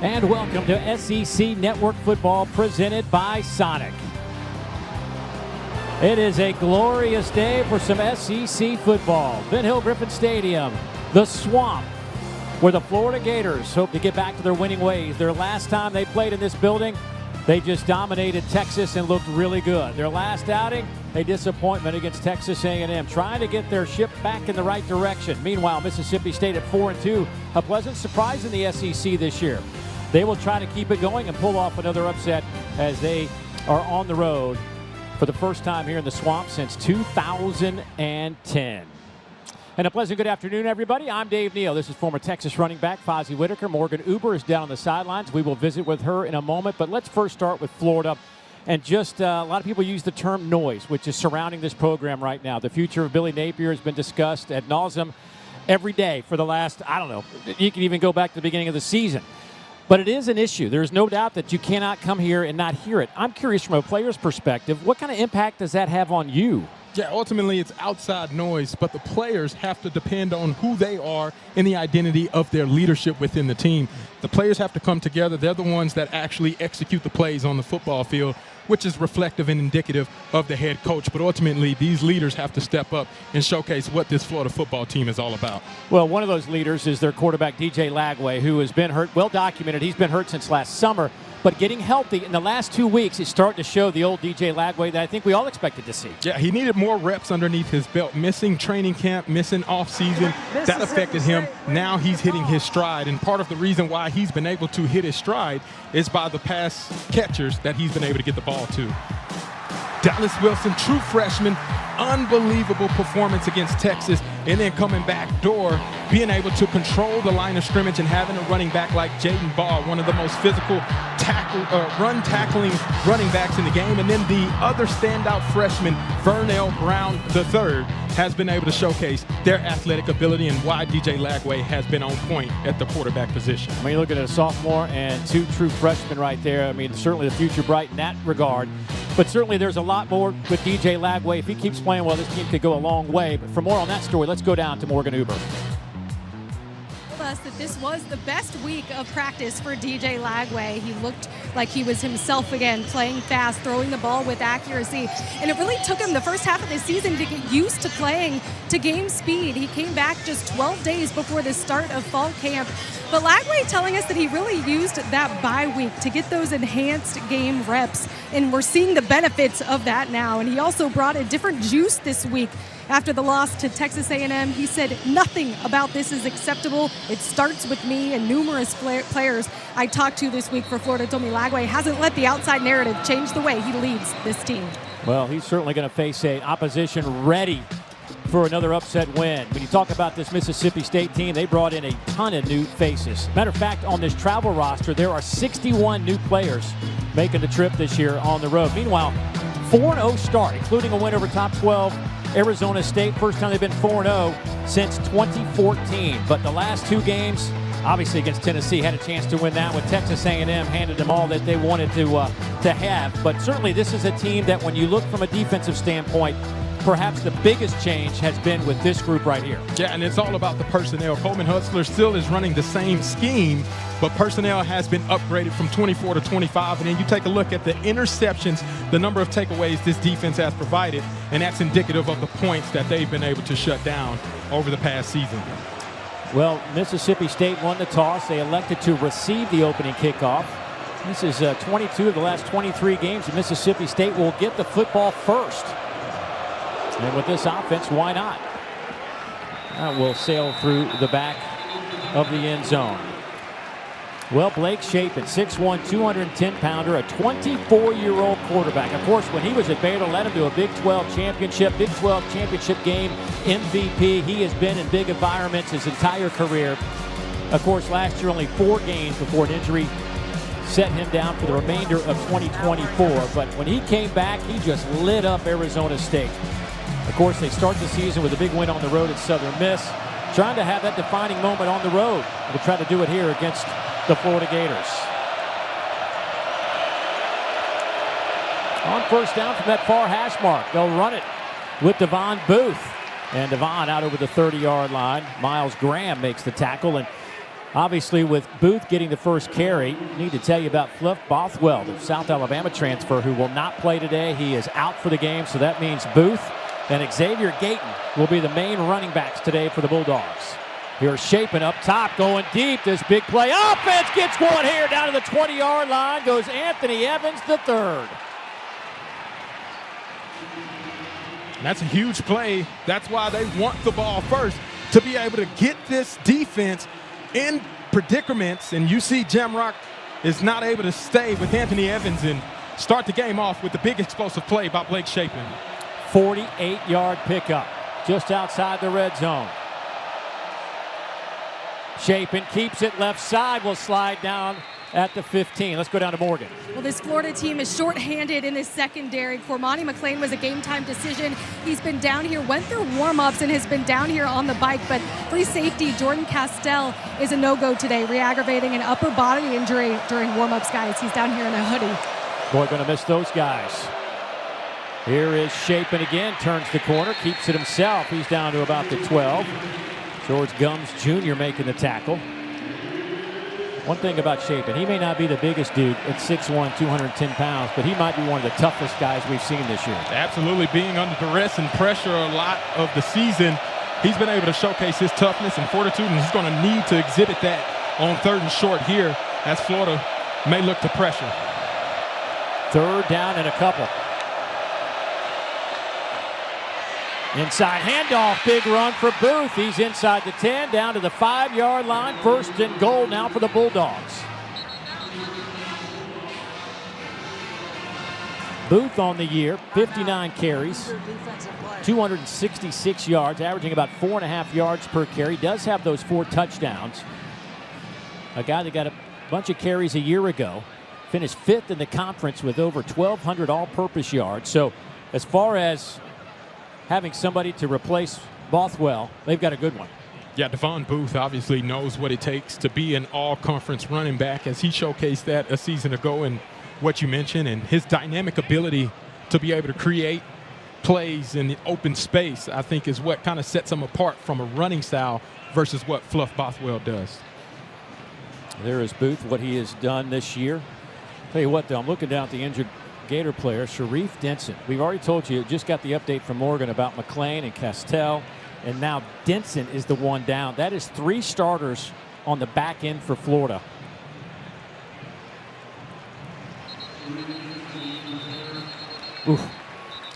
And welcome to SEC Network Football presented by Sonic. It is a glorious day for some SEC football. Van Hill Griffin Stadium, the Swamp, where the Florida Gators hope to get back to their winning ways. Their last time they played in this building, they just dominated Texas and looked really good. Their last outing, a disappointment against Texas A&M, trying to get their ship back in the right direction. Meanwhile, Mississippi State at 4-2, a pleasant surprise in the SEC this year. They will try to keep it going and pull off another upset as they are on the road for the first time here in the Swamp since 2010. And a pleasant good afternoon, everybody. I'm Dave Neal. This is former Texas running back Fozzie Whitaker. Morgan Uber is down on the sidelines. We will visit with her in a moment. But let's first start with Florida. And just a lot of people use the term noise, which is surrounding this program right now. The future of Billy Napier has been discussed ad nauseum every day for the last, I don't know, you can even go back to the beginning of the season. But it is an issue. There's no doubt that you cannot come here and not hear it. I'm curious from a player's perspective, what kind of impact does that have on you? Yeah, ultimately it's outside noise, but the players have to depend on who they are and the identity of their leadership within the team. The players have to come together. They're the ones that actually execute the plays on the football field, which is reflective and indicative of the head coach. But ultimately, these leaders have to step up and showcase what this Florida football team is all about. Well, one of those leaders is their quarterback, DJ Lagway, who has been hurt, well documented. He's been hurt since last summer. But getting healthy in the last 2 weeks is starting to show the old DJ Lagway that I think we all expected to see. Yeah, he needed more reps underneath his belt. Missing training camp, missing offseason, that affected him. Now he's hitting his stride. And part of the reason why he's been able to hit his stride is by the pass catchers that he's been able to get the ball to. Dallas Wilson, true freshman, unbelievable performance against Texas, and then coming back door, being able to control the line of scrimmage and having a running back like Jaden Ball, one of the most physical run-tackling running backs in the game. And then the other standout freshman, Vernell Brown III, has been able to showcase their athletic ability and why DJ Lagway has been on point at the quarterback position. I mean, you're looking at a sophomore and two true freshmen right there. I mean, certainly the future bright in that regard. But certainly there's a lot more with DJ Lagway. If he keeps playing well, this team could go a long way. But for more on that story, let's go down to Morgan Uber. Us that this was the best week of practice for DJ Lagway. He looked like he was himself again, playing fast, throwing the ball with accuracy. And it really took him the first half of the season to get used to playing to game speed. He came back just 12 days before the start of fall camp. But Lagway telling us that he really used that bye week to get those enhanced game reps. And we're seeing the benefits of that now. And he also brought a different juice this week. After the loss to Texas A&M, he said, "Nothing about this is acceptable. It starts with me." And numerous players I talked to this week for Florida told me Lagway hasn't let the outside narrative change the way he leads this team. Well, he's certainly going to face an opposition ready for another upset win. When you talk about this Mississippi State team, they brought in a ton of new faces. Matter of fact, on this travel roster, there are 61 new players making the trip this year on the road. Meanwhile, 4-0 start, including a win over top 12 Arizona State. First time they've been 4-0 since 2014. But the last two games, obviously against Tennessee, had a chance to win that one. Texas A&M handed them all that they wanted to have. But certainly this is a team that when you look from a defensive standpoint, perhaps the biggest change has been with this group right here. Yeah, and it's all about the personnel. Coleman Hutzler still is running the same scheme, but personnel has been upgraded from 24 to 25. And then you take a look at the interceptions, the number of takeaways this defense has provided, and that's indicative of the points that they've been able to shut down over the past season. Well, Mississippi State won the toss. They elected to receive the opening kickoff. This is 22 of the last 23 games, and Mississippi State will get the football first. And with this offense, why not? We'll sail through the back of the end zone. Well, Blake Shapen, 6'1", 210-pounder, a 24-year-old quarterback. Of course, when he was at Baylor, led him to a Big 12 championship game MVP. He has been in big environments his entire career. Of course, last year only 4 games before an injury set him down for the remainder of 2024. But when he came back, he just lit up Arizona State. Of course, they start the season with a big win on the road at Southern Miss, trying to have that defining moment on the road. We'll try to do it here against the Florida Gators. On first down from that far hash mark, they'll run it with Devon Booth. And Devon out over the 30-yard line. Miles Graham makes the tackle. And Obviously, with Booth getting the first carry, need to tell you about Fluff Bothwell, the South Alabama transfer who will not play today. He is out for the game, so that means Booth and Xavier Gayton will be the main running backs today for the Bulldogs. Here's Shapen up top, going deep. This big play. Offense gets one here down to the 20-yard line. Goes Anthony Evans, the third. That's a huge play. That's why they want the ball first, to be able to get this defense in predicaments. And you see Jamrock is not able to stay with Anthony Evans and start the game off with the big explosive play by Blake Shapen. 48-yard pickup just outside the red zone. Shapen keeps it left side, will slide down at the 15. Let's go down to Morgan. Well, this Florida team is shorthanded in this secondary. Cormani McClain was a game-time decision. He's been down here, went through warm-ups, and has been down here on the bike. But free safety Jordan Castell is a no-go today, re-aggravating an upper body injury during warm-ups, guys. He's down here in a hoodie. Boy, going to miss those guys. Here is Shapen again, turns the corner, keeps it himself. He's down to about the 12. George Gums Jr. making the tackle. One thing about Shapen, he may not be the biggest dude at 6'1", 210 pounds, but he might be one of the toughest guys we've seen this year. Absolutely, being under duress and pressure a lot of the season, he's been able to showcase his toughness and fortitude, and he's going to need to exhibit that on 3rd and short here as Florida may look to pressure. 3rd down and a couple. Inside handoff, big run for Booth. He's inside the 10, down to the 5-yard line. 1st and goal now for the Bulldogs. Booth on the year, 59 carries, 266 yards, averaging about 4.5 yards per carry. Does have those 4 touchdowns. A guy that got a bunch of carries a year ago. Finished 5th in the conference with over 1,200 all-purpose yards. So as far as having somebody to replace Bothwell, they've got a good one. Yeah, Devon Booth obviously knows what it takes to be an all-conference running back, as he showcased that a season ago, and what you mentioned, and his dynamic ability to be able to create plays in the open space, I think, is what kind of sets him apart from a running style versus what Fluff Bothwell does. There is Booth, what he has done this year. Tell you what, though, I'm looking down at the injured Gator player, Sharif Denson. We've already told you, just got the update from Morgan about McClain and Castell, and now Denson is the one down. That is 3 starters on the back end for Florida. Oof.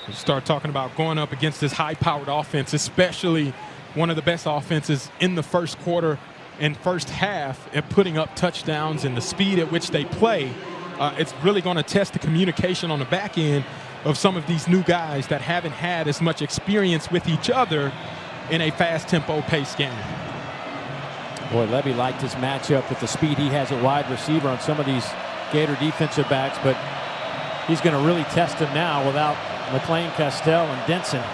You start talking about going up against this high-powered offense, especially one of the best offenses in the first quarter and first half at putting up touchdowns, and the speed at which they play. It's really going to test the communication on the back end of some of these new guys that haven't had as much experience with each other in a fast tempo pace game. Boy, Levy liked his matchup with the speed he has at wide receiver on some of these Gator defensive backs, but he's going to really test him now without McClain, Castell, and Denson.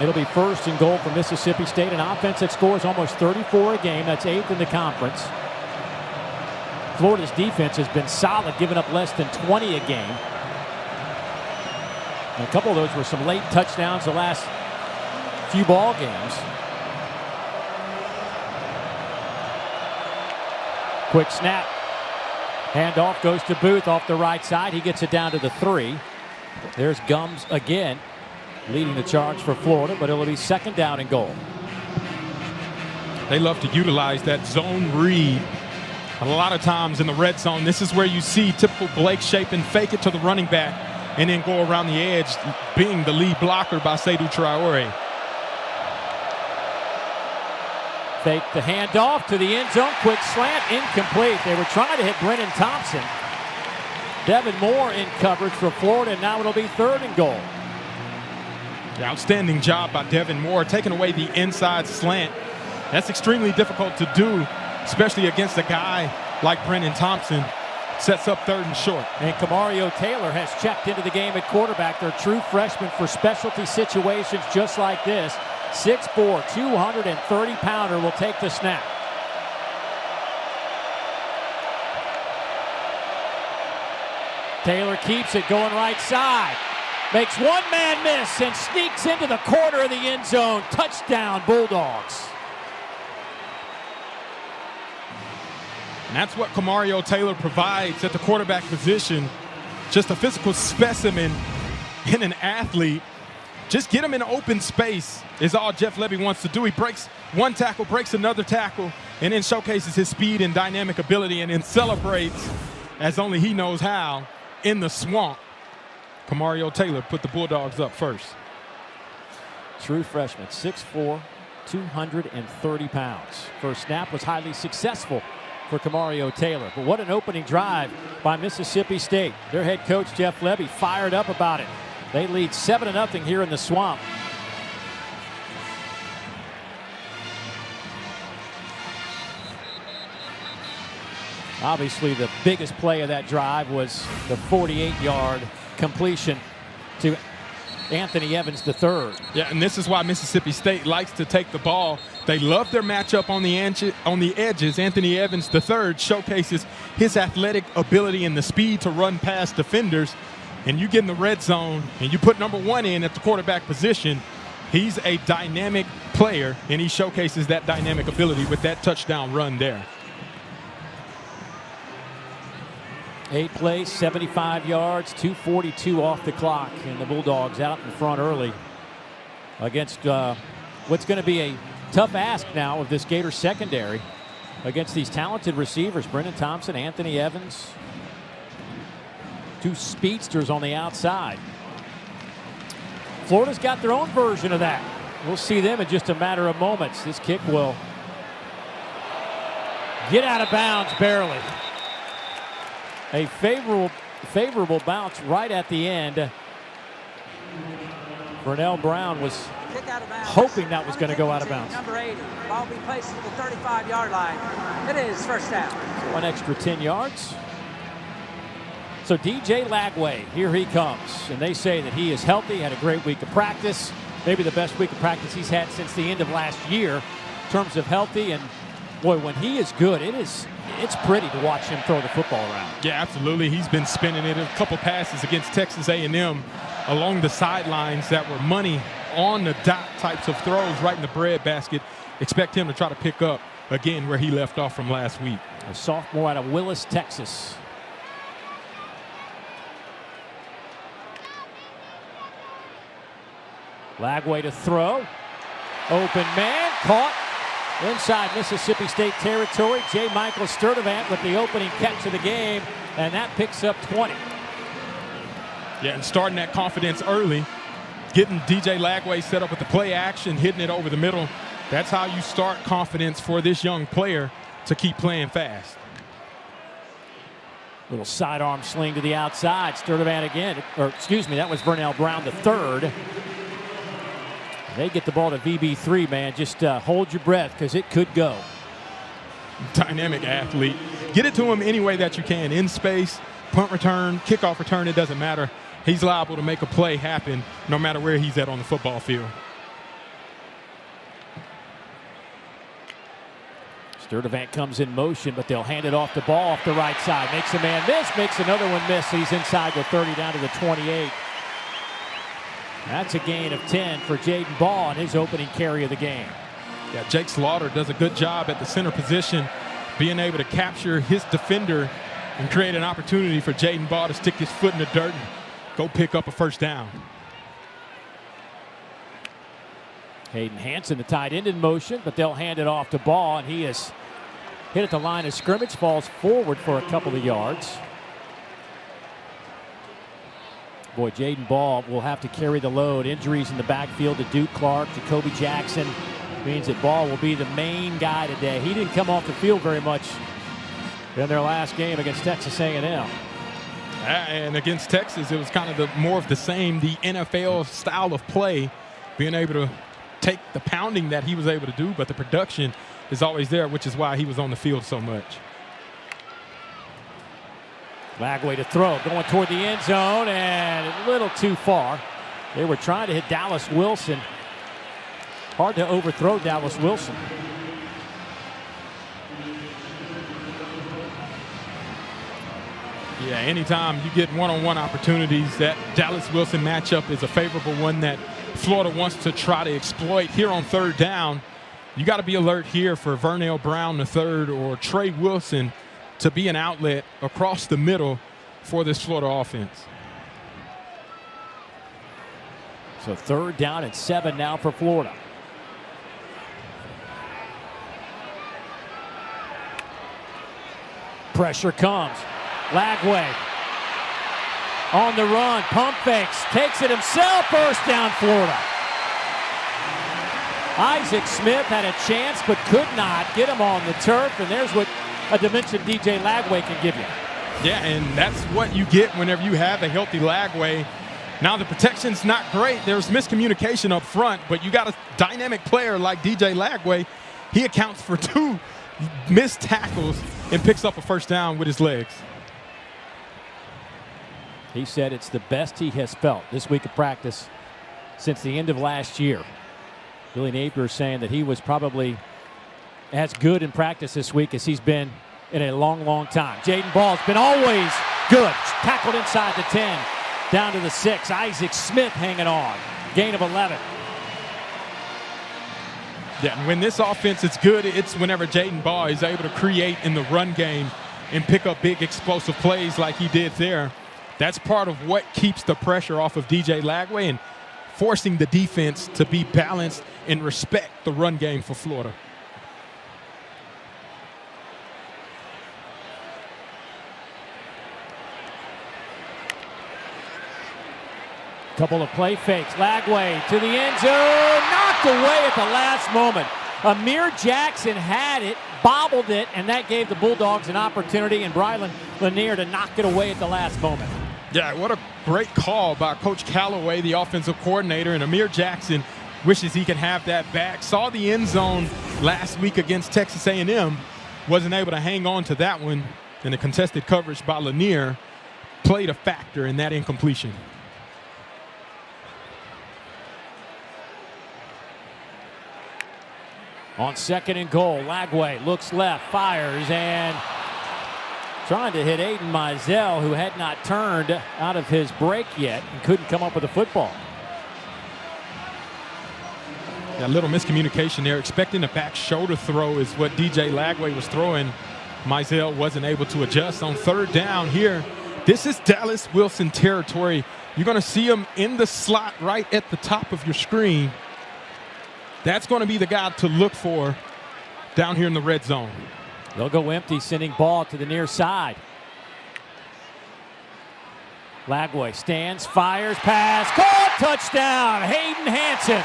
It'll be 1st and goal for Mississippi State, an offense that scores almost 34 a game. That's 8th in the conference. Florida's defense has been solid, giving up less than 20 a game. And a couple of those were some late touchdowns the last few ball games. Quick snap. Handoff goes to Booth off the right side. He gets it down to the 3. There's Gums again, leading the charge for Florida, but it'll be 2nd down and goal. They love to utilize that zone read. A lot of times in the red zone, this is where you see typical Blake Shapen fake it to the running back and then go around the edge, being the lead blocker by Seydou Traore. Fake the handoff to the end zone. Quick slant, incomplete. They were trying to hit Brennan Thompson. Devin Moore in coverage for Florida, and now it'll be 3rd and goal. The outstanding job by Devin Moore, taking away the inside slant. That's extremely difficult to do, especially against a guy like Brennan Thompson. Sets up 3rd and short. And Kamario Taylor has checked into the game at quarterback. Their true freshman for specialty situations just like this. 6'4", 230-pounder will take the snap. Taylor keeps it going right side. Makes one man miss and sneaks into the corner of the end zone. Touchdown, Bulldogs. And that's what Kamario Taylor provides at the quarterback position. Just a physical specimen and an athlete. Just get him in open space is all Jeff Lebby wants to do. He breaks one tackle, breaks another tackle, and then showcases his speed and dynamic ability, and then celebrates as only he knows how in the swamp. Kamario Taylor put the Bulldogs up first. True freshman, 6'4", 230 pounds. First snap was highly successful for Kamario Taylor. But what an opening drive by Mississippi State. Their head coach, Jeff Lebby, fired up about it. They lead 7-0 here in the swamp. Obviously, the biggest play of that drive was the 48-yard completion to Anthony Evans III. Yeah, and this is why Mississippi State likes to take the ball. They love their matchup on the edges. Anthony Evans III showcases his athletic ability and the speed to run past defenders. And you get in the red zone and you put number 1 in at the quarterback position. He's a dynamic player, and he showcases that dynamic ability with that touchdown run there. 8 plays, 75 yards, 2:42 off the clock, and the Bulldogs out in front early against what's going to be a tough ask now of this Gator secondary against these talented receivers, Brendan Thompson, Anthony Evans, 2 speedsters on the outside. Florida's got their own version of that. We'll see them in just a matter of moments. This kick will get out of bounds barely. A favorable bounce right at the end. Vernell Brown was hoping that was going to go out of bounds. Number 80, ball be placed at the 35-yard line. It is first down. So an extra 10 yards. So DJ Lagway, here he comes. And they say that he is healthy, had a great week of practice. Maybe the best week of practice he's had since the end of last year in terms of healthy. And boy, when he is good, it's pretty to watch him throw the football around. Yeah, absolutely. He's been spinning it. A couple passes against Texas A&M along the sidelines that were money on the dot types of throws right in the breadbasket. Expect him to try to pick up again where he left off from last week. A sophomore out of Willis, Texas. Lagway to throw. Open man, caught inside Mississippi State territory. J. Michael Sturdivant with the opening catch of the game, and that picks up 20. Yeah, and starting that confidence early, getting DJ Lagway set up with the play action, hitting it over the middle. That's how you start confidence for this young player to keep playing fast. Little sidearm sling to the outside. Sturdivant again, or excuse me, that was Vernell Brown the third. They get the ball to VB3, man. Just hold your breath because it could go. Dynamic athlete. Get it to him any way that you can. In space, punt return, kickoff return, it doesn't matter. He's liable to make a play happen no matter where he's at on the football field. Sturdivant comes in motion, but they'll hand it off the ball off the right side. Makes a man miss, makes another one miss. He's inside the 30 down to the 28. That's a gain of 10 for Jaden Ball on his opening carry of the game. Yeah, Jake Slaughter does a good job at the center position, being able to capture his defender and create an opportunity for Jaden Ball to stick his foot in the dirt and go pick up a first down. Hayden Hanson, the tight end, in motion, but they'll hand it off to Ball, and he is hit at the line of scrimmage, falls forward for a couple of yards. Boy, Jaden Ball will have to carry the load. Injuries in the backfield to Duke Clark, Jacoby Jackson. Means that Ball will be the main guy today. He didn't come off the field very much in their last game against Texas A&M. And against Texas, it was kind of more of the same, the NFL style of play, being able to take the pounding that he was able to do, but the production is always there, which is why he was on the field so much. Lagway to throw, going toward the end zone, and a little too far. They were trying to hit Dallas Wilson. Hard to overthrow Dallas Wilson. Yeah, anytime you get one-on-one opportunities, that Dallas Wilson matchup is a favorable one that Florida wants to try to exploit. Here on third down, you got to be alert here for Vernell Brown III or Trey Wilson to be an outlet across the middle for this Florida offense. So 3rd down and 7 now for Florida. Pressure comes. Lagway on the run, pump fakes, takes it himself, 1st down Florida. Isaac Smith had a chance but could not get him on the turf, and there's what a dimension DJ Lagway can give you. Yeah, and that's what you get whenever you have a healthy Lagway. Now the protection's not great. There's miscommunication up front, but you got a dynamic player like DJ Lagway. He accounts for 2 missed tackles and picks up a 1st down with his legs. He said it's the best he has felt this week of practice since the end of last year. Billy Napier saying that he was probably as good in practice this week as he's been in a long, long time. Jaden Ball's been always good. Tackled inside the 10, down to the 6. Isaac Smith hanging on. Gain of 11. Yeah, and when this offense is good, it's whenever Jaden Ball is able to create in the run game and pick up big explosive plays like he did there. That's part of what keeps the pressure off of DJ Lagway and forcing the defense to be balanced and respect the run game for Florida. Couple of play fakes. Lagway to the end zone. Knocked away at the last moment. Amir Jackson had it, bobbled it, and that gave the Bulldogs an opportunity, and Brylan Lanier to knock it away at the last moment. Yeah, what a great call by Coach Callaway, the offensive coordinator, and Amir Jackson wishes he could have that back. Saw the end zone last week against Texas A&M. Wasn't able to hang on to that one, and the contested coverage by Lanier played a factor in that incompletion. On 2nd and goal, Lagway looks left, fires, and trying to hit Aiden Mizell, who had not turned out of his break yet and couldn't come up with the football. Yeah, a little miscommunication there. Expecting a back shoulder throw is what DJ Lagway was throwing. Mizell wasn't able to adjust on 3rd down here. This is Dallas Wilson territory. You're going to see him in the slot right at the top of your screen. That's going to be the guy to look for down here in the red zone. They'll go empty, sending ball to the near side. Lagway stands, fires, pass, caught, touchdown, Hayden Hansen.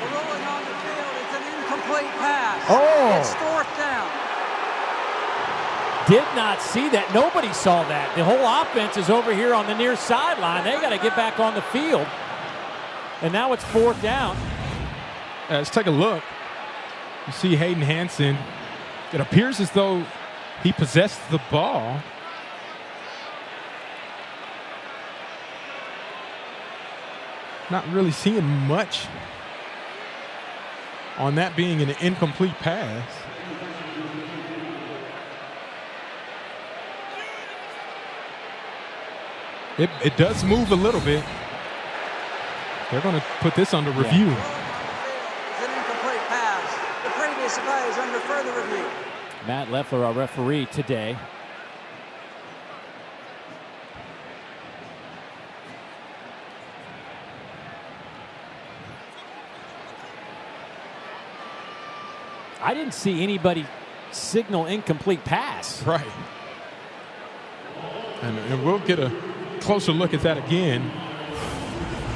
We're rolling on the field. It's an incomplete pass. Oh. It's 4th down. Did not see that. Nobody saw that. The whole offense is over here on the near sideline. They got to get back on the field. And now it's 4th down. Let's take a look. You see Hayden Hansen. It appears as though he possessed the ball. Not really seeing much on that being an incomplete pass. It does move a little bit. They're going to put this under review. It's an incomplete pass. The previous play is under further review. Matt Leffler, our referee today. I didn't see anybody signal incomplete pass. Right. And we'll get a closer look at that again.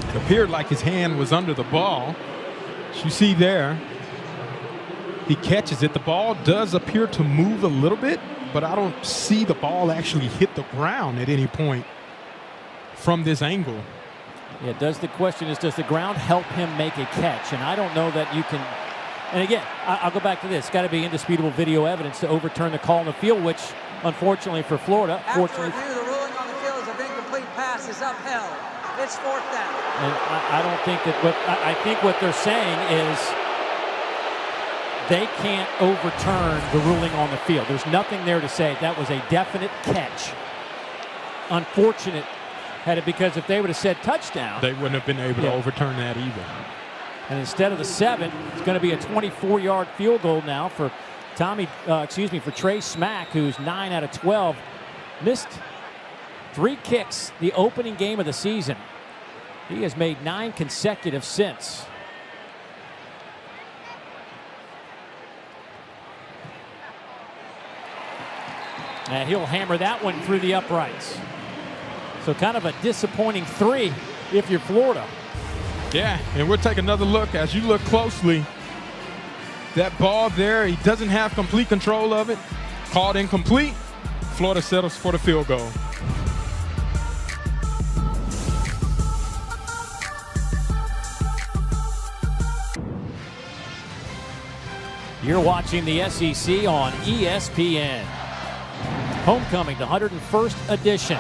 It appeared like his hand was under the ball. As you see there, he catches it. The ball does appear to move a little bit, but I don't see the ball actually hit the ground at any point from this angle. Yeah, the question is, does the ground help him make a catch? And I don't know that you can. And again, I'll go back to this. It's got to be indisputable video evidence to overturn the call on the field, which, unfortunately for Florida, After review, the ruling on the field is of incomplete pass is upheld. It's 4th down. And I don't think that I think what they're saying is they can't overturn the ruling on the field. There's nothing there to say that was a definite catch. unfortunate had it, because if they would have said touchdown, they wouldn't have been able to overturn that either. And instead of the 7, it's going to be a 24-yard field goal now for for Trey Smack, who's 9 out of 12. Missed 3 kicks the opening game of the season. He has made 9 consecutive since. And he'll hammer that one through the uprights. So kind of a disappointing 3 if you're Florida. Yeah, and we'll take another look. As you look closely, that ball there, he doesn't have complete control of it. Called incomplete. Florida settles for the field goal. You're watching the SEC on ESPN. Homecoming, the 101st edition.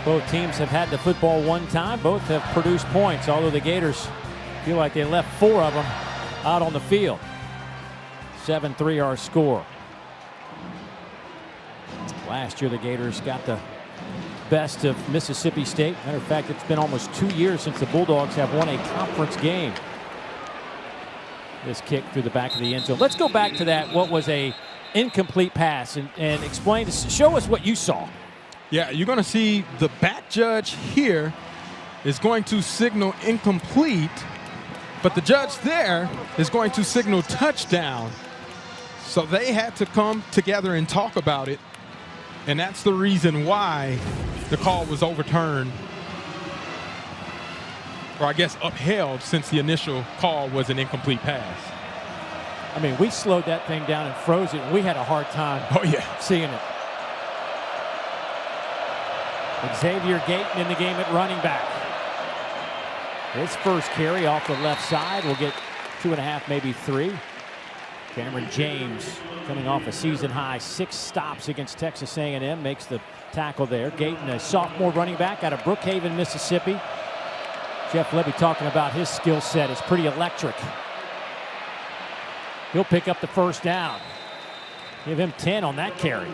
Both teams have had the football one time. Both have produced points, although the Gators feel like they left 4 of them out on the field. 7-3 our score. Last year the Gators got the best of Mississippi State. Matter of fact, it's been almost 2 years since the Bulldogs have won a conference game. This kick through the back of the end zone. Let's go back to that, what was a incomplete pass, and explain, show us what you saw. Yeah, you're going to see the back judge here is going to signal incomplete, but the judge there is going to signal touchdown. So they had to come together and talk about it, and that's the reason why the call was overturned, or I guess upheld, since the initial call was an incomplete pass. I mean, we slowed that thing down and froze it, and we had a hard time seeing it. Xavier Gayton in the game at running back. His first carry off the left side will get 2.5, maybe 3. Cameron James, coming off a season-high 6 stops against Texas A&M, makes the tackle there. Gayton, a sophomore running back out of Brookhaven, Mississippi. Jeff Lebby talking about his skill set is pretty electric. He'll pick up the first down. Give him 10 on that carry.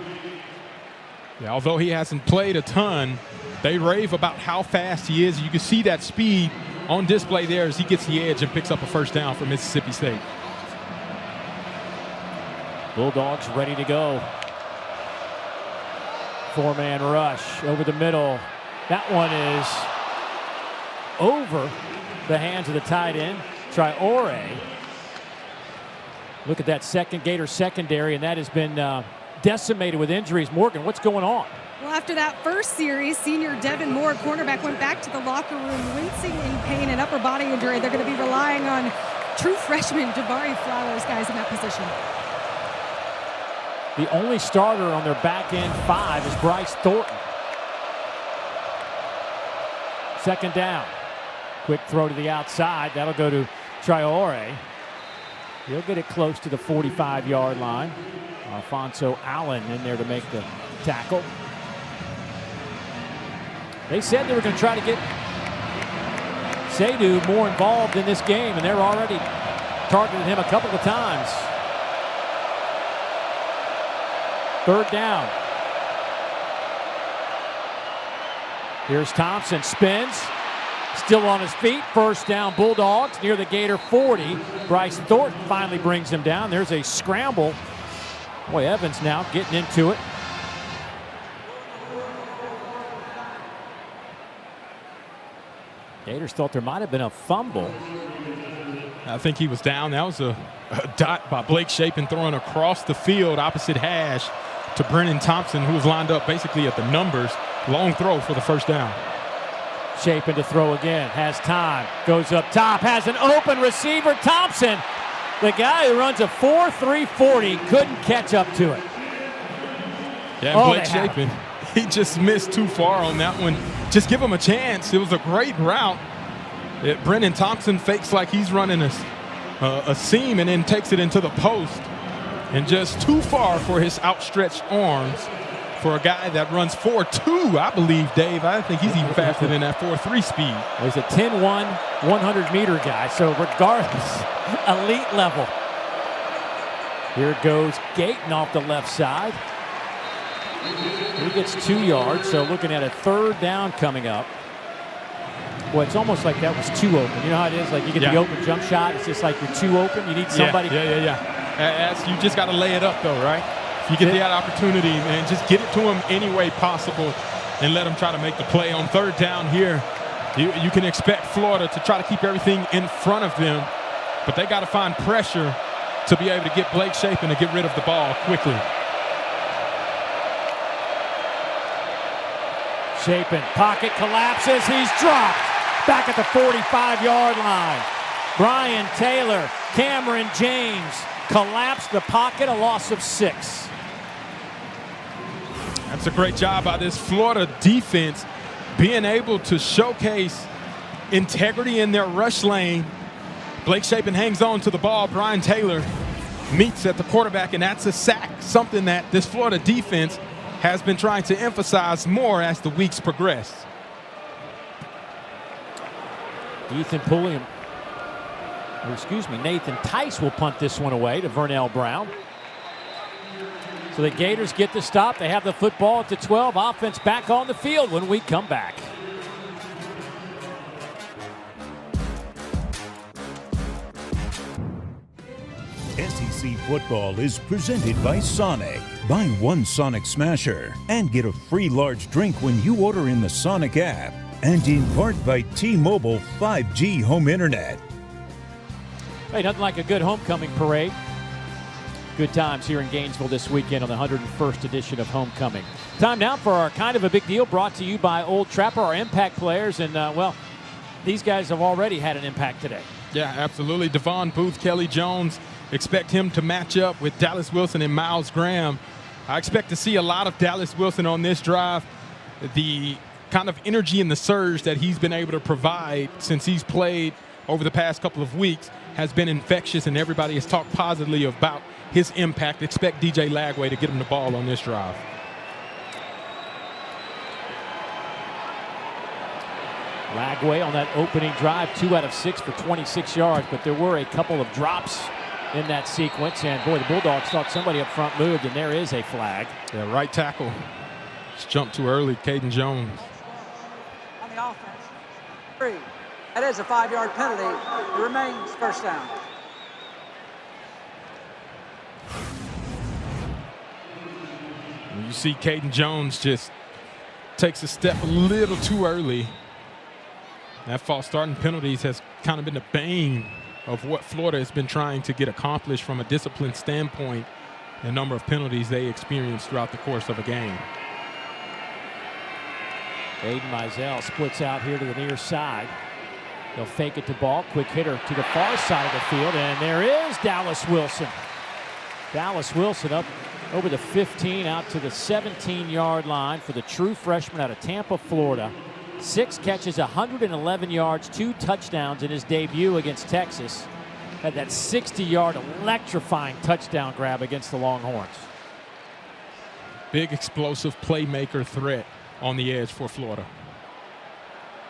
Yeah, although he hasn't played a ton, they rave about how fast he is. You can see that speed on display there as he gets the edge and picks up a first down for Mississippi State. Bulldogs ready to go. 4-man rush over the middle. That one is over the hands of the tight end, Traore. Look at that second Gator secondary, and that has been decimated with injuries. Morgan, what's going on? Well, after that first series, senior Devin Moore, cornerback, went back to the locker room wincing in pain and upper body injury. They're going to be relying on true freshman Jabari Flowers, guys, in that position. The only starter on their back end 5 is Bryce Thornton. Second down. Quick throw to the outside. That'll go to Traore. He'll get it close to the 45-yard line. Alfonso Allen in there to make the tackle. They said they were going to try to get Seydoux more involved in this game, and they're already targeted him a couple of times. Third down. Here's Thompson, spins, still on his feet. First down, Bulldogs near the Gator 40. Bryce Thornton finally brings him down. There's a scramble. Boy, Evans now getting into it. Gators thought there might have been a fumble. I think he was down. That was a dot by Blake Shapen throwing across the field opposite hash to Brennan Thompson, who was lined up basically at the numbers. Long throw for the first down. Shapen to throw again. Has time. Goes up top. Has an open receiver. Thompson, the guy who runs a 4.3 40, couldn't catch up to it. Yeah, Blake Shapen, he just missed too far on that one. Just give him a chance. It was a great route. Brennan Thompson fakes like he's running a seam and then takes it into the post. And just too far for his outstretched arms for a guy that runs 4.2, I believe, Dave. I think he's even faster than that 4.3 speed. Well, he's a 10-1, 100-meter guy, so regardless, elite level. Here goes Gayton off the left side. He gets 2 yards, so looking at a 3rd down coming up. Boy, it's almost like that was too open. You know how it is? Like you get the open jump shot. It's just like you're too open. You need somebody. As you just got to lay it up, though, right? If you get that opportunity, man, just get it to him any way possible and let him try to make the play. On 3rd down here, you can expect Florida to try to keep everything in front of them, but they got to find pressure to be able to get Blake Shapen to get rid of the ball quickly. Shapen, pocket collapses. He's dropped back at the 45-yard line. Brian Taylor, Cameron James collapsed the pocket, a loss of 6. That's a great job by this Florida defense, being able to showcase integrity in their rush lane. Blake Shapen hangs on to the ball. Brian Taylor meets at the quarterback, and that's a sack, something that this Florida defense has been trying to emphasize more as the weeks progress. Nathan Tice will punt this one away to Vernell Brown. So the Gators get the stop. They have the football at the 12. Offense back on the field when we come back. SEC football is presented by Sonic. Buy one Sonic Smasher and get a free large drink when you order in the Sonic app. And in part by T-Mobile 5G home internet. Hey, nothing like a good homecoming parade. Good times here in Gainesville this weekend on the 101st edition of Homecoming. Time now for our Kind of a Big Deal, brought to you by Old Trapper, our impact players. And, well, these guys have already had an impact today. Yeah, absolutely. Devon Booth, Kelly Jones, expect him to match up with Dallas Wilson and Miles Graham. I expect to see a lot of Dallas Wilson on this drive. The kind of energy and the surge that he's been able to provide since he's played over the past couple of weeks has been infectious, and everybody has talked positively about his impact. Expect DJ Lagway to get him the ball on this drive. Lagway on that opening drive, 2 out of 6 for 26 yards, but there were a couple of drops in that sequence, and boy, the Bulldogs thought somebody up front moved, and there is a flag. Yeah, right tackle just jumped too early, Caden Jones. On the offense, 3. That is a 5-yard penalty. It remains 1st down. You see Caden Jones just takes a step a little too early. That false starting penalties has kind of been the bane of what Florida has been trying to get accomplished from a discipline standpoint, the number of penalties they experience throughout the course of a game. Aiden Mizell splits out here to the near side. They'll fake it to ball. Quick hitter to the far side of the field, and there is Dallas Wilson. Dallas Wilson up over the 15 out to the 17-yard line for the true freshman out of Tampa, Florida. 6 catches, 111 yards, 2 touchdowns in his debut against Texas. Had that 60-yard electrifying touchdown grab against the Longhorns. Big explosive playmaker threat on the edge for Florida.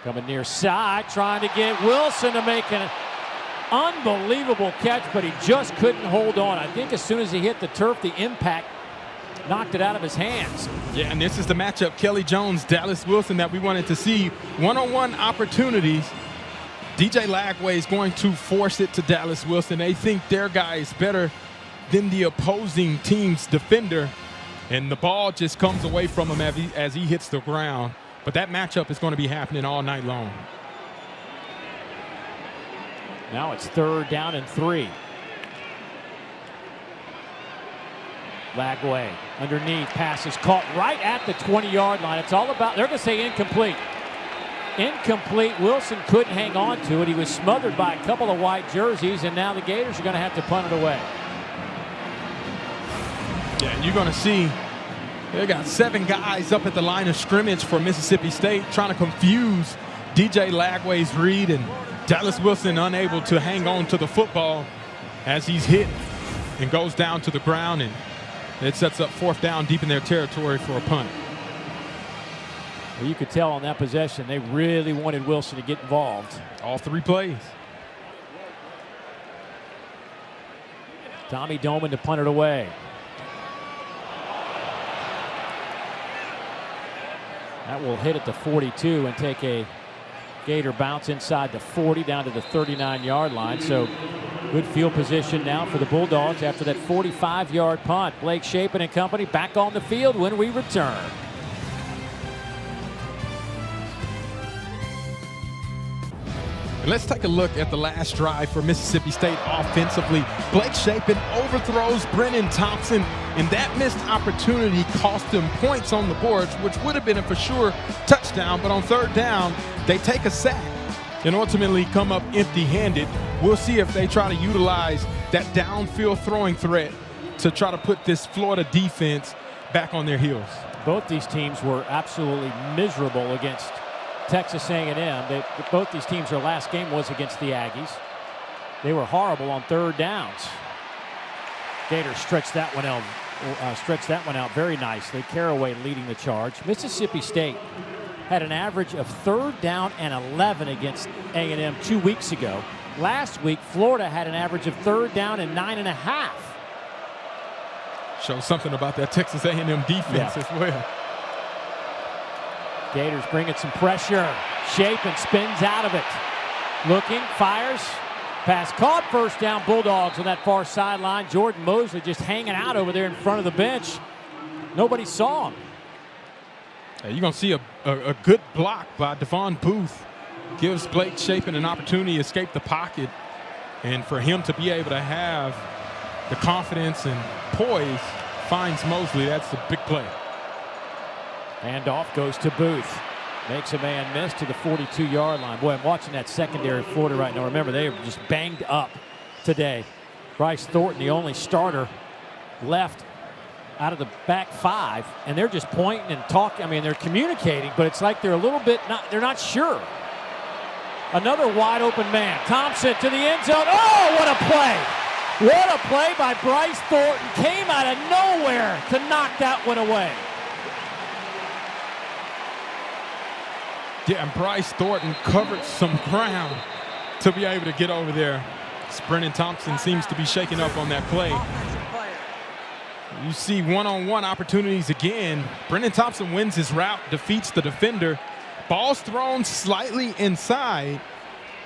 Coming near side, trying to get Wilson to make an unbelievable catch, but he just couldn't hold on. I think as soon as he hit the turf, the impact knocked it out of his hands. Yeah, and this is the matchup, Kelly Jones, Dallas Wilson, that we wanted to see. One-on-one opportunities. DJ Lagway is going to force it to Dallas Wilson. They think their guy is better than the opposing team's defender, and the ball just comes away from him as he hits the ground. But that matchup is going to be happening all night long. Now it's 3rd down and 3. Lagway underneath, pass is caught right at the 20-yard line. It's all about, they're going to say incomplete. Incomplete. Wilson couldn't hang on to it. He was smothered by a couple of white jerseys, and now the Gators are going to have to punt it away. Yeah, and you're going to see they got 7 guys up at the line of scrimmage for Mississippi State trying to confuse DJ Lagway's read, and Dallas Wilson unable to hang on to the football as he's hit and goes down to the ground, and it sets up 4th down deep in their territory for a punt. Well, you could tell on that possession they really wanted Wilson to get involved. All 3 plays. Tommy Doman to punt it away. That will hit at the 42 and take a Gator bounce inside the 40 down to the 39-yard line. So good field position now for the Bulldogs after that 45-yard punt. Blake Shapen and company back on the field when we return. And let's take a look at the last drive for Mississippi State offensively. Blake Shapen overthrows Brennan Thompson, and that missed opportunity cost them points on the boards, which would have been a for sure touchdown. But on third down, they take a sack and ultimately come up empty-handed. We'll see if they try to utilize that downfield throwing threat to try to put this Florida defense back on their heels. Both these teams were absolutely miserable against Texas A&M. Both these teams, their last game was against the Aggies. They were horrible on third downs. Gators stretched that one out very nicely. Caraway leading the charge. Mississippi State had an average of third down and 11 against A&M 2 weeks ago. Last week, Florida had an average of third down and 9.5. Shows something about that Texas A&M defense as well. Gators bringing some pressure. Shapen spins out of it. Looking, fires. Pass caught, first down, Bulldogs on that far sideline. Jordan Mosley just hanging out over there in front of the bench. Nobody saw him. You're going to see a good block by Devon Booth. Gives Blake Shapen an opportunity to escape the pocket. And for him to be able to have the confidence and poise, finds Mosley. That's a big play. Handoff goes to Booth. Makes a man miss to the 42-yard line. Boy, I'm watching that secondary of Florida right now. Remember, they are just banged up today. Bryce Thornton, the only starter left out of the back five, and they're just pointing and talking. I mean, they're communicating, but it's like they're a little bit they're not sure. Another wide open man. Thompson to the end zone. Oh, what a play! What a play by Bryce Thornton. Came out of nowhere to knock that one away. Yeah, and Bryce Thornton covered some ground to be able to get over there. Brennan Thompson seems to be shaking up on that play. You see one-on-one opportunities again. Brennan Thompson wins his route, defeats the defender. Ball's thrown slightly inside.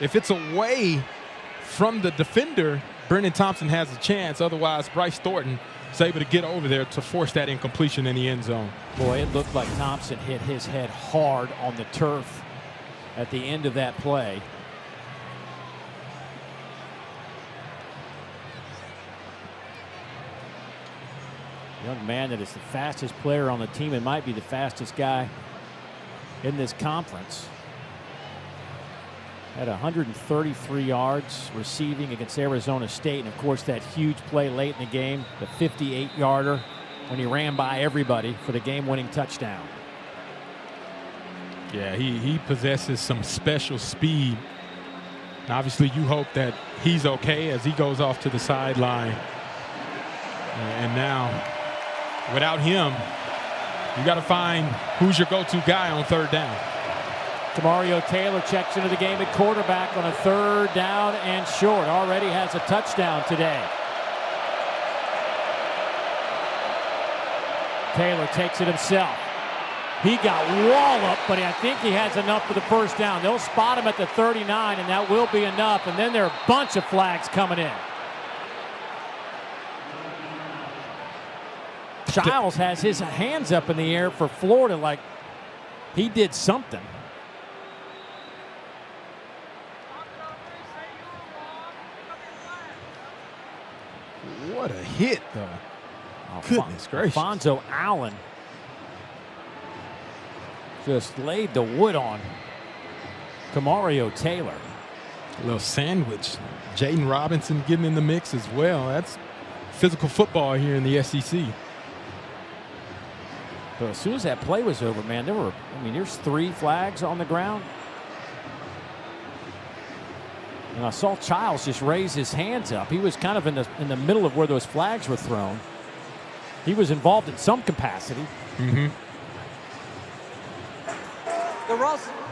If it's away from the defender, Brennan Thompson has a chance. Otherwise, Bryce Thornton is able to get over there to force that incompletion in the end zone. Boy, it looked like Thompson hit his head hard on the turf at the end of that play. Young man that is the fastest player on the team and might be the fastest guy in this conference. Had 133 yards receiving against Arizona State. And, of course, that huge play late in the game, the 58-yarder, when he ran by everybody for the game-winning touchdown. Yeah, he possesses some special speed. And obviously, you hope that he's okay as he goes off to the sideline. And now, without him, you got to find who's your go-to guy on third down. Mario Taylor checks into the game at quarterback on a third down and short. Already has a touchdown today. Taylor takes it himself. He got walloped, but I think he has enough for the first down. They'll spot him at the 39, and that will be enough. And then there are a bunch of flags coming in. Childs has his hands up in the air for Florida like he did something. What a hit, though. Oh, goodness gracious. Alfonso Allen just laid the wood on Mario Taylor. A little sandwich. Jaden Robinson getting in the mix as well. That's physical football here in the SEC. But as soon as that play was over, man, there's 3 flags on the ground. And I saw Childs just raise his hands up. He was kind of in the middle of where those flags were thrown. He was involved in some capacity. The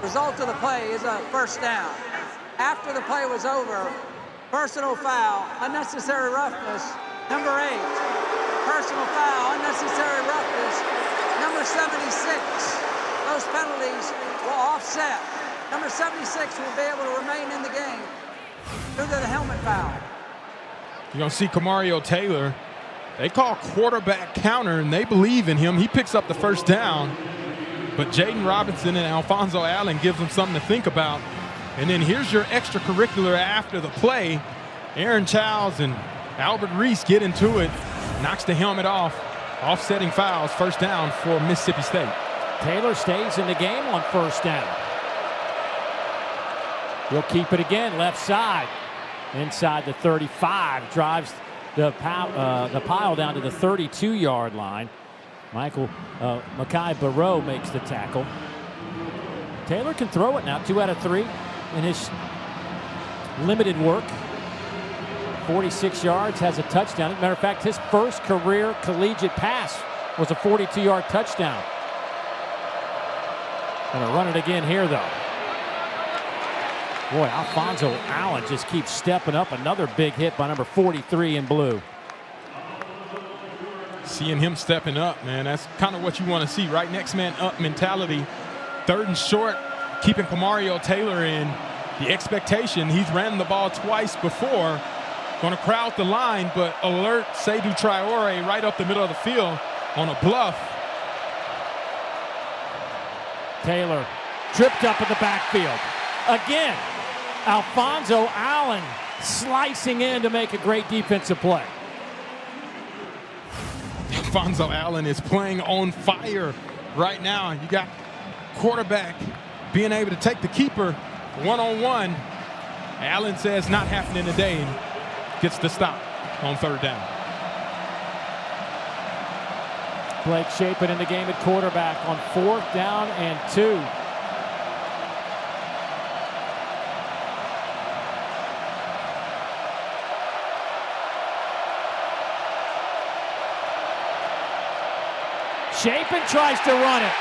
result of the play is a first down. After the play was over, personal foul, unnecessary roughness, number 8. Personal foul, unnecessary roughness, number 76. Those penalties penalties will offset. Number 76 will be able to remain in the game due to the helmet foul. You're going to see Kamario Taylor. They call quarterback counter, and they believe in him. He picks up the first down. But Jaden Robinson and Alfonso Allen gives them something to think about. And then here's your extracurricular after the play. Aaron Childs and Albert Reese get into it. Knocks the helmet off. Offsetting fouls. First down for Mississippi State. Taylor stays in the game on first down. He'll keep it again, left side. Inside the 35. Drives the pile down to the 32-yard line. Makai Barrow makes the tackle. Taylor can throw it now, 2 out of 3 in his limited work. 46 yards, has a touchdown. As a matter of fact, his first career collegiate pass was a 42-yard touchdown. Gonna run it again here, though. Boy, Alfonso Allen just keeps stepping up. Another big hit by number 43 in blue. Seeing him stepping up, man, that's kind of what you want to see, right? Next man up mentality. 3rd and short, keeping Kamario Taylor in. The expectation, he's ran the ball twice before. Going to crowd the line, but alert Seydou Traore right up the middle of the field on a bluff. Taylor tripped up in the backfield. Again, Alfonso Allen slicing in to make a great defensive play. Alfonso Allen is playing on fire right now. You got quarterback being able to take the keeper one-on-one. Allen says not happening today and gets the stop on 3rd down. Blake Shapen in the game at quarterback on 4th down and 2. Shapen tries to run it.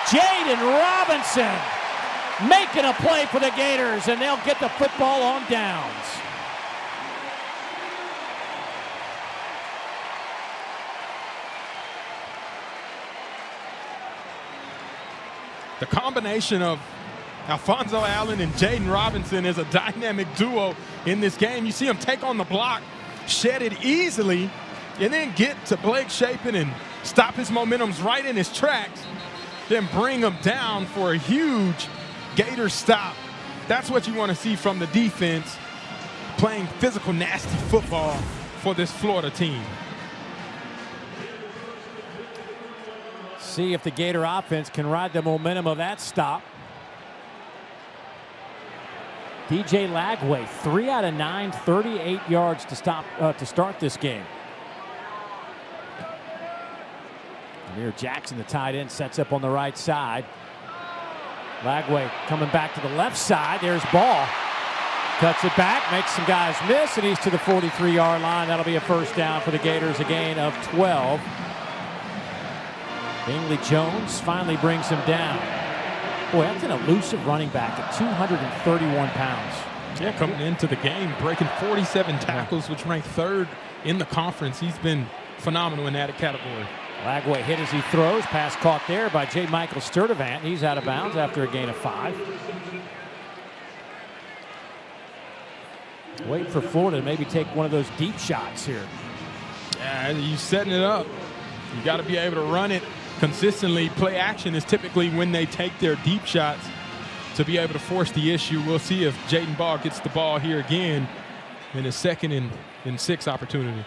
Jaden Robinson making a play for the Gators, and they'll get the football on downs. The combination of Alfonso Allen and Jaden Robinson is a dynamic duo in this game. You see him take on the block, shed it easily, and then get to Blake Shapen and stop his momentum right in his tracks, then bring him down for a huge Gator stop. That's what you want to see from the defense, playing physical, nasty football for this Florida team. See if the Gator offense can ride the momentum of that stop. DJ Lagway, 3 out of 9, 38 yards to start this game. Amir Jackson, the tight end, sets up on the right side. Lagway coming back to the left side. There's Ball. Cuts it back, makes some guys miss, and he's to the 43-yard line. That'll be a first down for the Gators, a gain of 12. Bingley Jones finally brings him down. Boy, that's an elusive running back at 231 pounds. Yeah, coming into the game, breaking 47 tackles, which ranked 3rd in the conference. He's been phenomenal in that category. Lagway hit as he throws. Pass caught there by J. Michael Sturdivant. He's out of bounds after a gain of 5. Wait for Florida to maybe take one of those deep shots here. Yeah, you're setting it up. You got to be able to run it consistently. Play action is typically when they take their deep shots to be able to force the issue. We'll see if Jaden Ball gets the ball here again in his 2nd and 6 opportunity.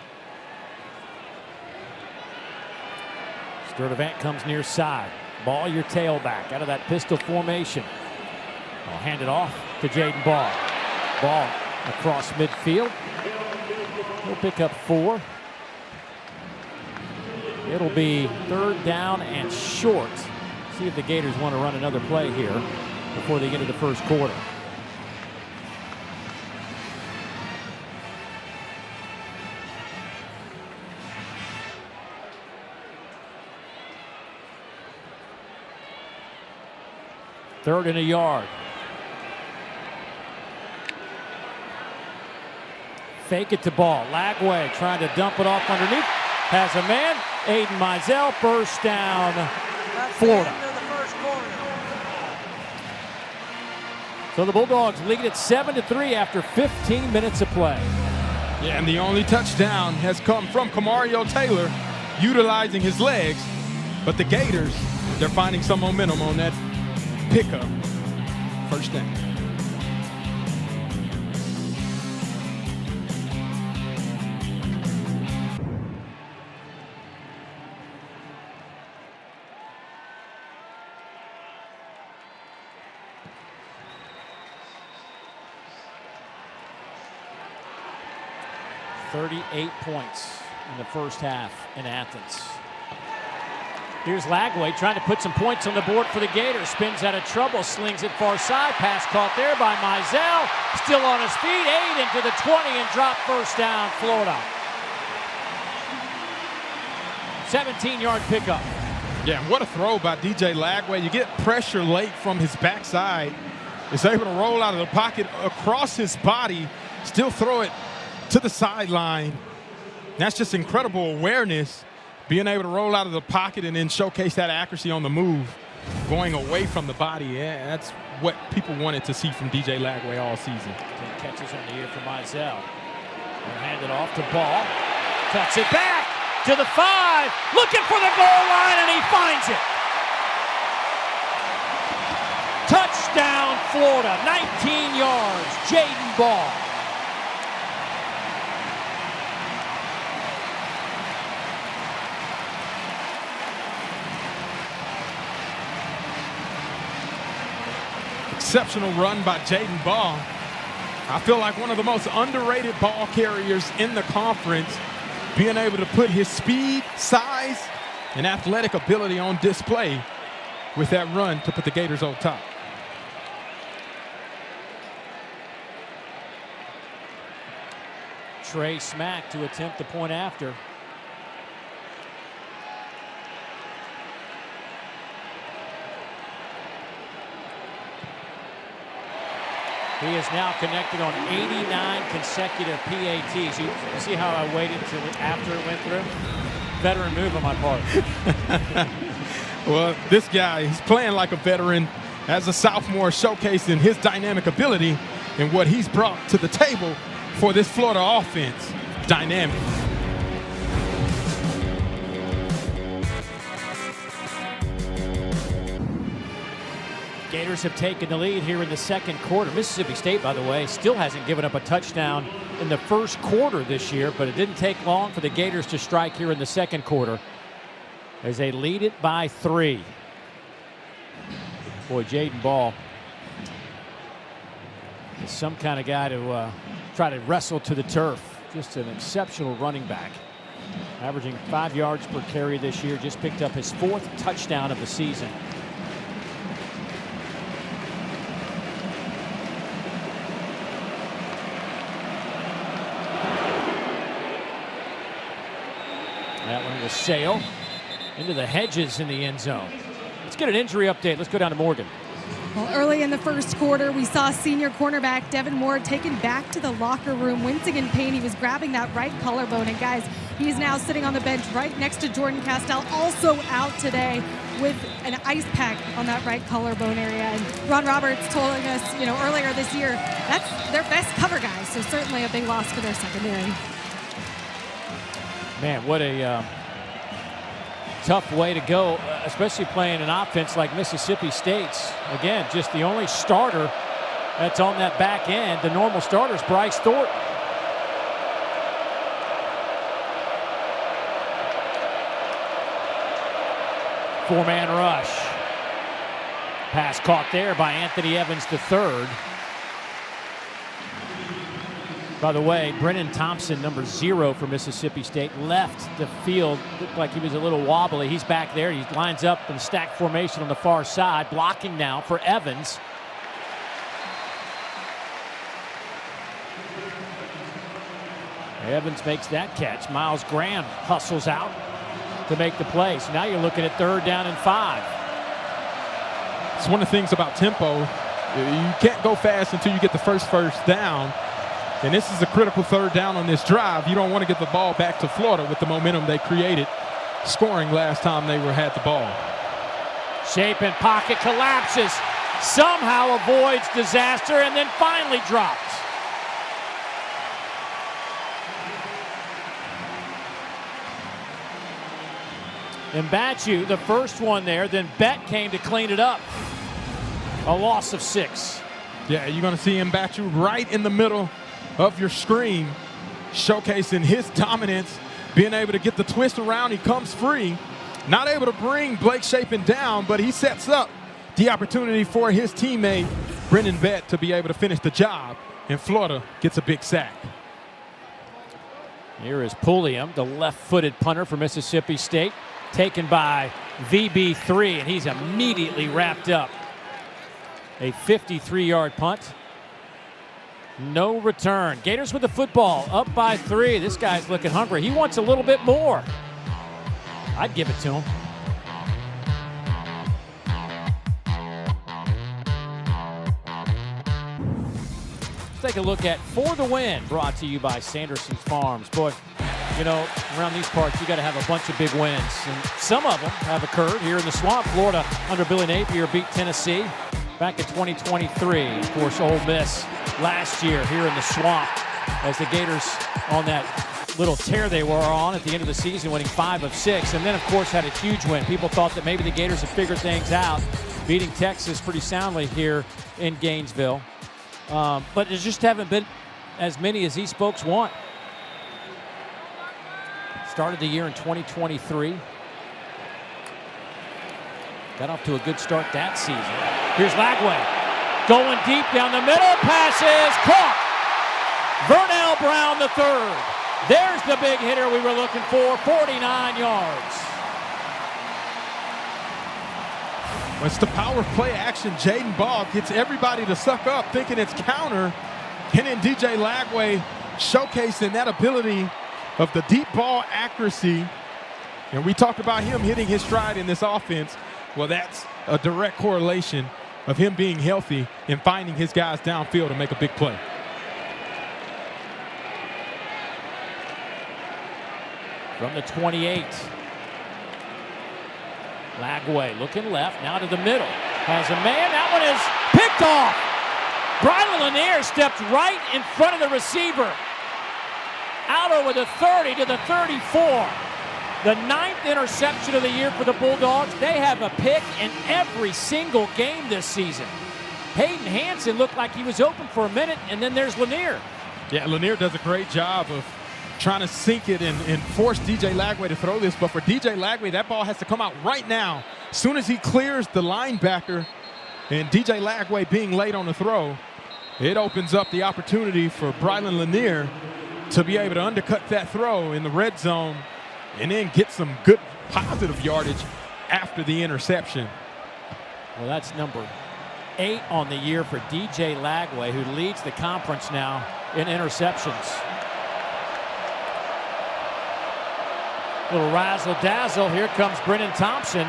Sturdivant comes near side. Ball your tailback out of that pistol formation. I'll hand it off to Jaden Ball. Ball across midfield. He'll pick up 4. It'll be 3rd down and short. See if the Gators want to run another play here before they get into the first quarter. Third and a yard. Fake it to Ball. Lagway trying to dump it off underneath. Has a man. Aiden Mizell, first down, That's Florida. the end of the first quarter. So the Bulldogs lead at 7-3 after 15 minutes of play. Yeah, and the only touchdown has come from Kamario Taylor, utilizing his legs. But the Gators, they're finding some momentum on that pickup. First down. $38 points in the first half in Athens. Here's Lagway trying to put some points on the board for the Gators. Spins out of trouble, slings it far side. Pass caught there by Mizell. Still on his feet, 8 into the 20 and drop first down, Florida. 17-yard pickup. Yeah, what a throw by DJ Lagway. You get pressure late from his backside. He's able to roll out of the pocket across his body, still throw it to the sideline. That's just incredible awareness, being able to roll out of the pocket and then showcase that accuracy on the move, going away from the body. Yeah, that's what people wanted to see from DJ Lagway all season. 10 catches on the year for Mizell. Hand it off to Ball. Cuts it back to the 5. Looking for the goal line, and he finds it. Touchdown, Florida. 19 yards. Jaden Ball. Exceptional run by Jaden Ball. I feel like one of the most underrated ball carriers in the conference, being able to put his speed, size, and athletic ability on display with that run to put the Gators on top. Trey Smack to attempt the point after. He is now connected on 89 consecutive PATs. You see how I waited till after it went through? Veteran move on my part. Well, this guy is playing like a veteran as a sophomore, showcasing his dynamic ability and what he's brought to the table for this Florida offense. Dynamic. Gators have taken the lead here in the second quarter. Mississippi State, by the way, still hasn't given up a touchdown in the first quarter this year, but it didn't take long for the Gators to strike here in the second quarter as they lead it by 3. Boy, Jaden Ball is some kind of guy to try to wrestle to the turf. Just an exceptional running back. Averaging 5 yards per carry this year. Just picked up his 4th touchdown of the season. That one was Sale into the hedges in the end zone. Let's get an injury update. Let's go down to Morgan. Well, early in the first quarter, we saw senior cornerback Devin Moore taken back to the locker room, wincing in pain. He was grabbing that right collarbone. And guys, he's now sitting on the bench right next to Jordan Castell, also out today with an ice pack on that right collarbone area. And Ron Roberts told us, earlier this year, that's their best cover guy. So certainly a big loss for their secondary. Man, what a tough way to go, especially playing an offense like Mississippi State's. Again, just the only starter that's on that back end. The normal starter is Bryce Thornton. Four-man rush. Pass caught there by Anthony Evans III. By the way, Brennan Thompson, number 0 for Mississippi State, left the field. Looked like he was a little wobbly. He's back there. He lines up in stack formation on the far side, blocking now for Evans. Evans makes that catch. Miles Graham hustles out to make the play. So now you're looking at 3rd down and 5. It's one of the things about tempo. You can't go fast until you get the first down. And this is a critical 3rd down on this drive. You don't want to get the ball back to Florida with the momentum they created scoring last time they had the ball. Shapen pocket collapses. somehow avoids disaster and then finally drops. Mbachu, the first one there, then Bet came to clean it up. A loss of 6. Yeah, you're going to see Mbachu right in the middle of your screen, showcasing his dominance, being able to get the twist around. He comes free, not able to bring Blake Shapen down, but he sets up the opportunity for his teammate, Brendan Bet, to be able to finish the job, and Florida gets a big sack. Here is Pulliam, the left-footed punter for Mississippi State, taken by VB3, and he's immediately wrapped up. A 53-yard punt. No return. Gators with the football, up by 3. This guy's looking hungry. He wants a little bit more. I'd give it to him. Let's take a look at For the Win, brought to you by Sanderson's Farms. Boy, you know, around these parts, you got to have a bunch of big wins. And some of them have occurred here in the Swamp. Florida, under Billy Napier, beat Tennessee back in 2023. Of course, Ole Miss last year here in the Swamp, as the Gators on that little tear they were on at the end of the season, winning 5 of 6. And then, of course, had a huge win. People thought that maybe the Gators had figured things out, beating Texas pretty soundly here in Gainesville. But there just haven't been as many as these folks want. Started the year in 2023. Got off to a good start that season. Here's Lagway. Going deep down the middle. Passes caught. Vernell Brown III. There's the big hitter we were looking for. 49 yards. It's the power play action. Jaden Ball gets everybody to suck up, thinking it's counter. And then DJ Lagway showcasing that ability of the deep ball accuracy. And we talked about him hitting his stride in this offense. Well, that's a direct correlation of him being healthy and finding his guys downfield to make a big play. From the 28. Lagway looking left, now to the middle. Has a man, that one is picked off. Brylan Lanier stepped right in front of the receiver. Out over the 30 to the 34. The 9th interception of the year for the Bulldogs. They have a pick in every single game this season. Hayden Hansen looked like he was open for a minute, and then there's Lanier. Yeah, Lanier does a great job of trying to sink it and force DJ Lagway to throw this. But for DJ Lagway, that ball has to come out right now. As soon as he clears the linebacker, and DJ Lagway being late on the throw, it opens up the opportunity for Brylan Lanier to be able to undercut that throw in the red zone and then get some good positive yardage after the interception. Well, that's number 8 on the year for DJ Lagway, who leads the conference now in interceptions. Little razzle-dazzle. Here comes Brennan Thompson.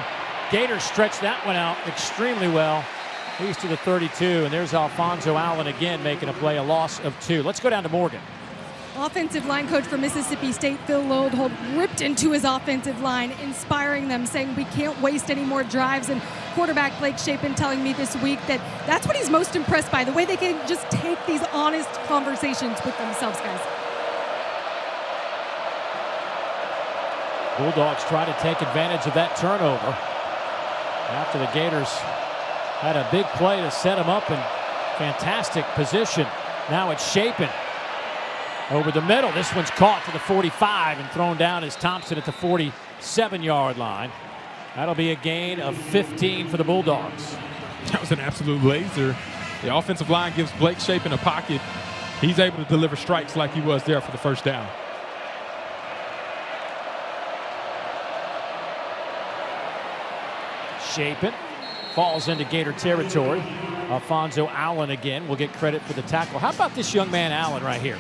Gators stretch that one out extremely well. He's to the 32, and there's Alfonso Allen again making a play, a loss of 2. Let's go down to Morgan. Offensive line coach for Mississippi State, Phil Lodehold, ripped into his offensive line, inspiring them, saying we can't waste any more drives. And quarterback Blake Shapen telling me this week that that's what he's most impressed by, the way they can just take these honest conversations with themselves, guys. Bulldogs try to take advantage of that turnover after the Gators had a big play to set them up in fantastic position. Now it's Shapen over the middle. This one's caught to the 45 and thrown down as Thompson at the 47-yard line. That'll be a gain of 15 for the Bulldogs. That was an absolute laser. The offensive line gives Blake Shapen a pocket. He's able to deliver strikes like he was there for the first down. Shapen falls into Gator territory. Alfonso Allen again will get credit for the tackle. How about this young man Allen right here?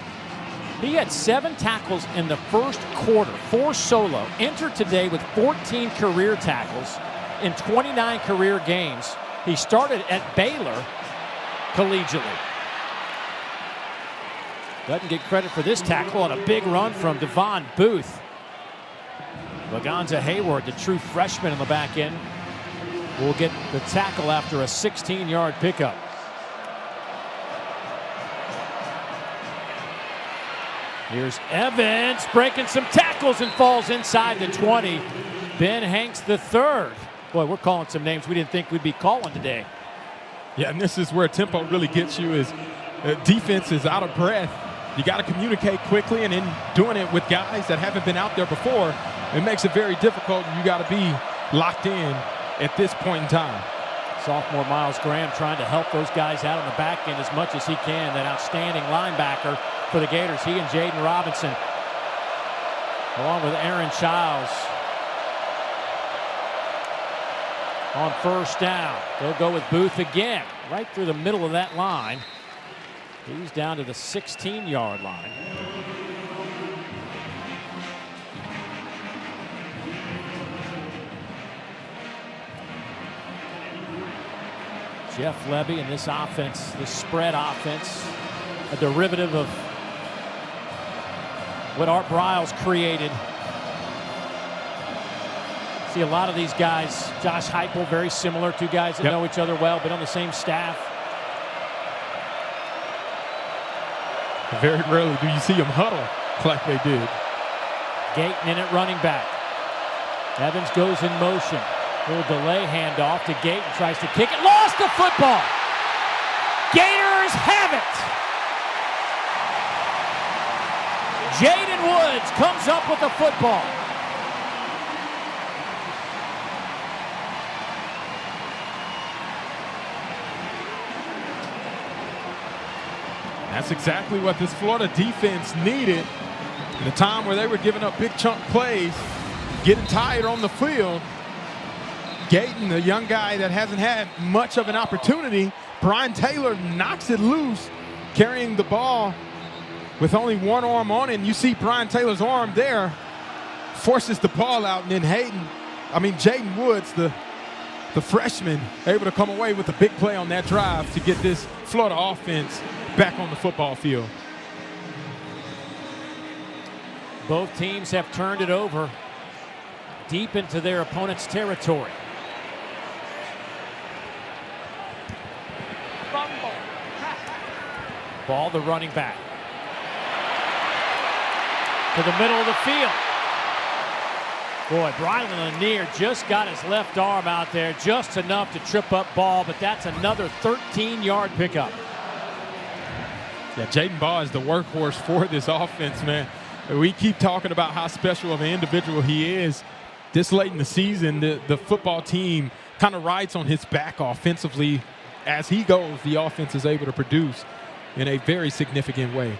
He had 7 tackles in the first quarter, 4 solo. Entered today with 14 career tackles in 29 career games. He started at Baylor collegiately. Doesn't get credit for this tackle on a big run from Devon Booth. Laganza Hayward, the true freshman in the back end, will get the tackle after a 16-yard pickup. Here's Evans breaking some tackles and falls inside the 20. Ben Hanks III. Boy, we're calling some names we didn't think we'd be calling today. Yeah, and this is where tempo really gets you, is defense is out of breath. You got to communicate quickly, and in doing it with guys that haven't been out there before, it makes it very difficult. You got to be locked in at this point in time. Sophomore Miles Graham trying to help those guys out on the back end as much as he can. That outstanding linebacker for the Gators. He and Jaden Robinson, along with Aaron Childs, on first down. They'll go with Booth again, right through the middle of that line. He's down to the 16-yard line. Jeff Levy and this offense, this spread offense, a derivative of what Art Briles created. See a lot of these guys, Josh Heupel, very similar, two guys that know each other well, but on the same staff. Very rarely do you see them huddle like they did. Gayton in at running back. Evans goes in motion. Little delay handoff to Gayton, tries to kick it, lost the football. Gators have it. Jaden Woods comes up with the football. That's exactly what this Florida defense needed in a time where they were giving up big chunk plays, getting tired on the field. Gayton, the young guy that hasn't had much of an opportunity, Brian Taylor knocks it loose, carrying the ball with only one arm on it. And you see Brian Taylor's arm there, forces the ball out, and then Jaden Woods, the freshman, able to come away with a big play on that drive to get this Florida offense back on the football field. Both teams have turned it over deep into their opponent's territory. Ball the running back. To the middle of the field. Boy, Brylan Lanier just got his left arm out there, just enough to trip up Ball, but that's another 13-yard pickup. Yeah, Jaden Ball is the workhorse for this offense, man. We keep talking about how special of an individual he is. This late in the season, the football team kind of rides on his back offensively. As he goes, the offense is able to produce in a very significant way.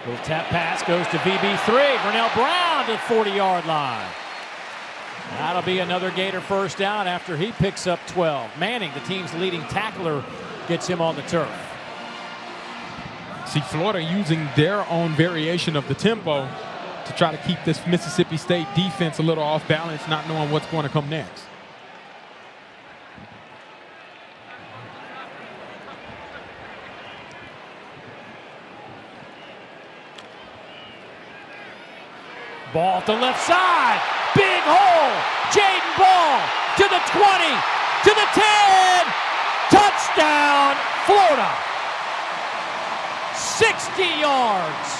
Little tap pass goes to VB3. Vernell Brown to the 40-yard line. That'll be another Gator first down after he picks up 12. Manning, the team's leading tackler, gets him on the turf. See, Florida using their own variation of the tempo to try to keep this Mississippi State defense a little off balance, not knowing what's going to come next. Ball to left side. Big hole. Jaden Ball to the 20, to the 10. Touchdown, Florida. 60 yards.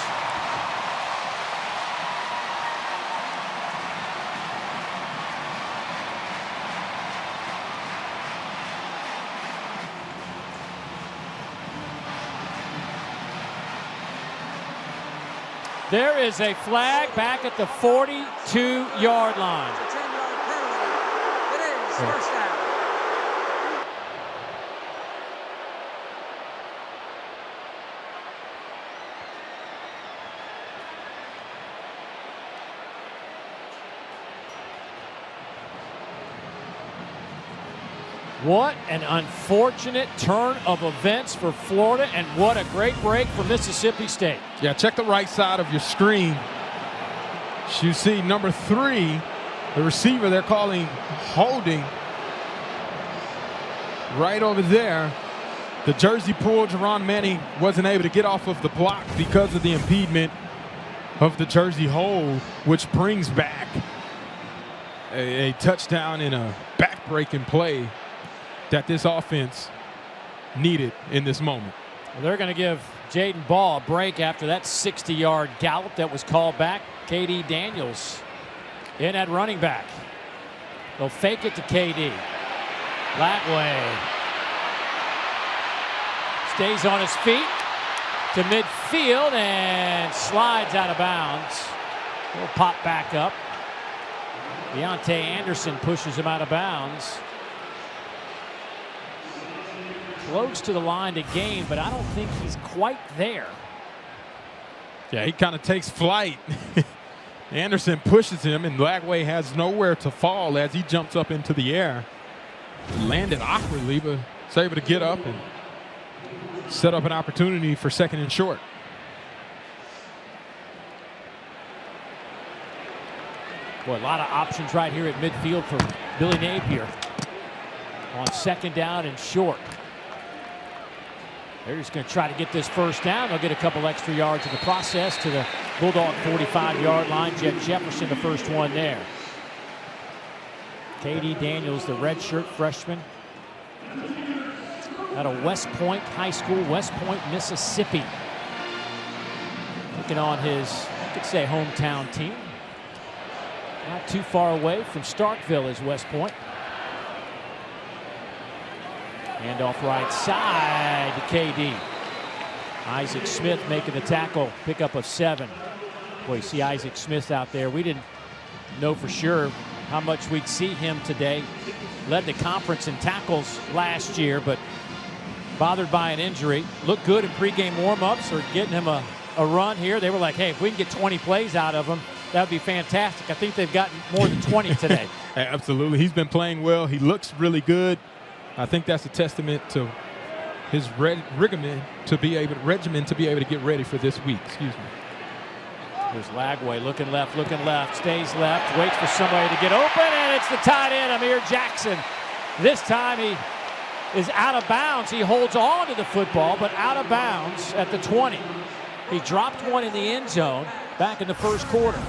There is a flag back at the 42-yard line. It's a 10-yard penalty. It is first down. What an unfortunate turn of events for Florida, and what a great break for Mississippi State. Yeah, check the right side of your screen. You see number 3, the receiver they're calling holding right over there. The jersey pull, Jerron Manning wasn't able to get off of the block because of the impediment of the jersey hold, which brings back a touchdown in a back-breaking play that this offense needed in this moment. Well, they're going to give Jaden Ball a break after that 60-yard gallop that was called back. KD Daniels in at running back. They'll fake it to KD. Lagway stays on his feet to midfield and slides out of bounds. He'll pop back up. Deontay Anderson pushes him out of bounds. Close to the line to gain, but I don't think he's quite there. Yeah, he kind of takes flight. Anderson pushes him, and Lagway has nowhere to fall as he jumps up into the air. Landed awkwardly, but was able to get up and set up an opportunity for second and short. Boy, a lot of options right here at midfield for Billy Napier on second down and short. They're just going to try to get this first down. They'll get a couple extra yards in the process to the Bulldog 45-yard line. Jet Jefferson, the first one there. KD Daniels, the redshirt freshman out of West Point High School, West Point, Mississippi. Looking on his, you could say, hometown team. Not too far away from Starkville is West Point. Hand off right side to KD. Isaac Smith making the tackle, pickup of 7. Boy, you see Isaac Smith out there. We didn't know for sure how much we'd see him today. Led the conference in tackles last year, but bothered by an injury. Looked good in pregame warmups or getting him a run here. They were like, hey, if we can get 20 plays out of him, that would be fantastic. I think they've gotten more than 20 today. Absolutely. He's been playing well. He looks really good. I think that's a testament to his regimen to be able to get ready for this week. Excuse me. There's Lagway looking left, stays left, waits for somebody to get open, and it's the tight end, Amir Jackson. This time he is out of bounds. He holds on to the football, but out of bounds at the 20. He dropped one in the end zone back in the first quarter.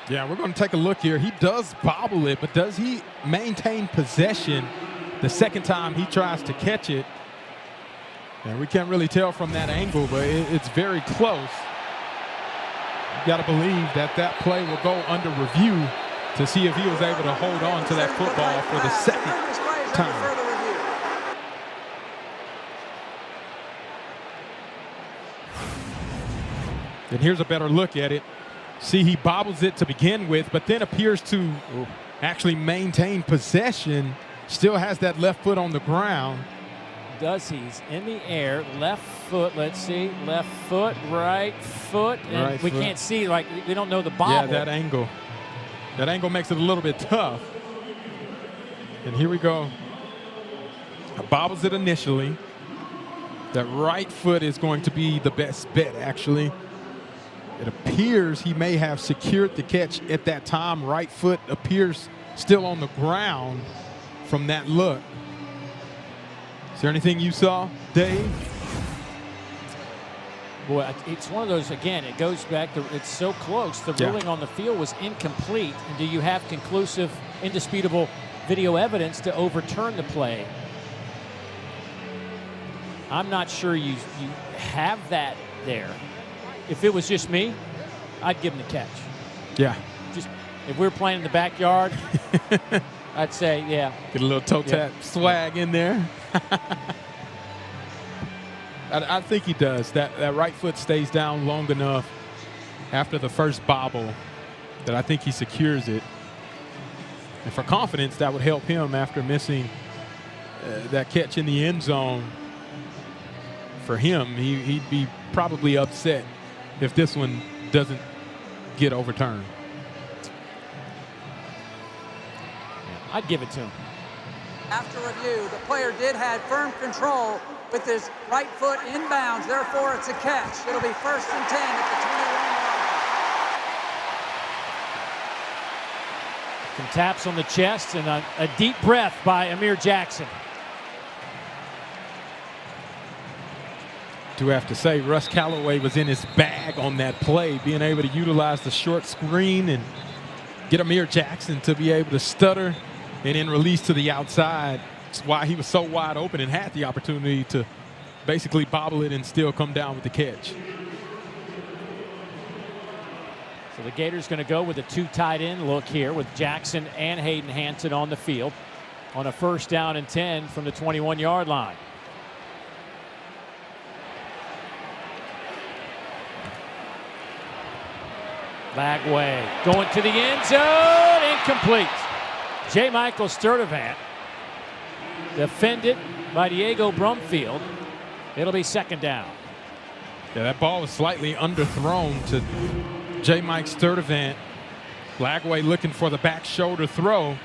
Yeah, we're going to take a look here. He does bobble it, but does he maintain possession the second time he tries to catch it? And we can't really tell from that angle, but it's very close. You got to believe that play will go under review to see if he was able to hold on to that football for the second time. And here's a better look at it. See, he bobbles it to begin with, but then appears to actually maintain possession. Still has that left foot on the ground. Does he's in the air, left foot, let's see, left foot, right foot, and right we foot. Can't see, like, we don't know the bobble. Yeah, that angle. That angle makes it a little bit tough. And here we go. Bobbles it initially. That right foot is going to be the best bet, actually. It appears he may have secured the catch at that time. Right foot appears still on the ground from that look. Is there anything you saw, Dave? Boy, it's one of those, again, it goes back to, it's so close. The ruling on the field was incomplete. And do you have conclusive, indisputable video evidence to overturn the play? I'm not sure you have that there. If it was just me, I'd give him the catch. Yeah. Just if we were playing in the backyard, I'd say, yeah. Get a little toe tap swag in there. I think he does. That right foot stays down long enough after the first bobble that I think he secures it. And for confidence, that would help him after missing that catch in the end zone. For him, he'd be probably upset if this one doesn't get overturned. I'd give it to him. After review, the player did have firm control with his right foot inbounds. Therefore, it's a catch. It'll be 1st and 10 at the 21-yard line. Some taps on the chest and a deep breath by Amir Jackson. Do have to say, Russ Callaway was in his bag on that play, being able to utilize the short screen and get Amir Jackson to be able to stutter and then release to the outside. That's why he was so wide open and had the opportunity to basically bobble it and still come down with the catch. So the Gators going to go with a 2 tight end look here with Jackson and Hayden Hanson on the field on a 1st down and 10 from the 21-yard line. Lagway going to the end zone, incomplete. J. Michael Sturdivant defended by Diego Brumfield. It'll be 2nd down. Yeah, that ball was slightly underthrown to J. Mike Sturdivant. Lagway looking for the back shoulder throw.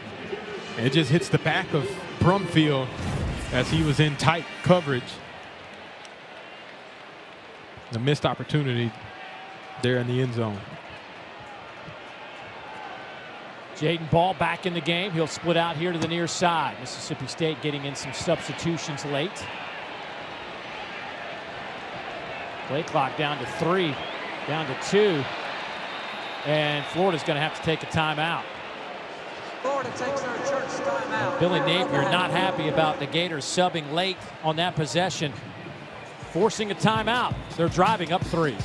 And it just hits the back of Brumfield as he was in tight coverage. The missed opportunity there in the end zone. Jaden Ball back in the game. He'll split out here to the near side. Mississippi State getting in some substitutions late. Play clock down to 3, down to 2. And Florida's going to have to take a timeout. Florida takes their church timeout. Billy Napier not happy about the Gators subbing late on that possession, forcing a timeout. They're driving up 3.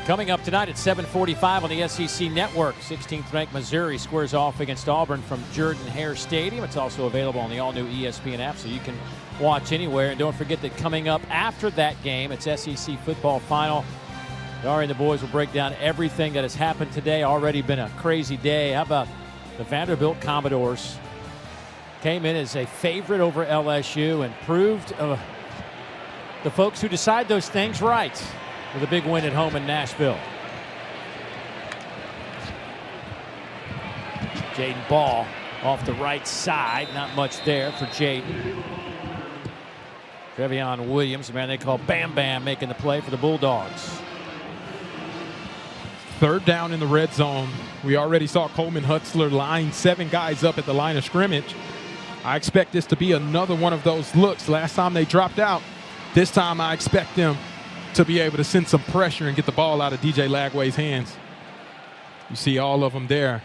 Coming up tonight at 7:45 on the SEC Network, 16th ranked Missouri squares off against Auburn from Jordan-Hare Stadium. It's also available on the all-new ESPN app, so you can watch anywhere. And don't forget that coming up after that game, it's SEC football final. Dari and the boys will break down everything that has happened today. Already been a crazy day. How about the Vanderbilt Commodores? Came in as a favorite over LSU and proved the folks who decide those things right with a big win at home in Nashville. Jaden Ball off the right side. Not much there for Jaden. Trevion Williams, the man they call Bam Bam, making the play for the Bulldogs. 3rd down in the red zone. We already saw Coleman Hutzler line 7 guys up at the line of scrimmage. I expect this to be another one of those looks. Last time they dropped out. This time I expect them to be able to send some pressure and get the ball out of DJ Lagway's hands. You see all of them there.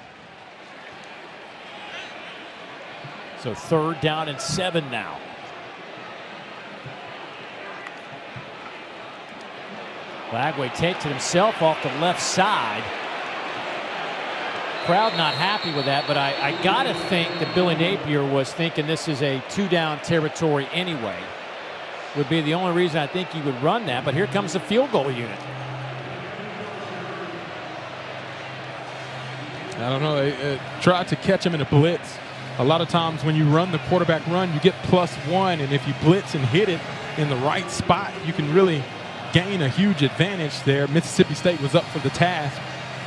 So 3rd down and 7 now. Lagway takes it himself off the left side. Crowd not happy with that, but I gotta think that Billy Napier was thinking this is a 2-down territory anyway. Would be the only reason I think he would run that, but here comes the field goal unit. I don't know. They tried to catch him in a blitz. A lot of times when you run the quarterback run, you get +1, and if you blitz and hit it in the right spot, you can really gain a huge advantage there. Mississippi State was up for the task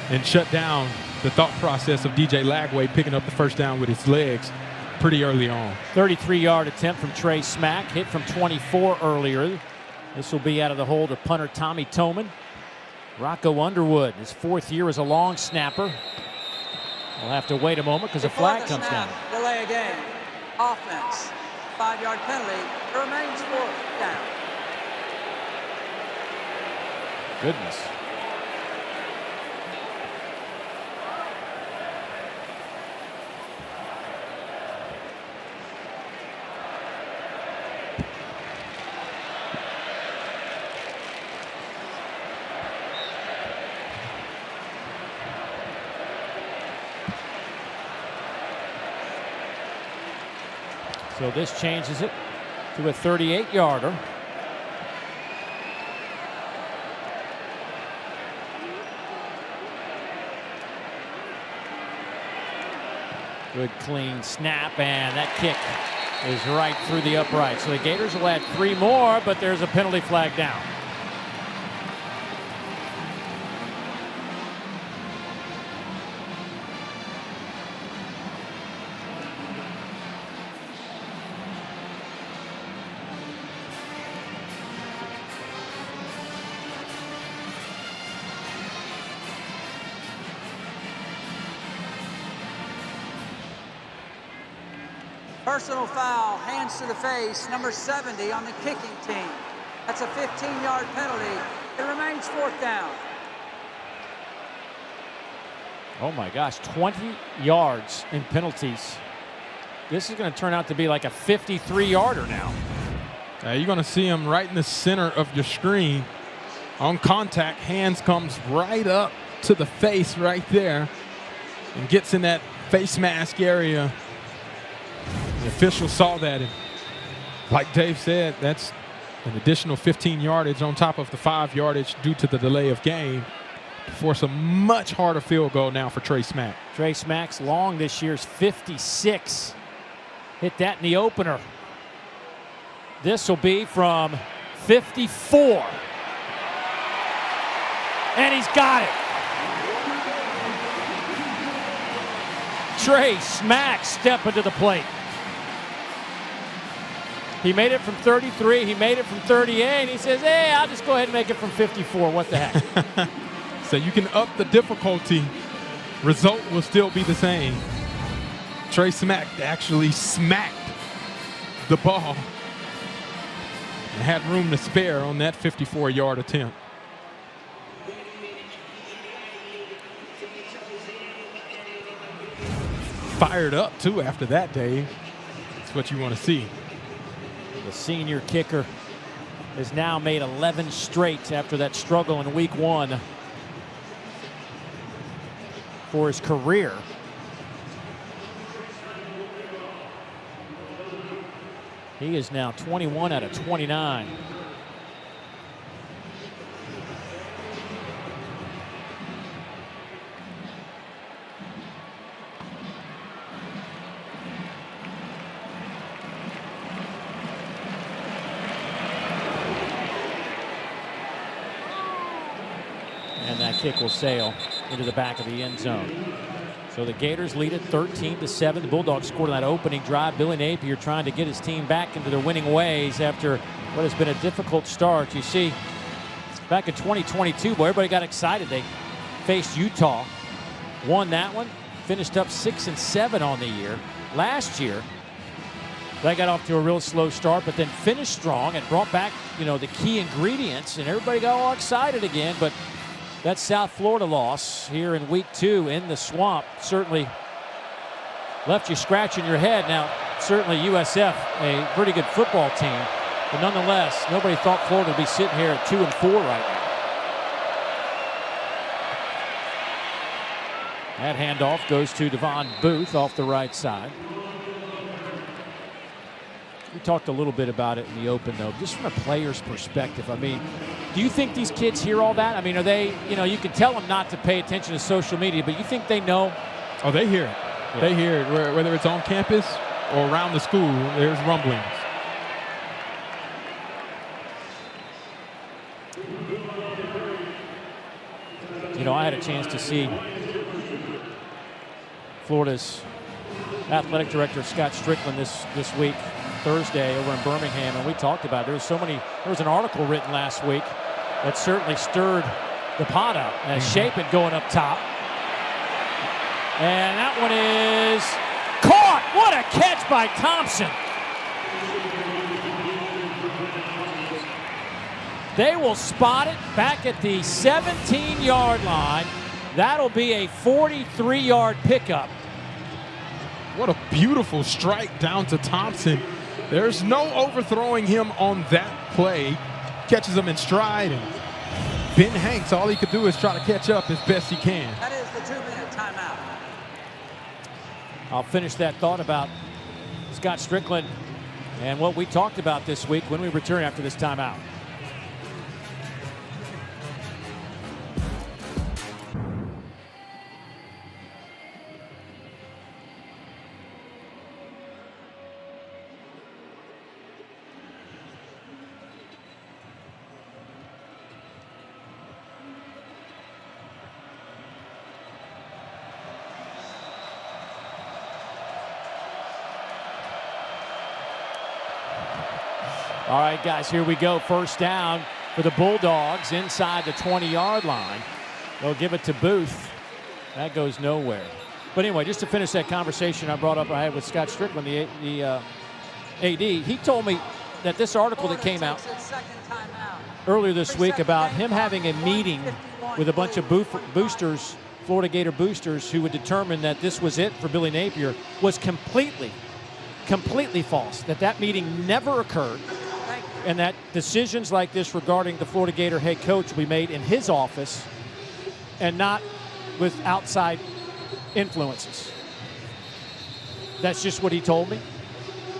and shut down the thought process of DJ Lagway picking up the 1st down with his legs pretty early on. 33-yard attempt from Trey Smack, hit from 24 earlier. This will be out of the hold of punter Tommy Toman. Rocco Underwood, his 4th year as a long snapper. We'll have to wait a moment because a flag comes down. Delay a game. Offense. 5-yard penalty. It remains 4th down. Goodness. So this changes it to a 38-yarder. Good clean snap, and that kick is right through the upright. So the Gators will add 3 more, but there's a penalty flag down. Personal foul, hands to the face, number 70 on the kicking team. That's a 15-yard penalty. It remains 4th down. Oh my gosh, 20 yards in penalties. This is going to turn out to be like a 53-yarder now. You're going to see him right in the center of your screen. On contact, hands comes right up to the face right there and gets in that face mask area. The official saw that, and like Dave said, that's an additional 15 yardage on top of the 5 yardage due to the delay of game to force a much harder field goal now for Trey Smack. Trey Smack's long this year's 56. Hit that in the opener. This will be from 54. And he's got it. Trey Smack stepping to the plate. He made it from 33. He made it from 38. He says, hey, I'll just go ahead and make it from 54. What the heck? So you can up the difficulty. Result will still be the same. Trey Smack actually smacked the ball and had room to spare on that 54-yard attempt. Fired up, too, after that, Dave. That's what you want to see. The senior kicker has now made 11 straight after that struggle in week 1 for his career. He is now 21 out of 29. And that kick will sail into the back of the end zone. So the Gators lead it 13-7. The Bulldogs scored on that opening drive. Billy Napier trying to get his team back into their winning ways after what has been a difficult start. You see, back in 2022, boy, everybody got excited. They faced Utah, won that one, finished up 6-7 on the year. Last year, they got off to a real slow start, but then finished strong and brought back, the key ingredients, and everybody got all excited again. But that South Florida loss here in week 2 in the Swamp certainly left you scratching your head. Now, certainly USF, a pretty good football team, but nonetheless, nobody thought Florida would be sitting here at 2-4 right now. That handoff goes to Devon Booth off the right side. We talked a little bit about it in the open, though, just from a player's perspective. I mean, do you think these kids hear all that? I mean, are they, you can tell them not to pay attention to social media, but you think they know? Oh, they hear it. Yeah. They hear it, whether it's on campus or around the school, there's rumblings. I had a chance to see Florida's athletic director, Scott Strickland, this week, Thursday, over in Birmingham, and we talked about it. There was an article written last week that certainly stirred the pot up. And Shapen going up top. And that one is caught. What a catch by Thompson. They will spot it back at the 17-yard line. That'll be a 43-yard pickup. What a beautiful strike down to Thompson. There's no overthrowing him on that play. Catches him in stride, and Ben Hanks, all he could do is try to catch up as best he can. That is the 2-minute timeout. I'll finish that thought about Scott Strickland and what we talked about this week when we return after this timeout. All right, guys, here we go. First down for the Bulldogs inside the 20-yard line. They'll give it to Booth. That goes nowhere. But anyway, just to finish that conversation I had with Scott Strickland, the AD, he told me that this article that came out. Second timeout. earlier this week about him having a meeting with a bunch of boosters, Florida Gator boosters, who would determine that this was it for Billy Napier, was completely false. That meeting never occurred, and that decisions like this regarding the Florida Gator head coach will be made in his office and not with outside influences. That's just what he told me.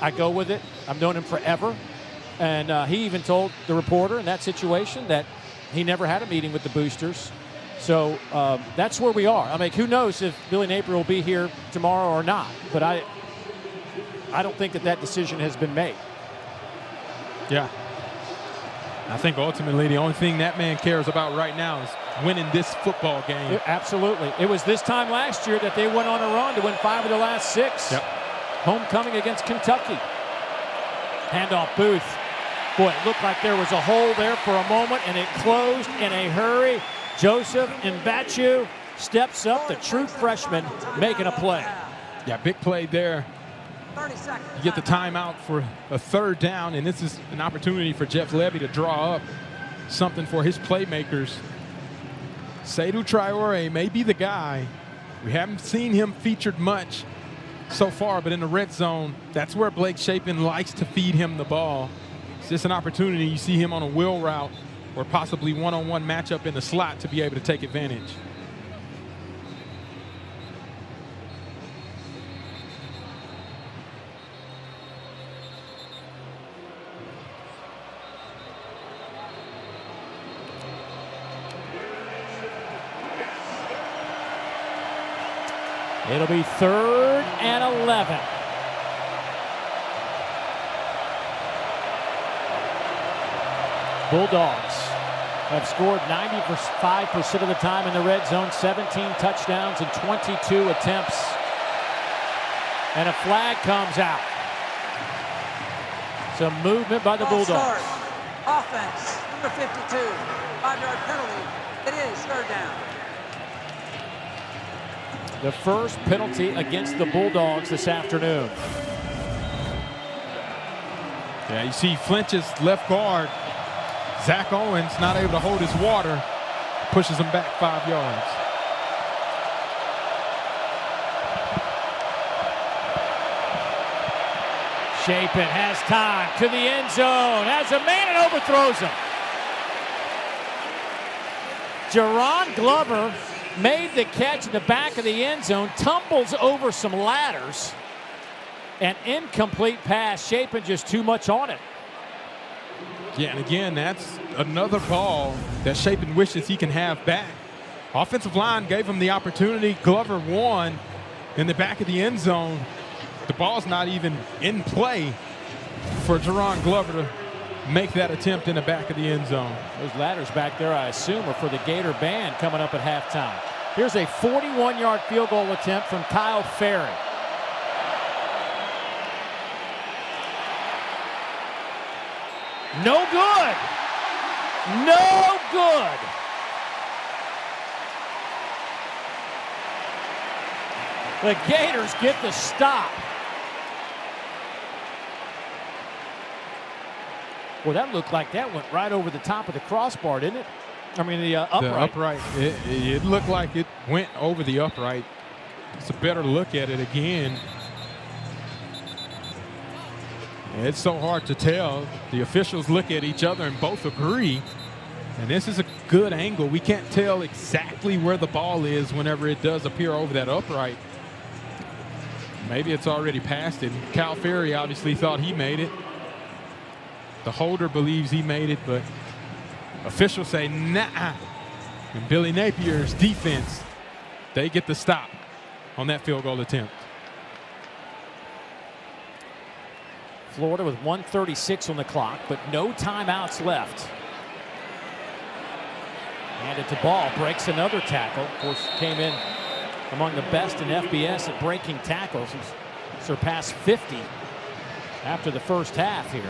I go with it. I've known him forever. And he even told the reporter in that situation that he never had a meeting with the boosters. So that's where we are. I mean, who knows if Billy Napier will be here tomorrow or not. But I don't think that decision has been made. Yeah. I think ultimately the only thing that man cares about right now is winning this football game. Absolutely. It was this time last year that they went on a run to win 5 of the last 6. Yep. Homecoming against Kentucky. Handoff Booth. Boy, it looked like there was a hole there for a moment, and it closed in a hurry. Joseph Mbachu steps up, the true freshman, making a play. Yeah, big play there. 30 seconds. You get the timeout for a 3rd down, and this is an opportunity for Jeff Levy to draw up something for his playmakers. Seydou Traore may be the guy. We haven't seen him featured much so far, but in the red zone, that's where Blake Shapen likes to feed him the ball. It's just an opportunity. You see him on a wheel route or possibly one-on-one matchup in the slot to be able to take advantage. It'll be 3rd and 11. Bulldogs have scored 95% of the time in the red zone, 17 touchdowns and 22 attempts. And a flag comes out. Some movement by the Bulldogs. Offense, number 52, 5-yard penalty. It is 3rd down. The first penalty against the Bulldogs this afternoon. Yeah, you see Flinch's left guard, Zach Owens, not able to hold his water, pushes him back 5 yards. Shapen has time to the end zone, has a man and overthrows him. Jerron Glover made the catch in the back of the end zone, tumbles over some ladders. An incomplete pass. Shapen just too much on it. Yeah, and again, that's another ball that Shapen wishes he can have back. Offensive line gave him the opportunity. Glover won in the back of the end zone. The ball's not even in play for Jerron Glover to make that attempt in the back of the end zone. Those ladders back there, I assume, are for the Gator band coming up at halftime. Here's a 41-yard field goal attempt from Kyle Ferry. No good. No good. The Gators get the stop. Well, that looked like that went right over the top of the crossbar, didn't it? I mean, the upright. The upright. It looked like it went over the upright. It's a better look at it again. It's so hard to tell. The officials look at each other and both agree. And this is a good angle. We can't tell exactly where the ball is whenever it does appear over that upright. Maybe it's already past it. Cal Ferry obviously thought he made it. The holder believes he made it, but officials say nah. And Billy Napier's defense, they get the stop on that field goal attempt. Florida with 1:36 on the clock, but no timeouts left. Handed to Ball, breaks another tackle. Of course, came in among the best in FBS at breaking tackles. He's surpassed 50 after the first half here.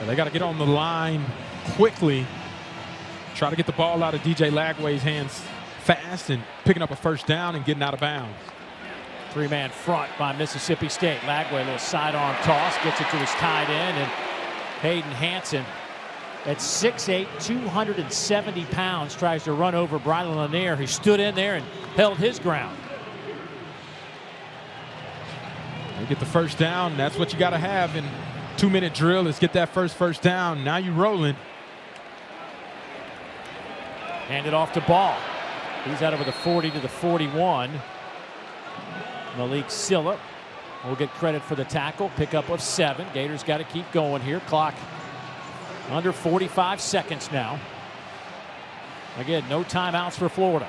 They got to get on the line quickly. Try to get the ball out of DJ Lagway's hands fast and picking up a first down and getting out of bounds. 3-man front by Mississippi State. Lagway, a little sidearm toss, gets it to his tight end, and Hayden Hansen at 6'8", 270 pounds, tries to run over Brylan Lanier, who stood in there and held his ground. You get the first down. That's what you got to have in 2-minute drill, is get that first down. Now you're rolling. Hand it off to Ball. He's out over the 40 to the 41. Malik Silla will get credit for the tackle. Pickup of 7. Gators got to keep going here. Clock under 45 seconds now. Again, no timeouts for Florida.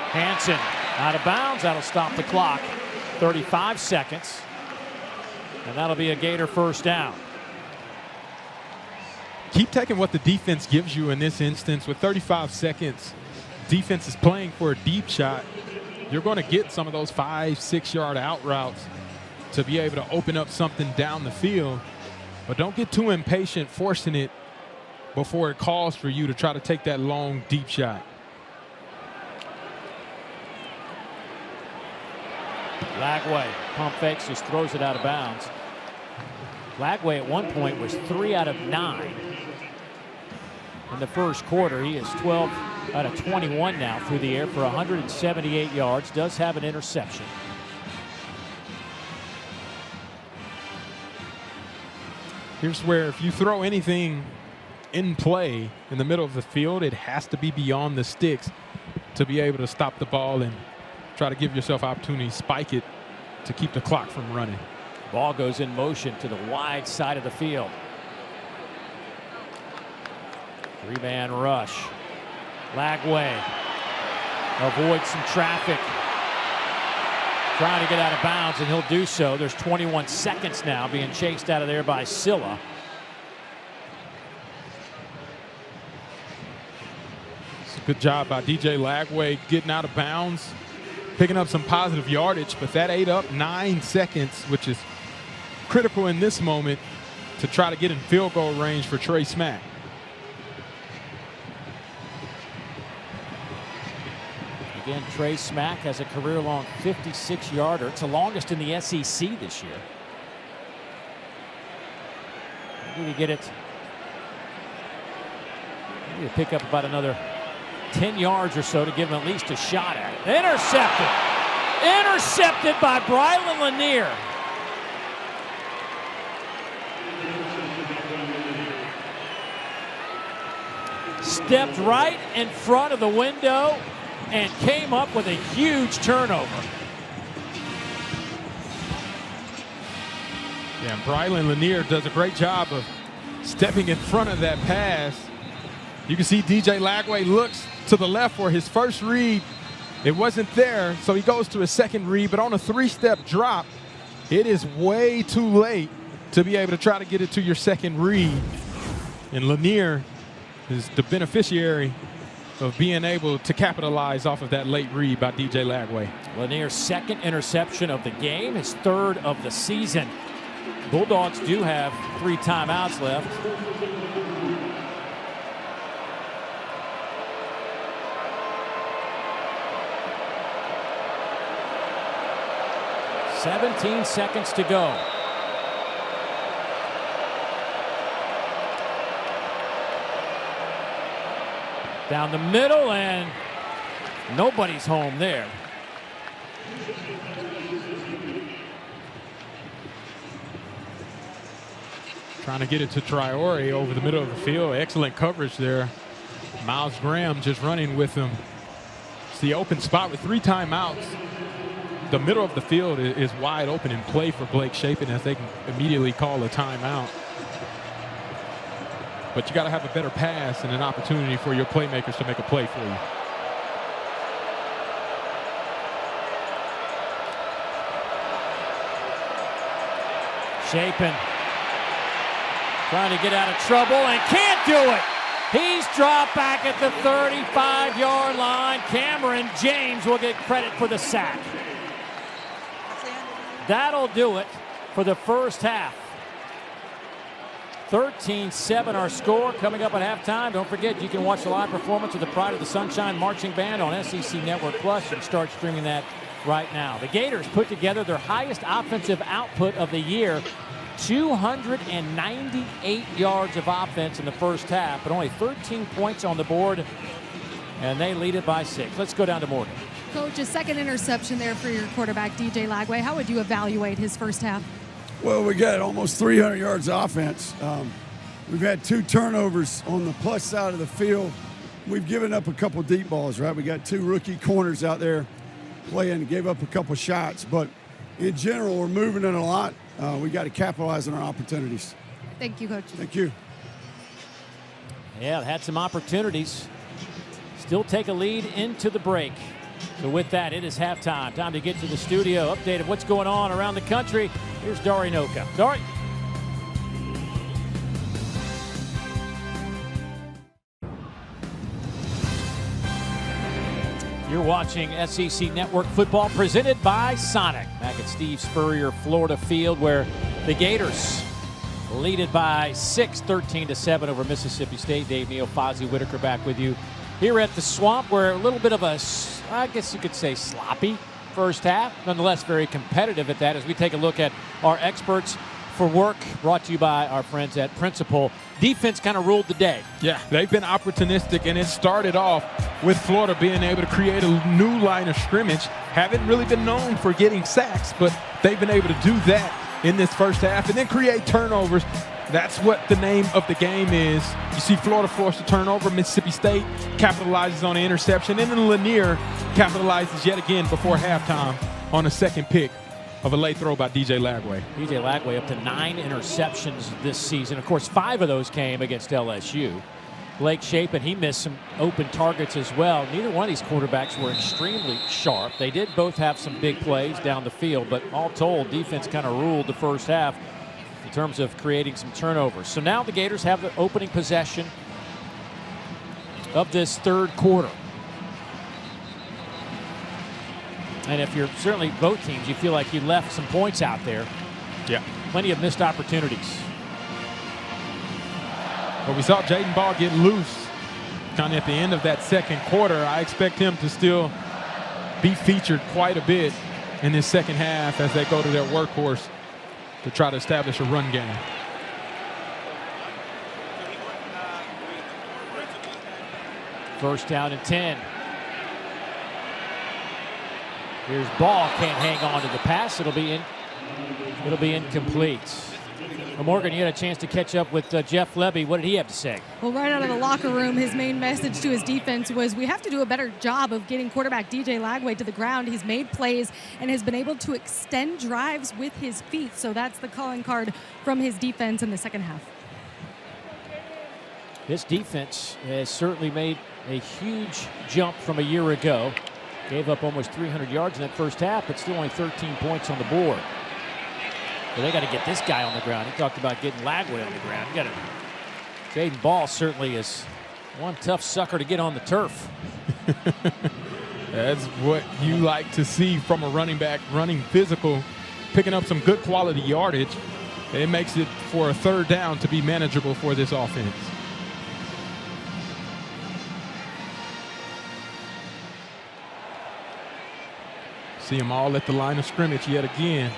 Hansen out of bounds. That'll stop the clock. 35 seconds. And that'll be a Gator first down. Keep taking what the defense gives you in this instance. With 35 seconds, defense is playing for a deep shot. You're going to get some of those 5-6 yard out routes to be able to open up something down the field. But don't get too impatient forcing it before it calls for you to try to take that long, deep shot. Lagway pump fakes, just throws it out of bounds. Lagway at one point was 3 out of 9 in the first quarter. He is 12 out of 21 now through the air for 178 yards. Does have an interception. Here's where if you throw anything in play in the middle of the field, it has to be beyond the sticks to be able to stop the ball and try to give yourself opportunity, spike it to keep the clock from running. Ball goes in motion to the wide side of the field. 3-man rush. Lagway avoids some traffic. Trying to get out of bounds, and he'll do so. There's 21 seconds now, being chased out of there by Silla. It's a good job by DJ Lagway getting out of bounds, picking up some positive yardage, but that ate up 9 seconds, which is critical in this moment to try to get in field goal range for Trey Smack. Again, Trey Smack has a career-long 56-yarder. It's the longest in the SEC this year. Maybe get it. Maybe pick up about another 10 yards or so to give him at least a shot at it. Intercepted. Intercepted by Brylan Lanier. Stepped right in front of the window and came up with a huge turnover. Yeah, Brylan Lanier does a great job of stepping in front of that pass. You can see DJ Lagway looks to the left for his first read. It wasn't there, so he goes to his second read, but on a 3-step drop, it is way too late to be able to try to get it to your second read. And Lanier is the beneficiary of being able to capitalize off of that late read by DJ Lagway. Lanier's second interception of the game, his third of the season. Bulldogs do have 3 timeouts left. "17 seconds to go." Down the middle, and nobody's home there. Trying to get it to Traore over the middle of the field. Excellent coverage there. Miles Graham just running with him. It's the open spot with 3 timeouts. The middle of the field is wide open in play for Blake Shapen as they can immediately call a timeout. But you got to have a better pass and an opportunity for your playmakers to make a play for you. Shapen trying to get out of trouble and can't do it. He's dropped back at the 35-yard line. Cameron James will get credit for the sack. That'll do it for the first half. 13-7 our score. Coming up at halftime, don't forget you can watch the live performance of the Pride of the Sunshine Marching Band on SEC Network Plus. You can start streaming that right now. The Gators put together their highest offensive output of the year 298 yards of offense in the first half, but only 13 points on the board, and they lead it by 6. Let's go down to Morgan. Coach, a second interception there for your quarterback, DJ Lagway. How would you evaluate his first half? Well, we got almost 300 yards of offense. We've had 2 turnovers on the plus side of the field. We've given up a couple deep balls, right? We got 2 rookie corners out there playing, gave up a couple shots. But in general, we're moving it a lot. We got to capitalize on our opportunities. Thank you, Coach. Thank you. Yeah, had some opportunities. Still take a lead into the break. So with that, it is halftime. Time to get to the studio. Update of what's going on around the country. Here's Dari Noka. Dari. You're watching SEC Network football presented by Sonic. Back at Steve Spurrier Florida Field, where the Gators lead it by 6, 13-7 over Mississippi State. Dave Neal, Fozzie Whitaker back with you here at the Swamp, where a little bit of a, I guess you could say, sloppy first half. Nonetheless, very competitive at that as we take a look at our experts for work, brought to you by our friends at Principal. Defense kind of ruled the day. Yeah, they've been opportunistic, and it started off with Florida being able to create a new line of scrimmage. Haven't really been known for getting sacks, but they've been able to do that in this first half and then create turnovers. That's what the name of the game is. You see Florida forced a turnover. Mississippi State capitalizes on an interception, and then Lanier capitalizes yet again before halftime on a second pick of a late throw by DJ Lagway. DJ Lagway up to 9 interceptions this season. Of course, 5 of those came against LSU. Blake Shapen, he missed some open targets as well. Neither one of these quarterbacks were extremely sharp. They did both have some big plays down the field, but all told, defense kind of ruled the first half in terms of creating some turnovers. So now the Gators have the opening possession of this third quarter. And if you're certainly both teams, you feel like you left some points out there. Yeah. Plenty of missed opportunities. But we saw Jaden Ball get loose kind of at the end of that second quarter. I expect him to still be featured quite a bit in this second half as they go to their workhorse to try to establish a run game. First down and 10. Here's Ball, can't hang on to the pass. It'll be incomplete. Well, Morgan, you had a chance to catch up with Jeff Lebby. What did he have to say? Well, right out of the locker room, his main message to his defense was, we have to do a better job of getting quarterback DJ Lagway to the ground. He's made plays and has been able to extend drives with his feet. So that's the calling card from his defense in the second half. This defense has certainly made a huge jump from a year ago. Gave up almost 300 yards in that first half, but still only 13 points on the board. Well, they got to get this guy on the ground. He talked about getting Lagway on the ground. You got to. Jaden Ball certainly is one tough sucker to get on the turf. That's what you like to see from a running back, running physical, picking up some good quality yardage. It makes it for a third down to be manageable for this offense. See them all at the line of scrimmage yet again.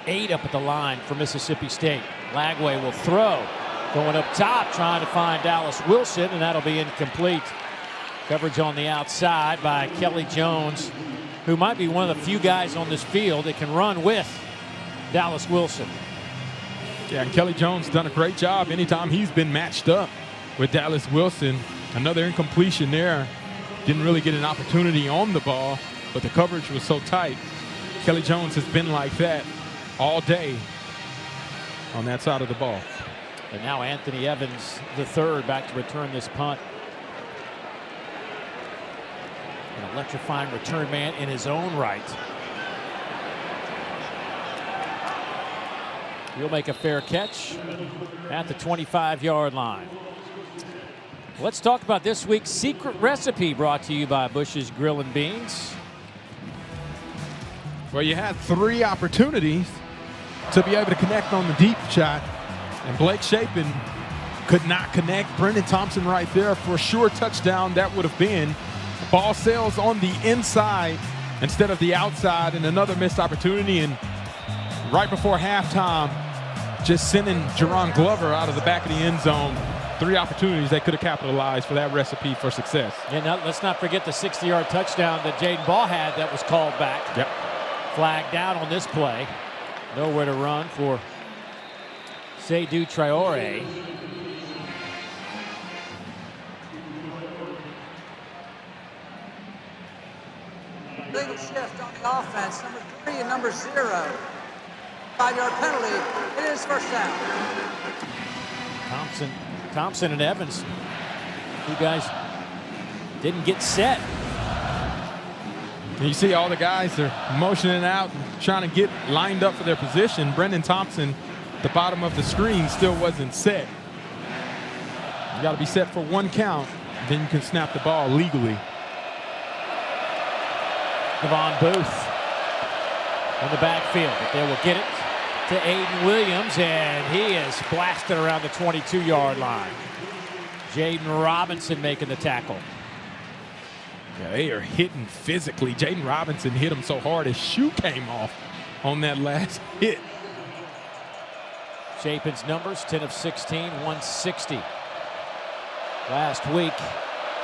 8 up at the line for Mississippi State. Lagway will throw. Going up top, trying to find Dallas Wilson, and that'll be incomplete. Coverage on the outside by Kelly Jones, who might be one of the few guys on this field that can run with Dallas Wilson. Yeah, and Kelly Jones done a great job anytime he's been matched up with Dallas Wilson. Another incompletion there. Didn't really get an opportunity on the ball, but the coverage was so tight. Kelly Jones has been like that all day on that side of the ball. And now Anthony Evans, the third, back to return this punt. An electrifying return man in his own right. He'll make a fair catch at the 25-yard line. Let's talk about this week's secret recipe, brought to you by Bush's Grill and Beans. Well, you had 3 opportunities to be able to connect on the deep shot, and Blake Shapen could not connect. Brendan Thompson right there for a sure touchdown. That would have been. Ball sails on the inside instead of the outside, and another missed opportunity. And right before halftime, just sending Jerron Glover out of the back of the end zone. 3 opportunities they could have capitalized for that recipe for success. And let's not forget the 60-yard touchdown that Jaden Ball had that was called back. Yep. Flag down on this play. Nowhere to run for Seydou Traore. Legal shift on the offense, number 3 and number 0. 5-yard penalty. It is first down. Thompson and Evans, you guys didn't get set. You see all the guys are motioning out, trying to get lined up for their position. Brendan Thompson, the bottom of the screen, still wasn't set. You got to be set for 1 count, then you can snap the ball legally. Devon Booth in the backfield, but they will get it to Aiden Williams, and he is blasted around the 22-yard line. Jaden Robinson making the tackle. Yeah, they are hitting physically. Jaden Robinson hit him so hard his shoe came off on that last hit. Chapin's numbers, 10 of 16, 160. Last week,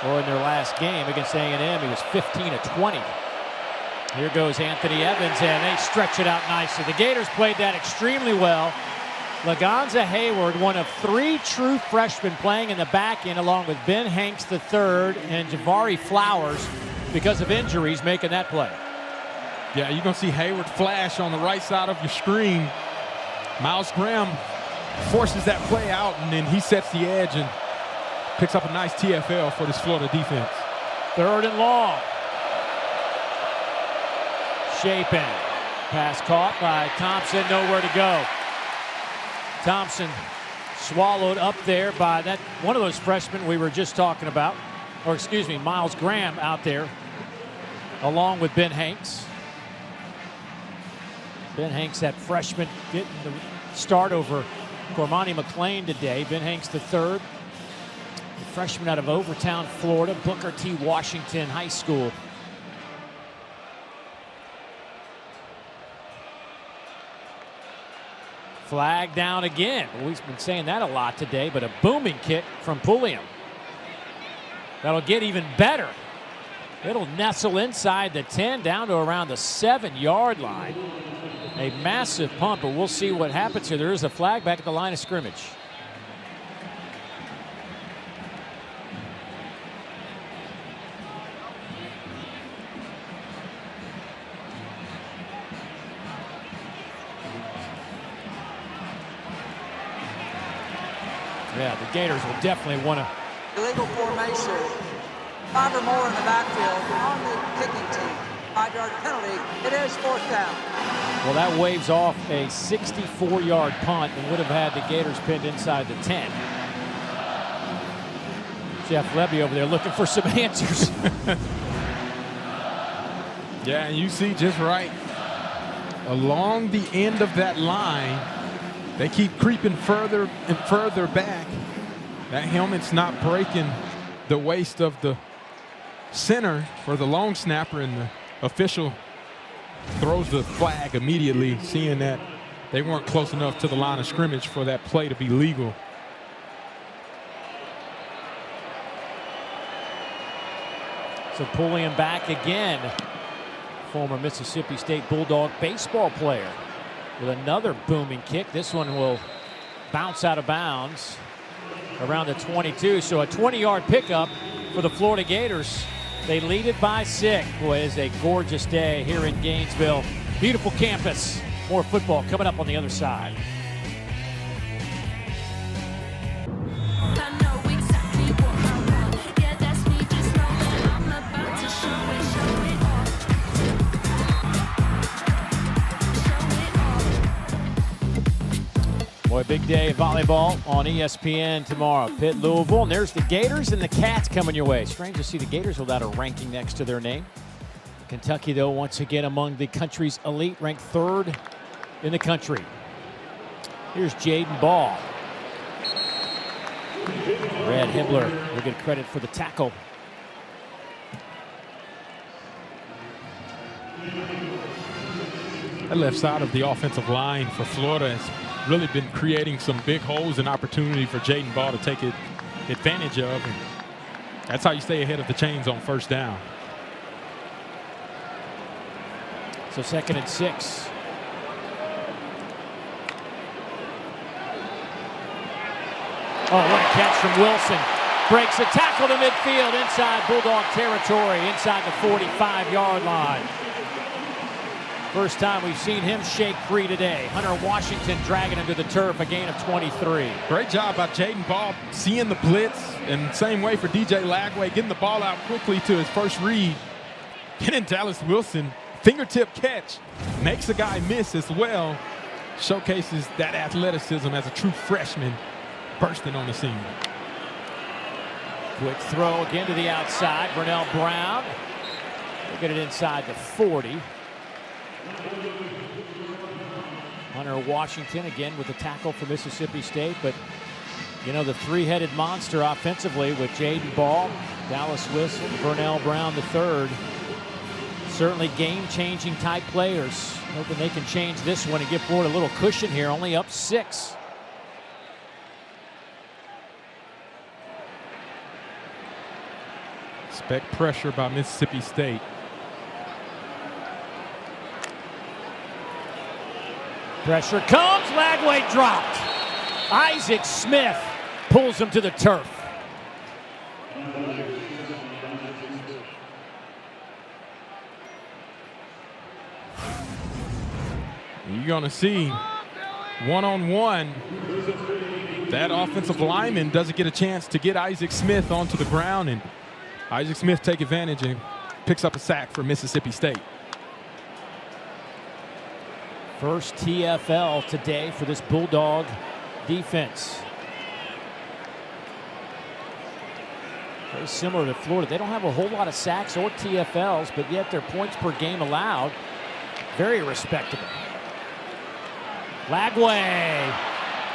or in their last game against A&M, he was 15 of 20. Here goes Anthony Evans, and they stretch it out nicely. The Gators played that extremely well. Lagonza Hayward, one of 3 true freshmen playing in the back end, along with Ben Hanks III and Javari Flowers, because of injuries, making that play. Yeah, you're going to see Hayward flash on the right side of your screen. Miles Graham forces that play out, and then he sets the edge and picks up a nice TFL for this Florida defense. 3rd and long. Chapin. Pass caught by Thompson, nowhere to go. Thompson swallowed up there by that one of those freshmen we were just talking about, or excuse me, Miles Graham out there, along with Ben Hanks. Ben Hanks, that freshman, getting the start over Cormani McLean today. Ben Hanks III, the freshman out of Overtown, Florida, Booker T. Washington High School. Flag down again. Well, we've been saying that a lot today, but a booming kick from Pulliam. That'll get even better. It'll nestle inside the 10 down to around the 7-yard line. A massive pump, but we'll see what happens here. There is a flag back at the line of scrimmage. Yeah, the Gators will definitely want to. Illegal formation. 5 or more in the backfield on the kicking team. 5-yard penalty. It is 4th down. Well, that waves off a 64-yard punt and would have had the Gators pinned inside the 10. Jeff Levy over there looking for some answers. Yeah, and you see just right along the end of that line, they keep creeping further and further back. That helmet's not breaking the waist of the center for the long snapper, and the official throws the flag immediately, seeing that they weren't close enough to the line of scrimmage for that play to be legal. So Pulliam back again. Former Mississippi State Bulldog baseball player with another booming kick. This one will bounce out of bounds around the 22. So a 20-yard pickup for the Florida Gators. They lead it by 6. Boy, it is a gorgeous day here in Gainesville. Beautiful campus. More football coming up on the other side. Boy, big day of volleyball on ESPN tomorrow. Pitt, Louisville, and there's the Gators and the Cats coming your way. Strange to see the Gators without a ranking next to their name. Kentucky, though, once again among the country's elite, ranked 3rd in the country. Here's Jaden Ball. Red Hibbler will get credit for the tackle. That left side of the offensive line for Florida has really been creating some big holes and opportunity for Jaden Ball to take advantage of. And that's how you stay ahead of the chains on first down. So 2nd and 6. Oh, what a catch from Wilson. Breaks a tackle to midfield inside Bulldog territory, inside the 45-yard line. First time we've seen him shake free today. Hunter Washington dragging him to the turf, a gain of 23. Great job by Jaden Ball seeing the blitz, and same way for DJ Lagway, getting the ball out quickly to his first read. Getting Dallas Wilson, fingertip catch, makes a guy miss as well. Showcases that athleticism as a true freshman bursting on the scene. Quick throw again to the outside. Vernell Brown will get it inside the 40. Hunter Washington again with the tackle for Mississippi State, but you know, the three-headed monster offensively with Jaden Ball, Dallas Wilson, Vernell Brown III. Certainly game-changing type players. Hoping they can change this one and give Florida a little cushion here, only up 6. Expect pressure by Mississippi State. Pressure comes, Lagway dropped. Isaac Smith pulls him to the turf. You're going to see one-on-one. That offensive lineman doesn't get a chance to get Isaac Smith onto the ground, and Isaac Smith takes advantage and picks up a sack for Mississippi State. First TFL today for this Bulldog defense. Very similar to Florida. They don't have a whole lot of sacks or TFLs, but yet their points per game allowed, very respectable. Lagway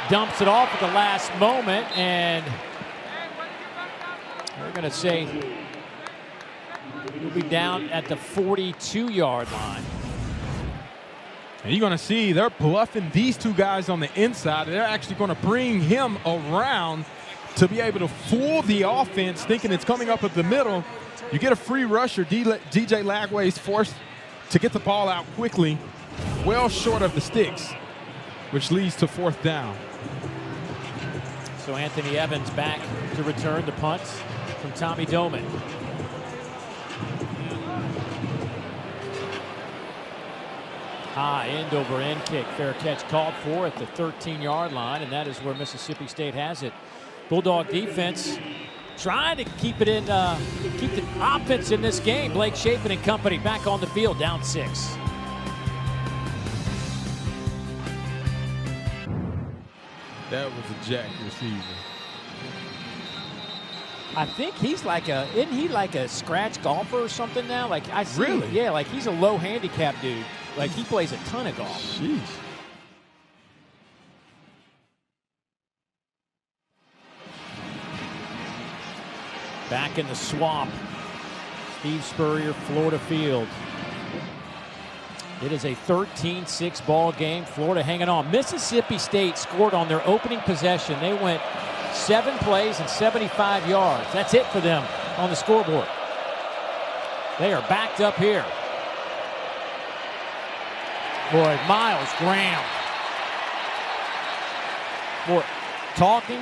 dumps it off at the last moment, and we're going to say he'll be down at the 42-yard line. And you're going to see they're bluffing these two guys on the inside. They're actually going to bring him around to be able to fool the offense, thinking it's coming up at the middle. You get a free rusher. DJ Lagway is forced to get the ball out quickly, well short of the sticks, which leads to 4th down. So Anthony Evans back to return the punt from Tommy Doman. High end over end kick. Fair catch called for at the 13-yard line, and that is where Mississippi State has it. Bulldog defense trying to keep it in, keep the offense in this game. Blake Chapin and company back on the field, down 6. That was a jack receiver. I think he's like isn't he like a scratch golfer or something now? Like I see, really? Yeah, like he's a low handicap dude. Like he plays a ton of golf. Jeez. Back in the swamp. Steve Spurrier, Florida Field. It is a 13-6 ball game. Florida hanging on. Mississippi State scored on their opening possession. They went 7 plays and 75 yards. That's it for them on the scoreboard. They are backed up here. Boy, Miles Graham. Boy, talking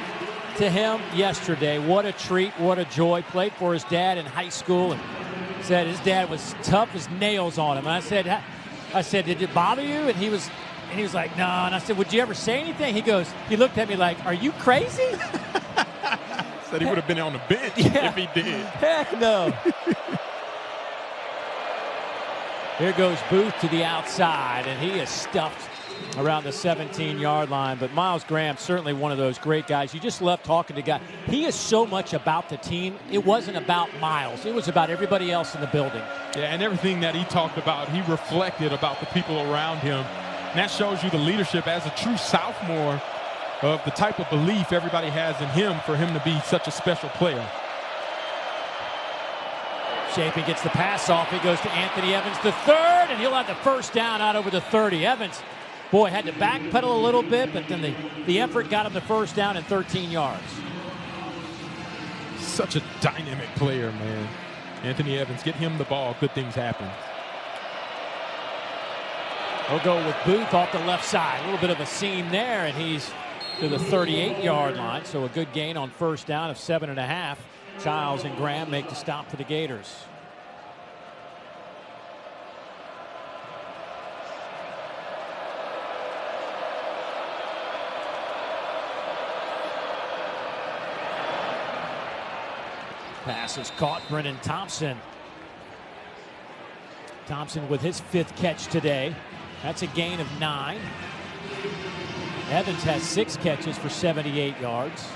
to him yesterday, what a treat, what a joy. Played for his dad in high school and said his dad was tough as nails on him. And I said, did it bother you? And he was like, no. And I said, would you ever say anything? He looked at me like, are you crazy? Said he would have been on the bench if he did. Heck no. Here goes Booth to the outside, and he is stuffed around the 17-yard line. But Miles Graham, certainly one of those great guys. You just love talking to guys. He is so much about the team. It wasn't about Miles. It was about everybody else in the building. Yeah, and everything that he talked about, he reflected about the people around him. And that shows you the leadership as a true sophomore of the type of belief everybody has in him for him to be such a special player. Shapen gets the pass off. He goes to Anthony Evans, the third, and he'll have the first down out over the 30. Evans, boy, had to backpedal a little bit, but then the effort got him the first down and 13 yards. Such a dynamic player, man. Anthony Evans, get him the ball, good things happen. We'll go with Booth off the left side. A little bit of a seam there, and he's to the 38-yard line. So a good gain on first down of 7.5. Childs and Graham make the stop for the Gators. Pass is caught. Brennan Thompson. Thompson with his 5th catch today. That's a gain of 9. Evans has 6 catches for 78 yards.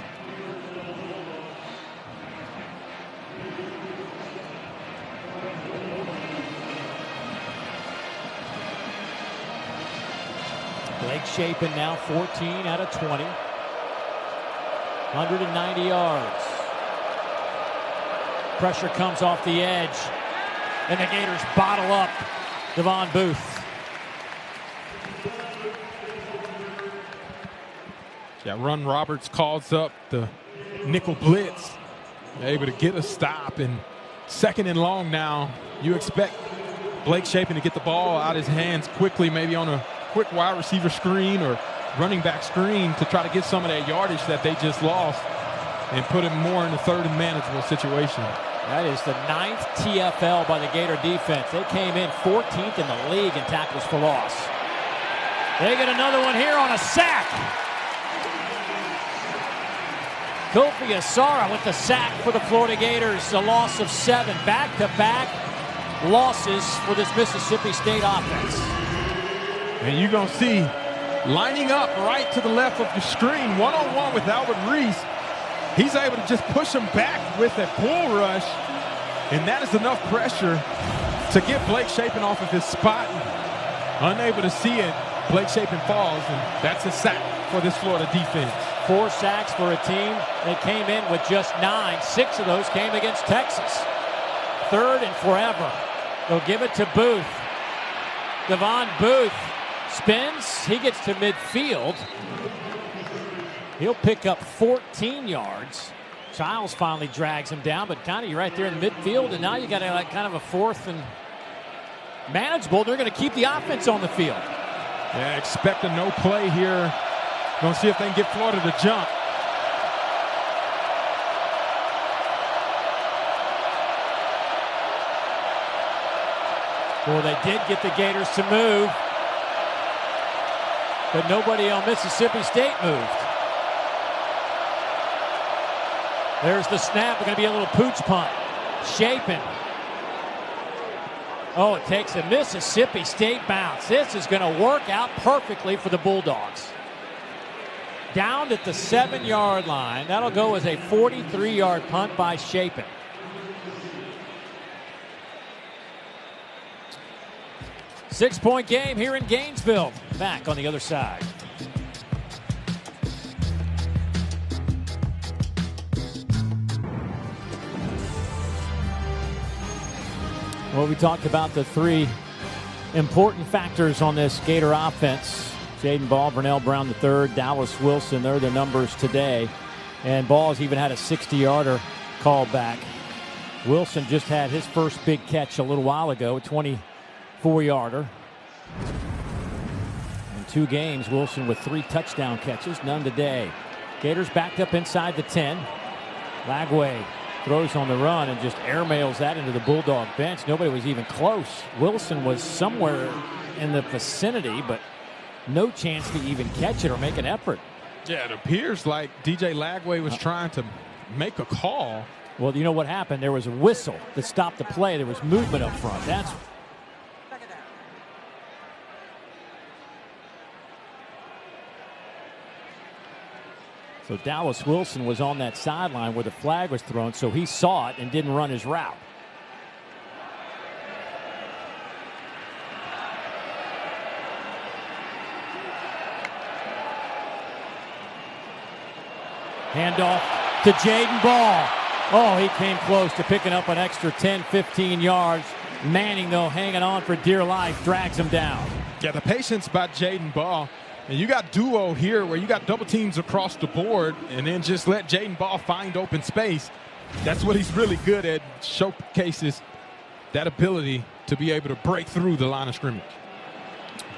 Blake Shapen now 14 out of 20. 190 yards. Pressure comes off the edge. And the Gators bottle up Devon Booth. Yeah, Ron Roberts calls up the nickel blitz. Able to get a stop, and 2nd and long now. You expect Blake Shapen to get the ball out of his hands quickly, maybe on a quick wide receiver screen or running back screen to try to get some of that yardage that they just lost and put him more in a 3rd and manageable situation. That is the 9th TFL by the Gator defense. They came in 14th in the league in tackles for loss. They get another one here on a sack. Kofi Asara with the sack for the Florida Gators. A loss of 7. Back-to-back losses for this Mississippi State offense. And you're going to see lining up right to the left of the screen, one-on-one with Albert Reese. He's able to just push him back with a bull rush, and that is enough pressure to get Blake Shapen off of his spot. Unable to see it, Blake Shapen falls, and that's a sack for this Florida defense. 4 sacks for a team that came in with just 9. 6 of those came against Texas. 3rd and forever. They'll give it to Booth. Devon Booth spins. He gets to midfield. He'll pick up 14 yards. Childs finally drags him down, but kind of right there in the midfield, and now you got a kind of a 4th and manageable. They're going to keep the offense on the field. Yeah, expect a no play here. Going to see if they can get Florida to jump. Well, they did get the Gators to move, but nobody on Mississippi State moved. There's the snap. It's going to be a little pooch punt. Shapen. Oh, it takes a Mississippi State bounce. This is going to work out perfectly for the Bulldogs. Down at the 7-yard line. That'll go as a 43-yard punt by Shapen. Six-point game here in Gainesville. Back on the other side. Well, we talked about the 3 important factors on this Gator offense. Jaden Ball, Vernell Brown III, Dallas Wilson, they're the numbers today. And Ball's even had a 60-yarder called back. Wilson just had his first big catch a little while ago, a 24-yarder. In 2 games, Wilson with 3 touchdown catches, none today. Gators backed up inside the 10. Lagway throws on the run and just airmails that into the Bulldog bench. Nobody was even close. Wilson was somewhere in the vicinity, but no chance to even catch it or make an effort. Yeah, it appears like DJ Lagway was trying to make a call. Well, you know what happened? There was a whistle that stopped the play. There was movement up front. That's so Dallas Wilson was on that sideline where the flag was thrown, so he saw it and didn't run his route. Handoff to Jaden Ball. Oh, he came close to picking up an extra 10, 15 yards. Manning, though, hanging on for dear life, drags him down. Yeah, the patience by Jaden Ball. And you got duo here where you got double teams across the board and then just let Jaden Ball find open space. That's what he's really good at, showcases that ability to be able to break through the line of scrimmage.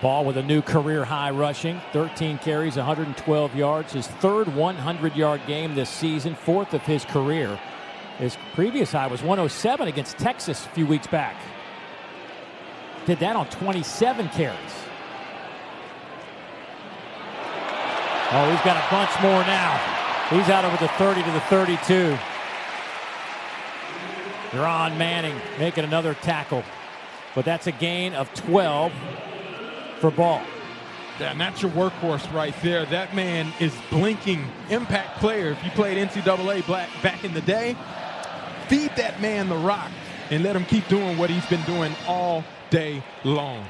Ball with a new career high rushing, 13 carries, 112 yards. His third 100-yard game this season, fourth of his career. His previous high was 107 against Texas a few weeks back. Did that on 27 carries. Oh, he's got a bunch more now. He's out over the 30 to the 32. Ron Manning making another tackle. But that's a gain of 12 for Ball. Yeah, and that's your workhorse right there. That man is blinking impact player. If you played NCAA back in the day, feed that man the rock and let him keep doing what he's been doing all day long.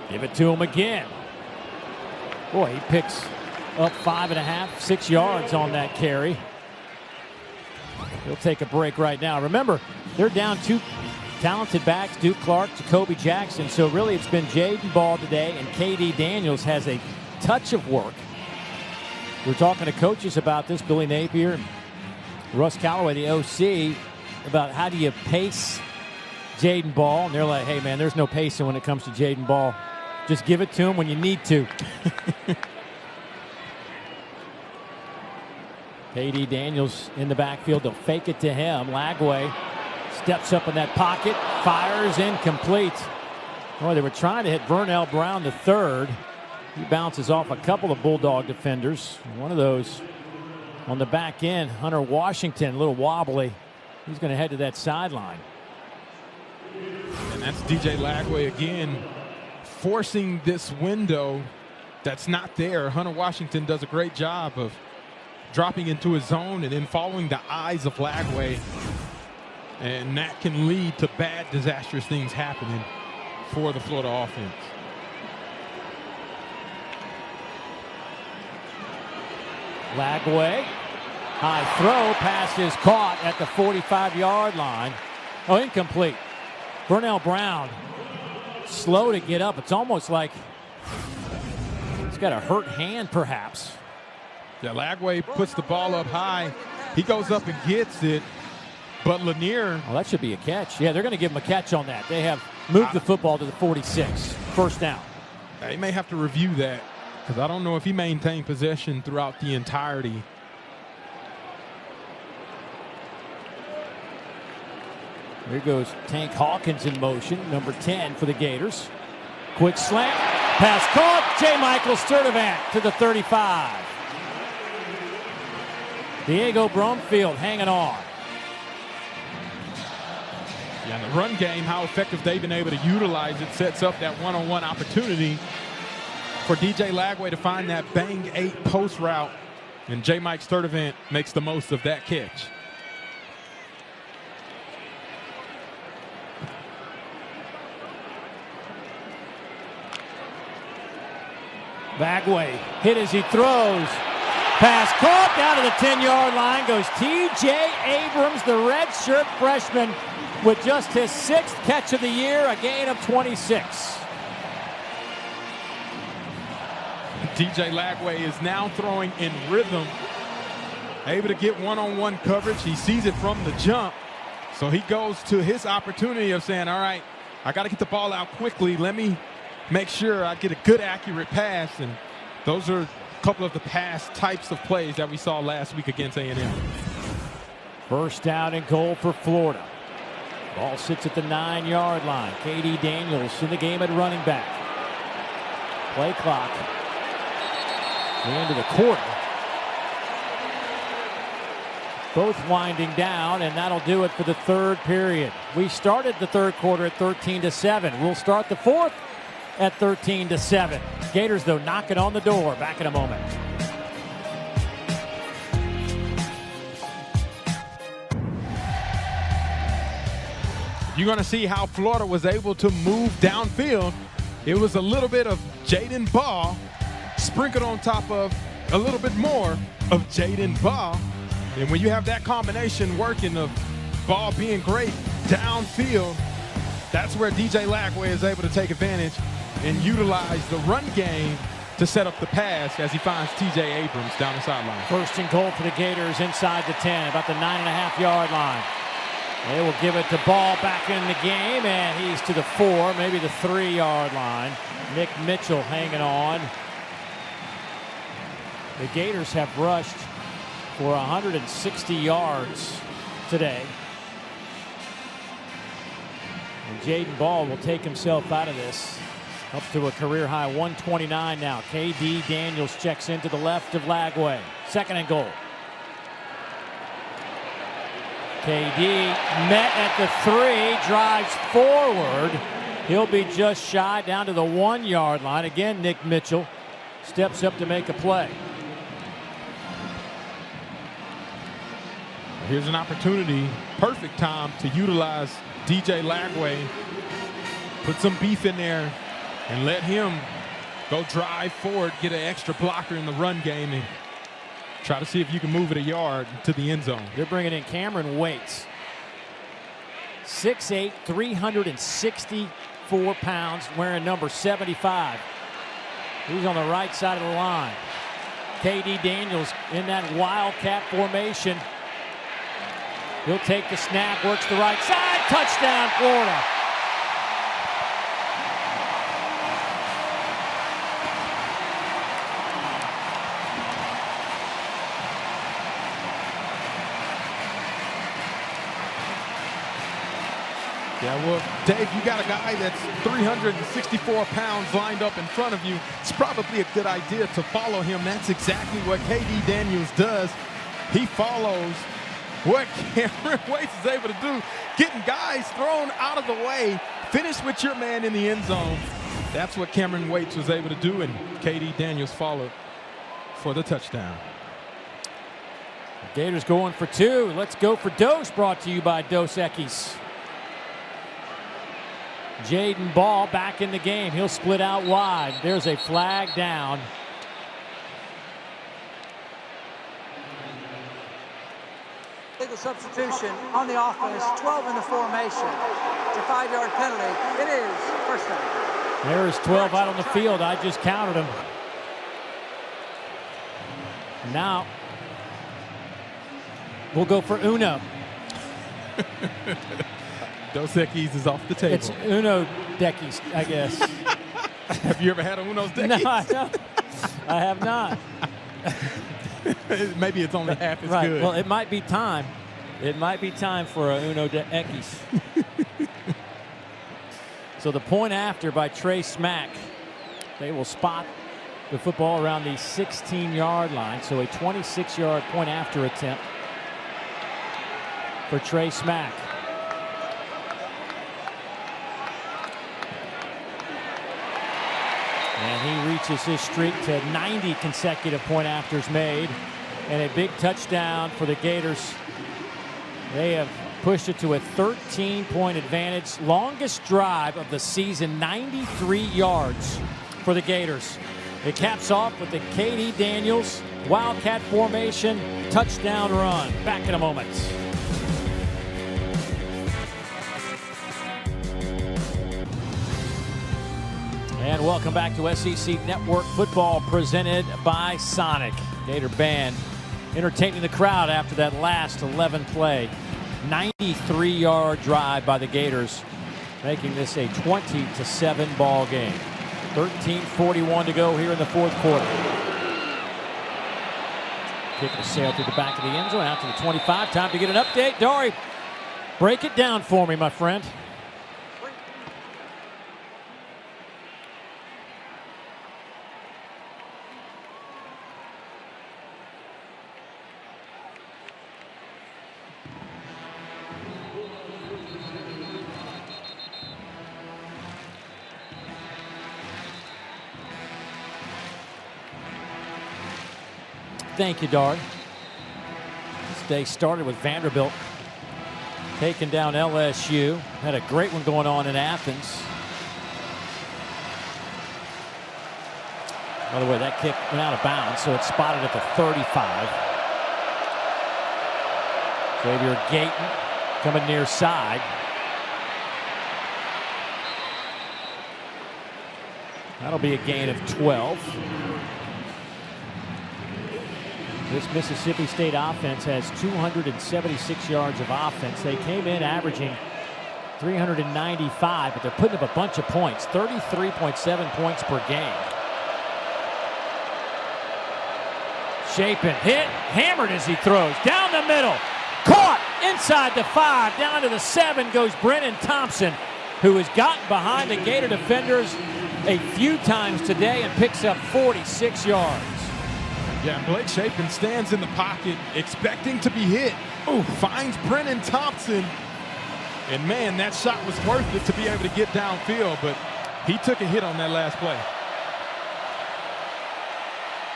Give it to him again. Boy, he picks up 5.5, 6 yards on that carry. He'll take a break right now. Remember, they're down two talented backs, Duke Clark, Jacoby Jackson. So really it's been Jaden Ball today, and KD Daniels has a touch of work. We're talking to coaches about this, Billy Napier and Russ Callaway, the OC, about how do you pace Jaden Ball. And they're like, hey, man, there's no pacing when it comes to Jaden Ball. Just give it to him when you need to. KD Daniels in the backfield. They'll fake it to him. Lagway steps up in that pocket, fires, incomplete. Boy, they were trying to hit Vernell Brown the third. He bounces off a couple of Bulldog defenders. One of those on the back end, Hunter Washington, a little wobbly. He's going to head to that sideline. And that's DJ Lagway again, forcing this window that's not there. Hunter Washington does a great job of dropping into his zone and then following the eyes of Lagway. And that can lead to bad, disastrous things happening for the Florida offense. Lagway, high throw, pass is caught at the 45-yard line. Oh, incomplete. Vernell Brown, slow to get up. It's almost like he's got a hurt hand, perhaps. Yeah, Lagway puts the ball up high. He goes up and gets it. But Lanier. Oh, that should be a catch. Yeah, they're going to give him a catch on that. They have moved the football to the 46. First down. They may have to review that because I don't know if he maintained possession throughout the entirety. Here goes Tank Hawkins in motion, number 10 for the Gators. Quick slant, pass caught. J. Michael Sturdivant to the 35. Diego Brumfield hanging on. Yeah, the run game, how effective they've been able to utilize it, sets up that one-on-one opportunity for DJ Lagway to find that bang 8 post route, and J. Mike Sturdivant makes the most of that catch. Lagway hit as he throws. Pass caught down to the 10-yard line goes T.J. Abrams, the redshirt freshman, with just his 6th catch of the year, a gain of 26. DJ Lagway is now throwing in rhythm, able to get one-on-one coverage. He sees it from the jump, so he goes to his opportunity of saying, all right, I got to get the ball out quickly. Let me make sure I get a good, accurate pass, and those are a couple of the pass types of plays that we saw last week against A&M. First down and goal for Florida. Ball sits at the 9-yard line. KD Daniels in the game at running back. Play clock. The end of the quarter. Both winding down, and that'll do it for the third period. We started the third quarter at 13-7. We'll start the fourth at 13-7. Gators, though, knocking on the door. Back in a moment. You're going to see how Florida was able to move downfield. It was a little bit of Jaden Ball sprinkled on top of a little bit more of Jaden Ball. And when you have that combination working of Ball being great downfield, that's where DJ Lagway is able to take advantage and utilize the run game to set up the pass as he finds TJ Abrams down the sideline. First and goal for the Gators inside the 10, about the 9.5-yard line. They will give it to Ball back in the game, and he's to the 4, maybe the 3-yard line. Nick Mitchell hanging on. The Gators have rushed for 160 yards today. And Jaden Ball will take himself out of this. Up to a career-high 129 now. KD Daniels checks into the left of Lagway. Second and goal. KD met at the 3, drives forward. He'll be just shy down to the 1-yard line. Again, Nick Mitchell steps up to make a play. Here's an opportunity, perfect time to utilize DJ Lagway. Put some beef in there and let him go drive forward, get an extra blocker in the run game, and try to see if you can move it a yard to the end zone. They're bringing in Cameron Waits. 6'8", 364 pounds, wearing number 75. He's on the right side of the line. KD Daniels in that wildcat formation. He'll take the snap, works the right side, touchdown Florida. Yeah, well, Dave, you got a guy that's 364 pounds lined up in front of you. It's probably a good idea to follow him. That's exactly what KD Daniels does. He follows what Cameron Waits is able to do, getting guys thrown out of the way, finish with your man in the end zone. That's what Cameron Waits was able to do, and KD Daniels followed for the touchdown. Gators going for 2. Let's go for Dos, brought to you by Dos Equis. Jaden Ball back in the game. He'll split out wide. There's a flag down. Legal substitution on the offense, 12 in the formation. It's a 5-yard penalty. It is first down. There is 12 out on the field. I just counted them. Now we'll go for Uno. Dos Equis is off the table. It's Uno Dequis, I guess. Have you ever had a Uno's Dequis? No, I have not. Maybe it's only half as right. good. Well, it might be time. It might be time for a Uno Dequis. So the point after by Trey Smack. They will spot the football around the 16-yard line. So a 26-yard point after attempt for Trey Smack. And he reaches his streak to 90 consecutive point afters made. And a big touchdown for the Gators. They have pushed it to a 13-point advantage. Longest drive of the season, 93 yards for the Gators. It caps off with the KD Daniels Wildcat formation touchdown run. Back in a moment. And welcome back to SEC Network Football presented by Sonic. Gator Band entertaining the crowd after that last 11-play, 93-yard drive by the Gators, making this a 20-7 ball game. 13:41 to go here in the fourth quarter. Kick to sail through the back of the end zone, out to the 25. Time to get an update. Dory, break it down for me, my friend. Thank you, Dar. This day started with Vanderbilt taking down LSU. Had a great one going on in Athens. By the way, that kick went out of bounds, so it's spotted at the 35. Xavier Gayton coming near side. That'll be a gain of 12. This Mississippi State offense has 276 yards of offense. They came in averaging 395, but they're putting up a bunch of points, 33.7 points per game. Chapin hit, hammered as he throws, down the middle, caught inside the 5, down to the 7 goes Brennan Thompson, who has gotten behind the Gator defenders a few times today and picks up 46 yards. Yeah, and Blake Chapin stands in the pocket expecting to be hit. Oh, finds Brennan Thompson. And man, that shot was worth it to be able to get downfield, but he took a hit on that last play.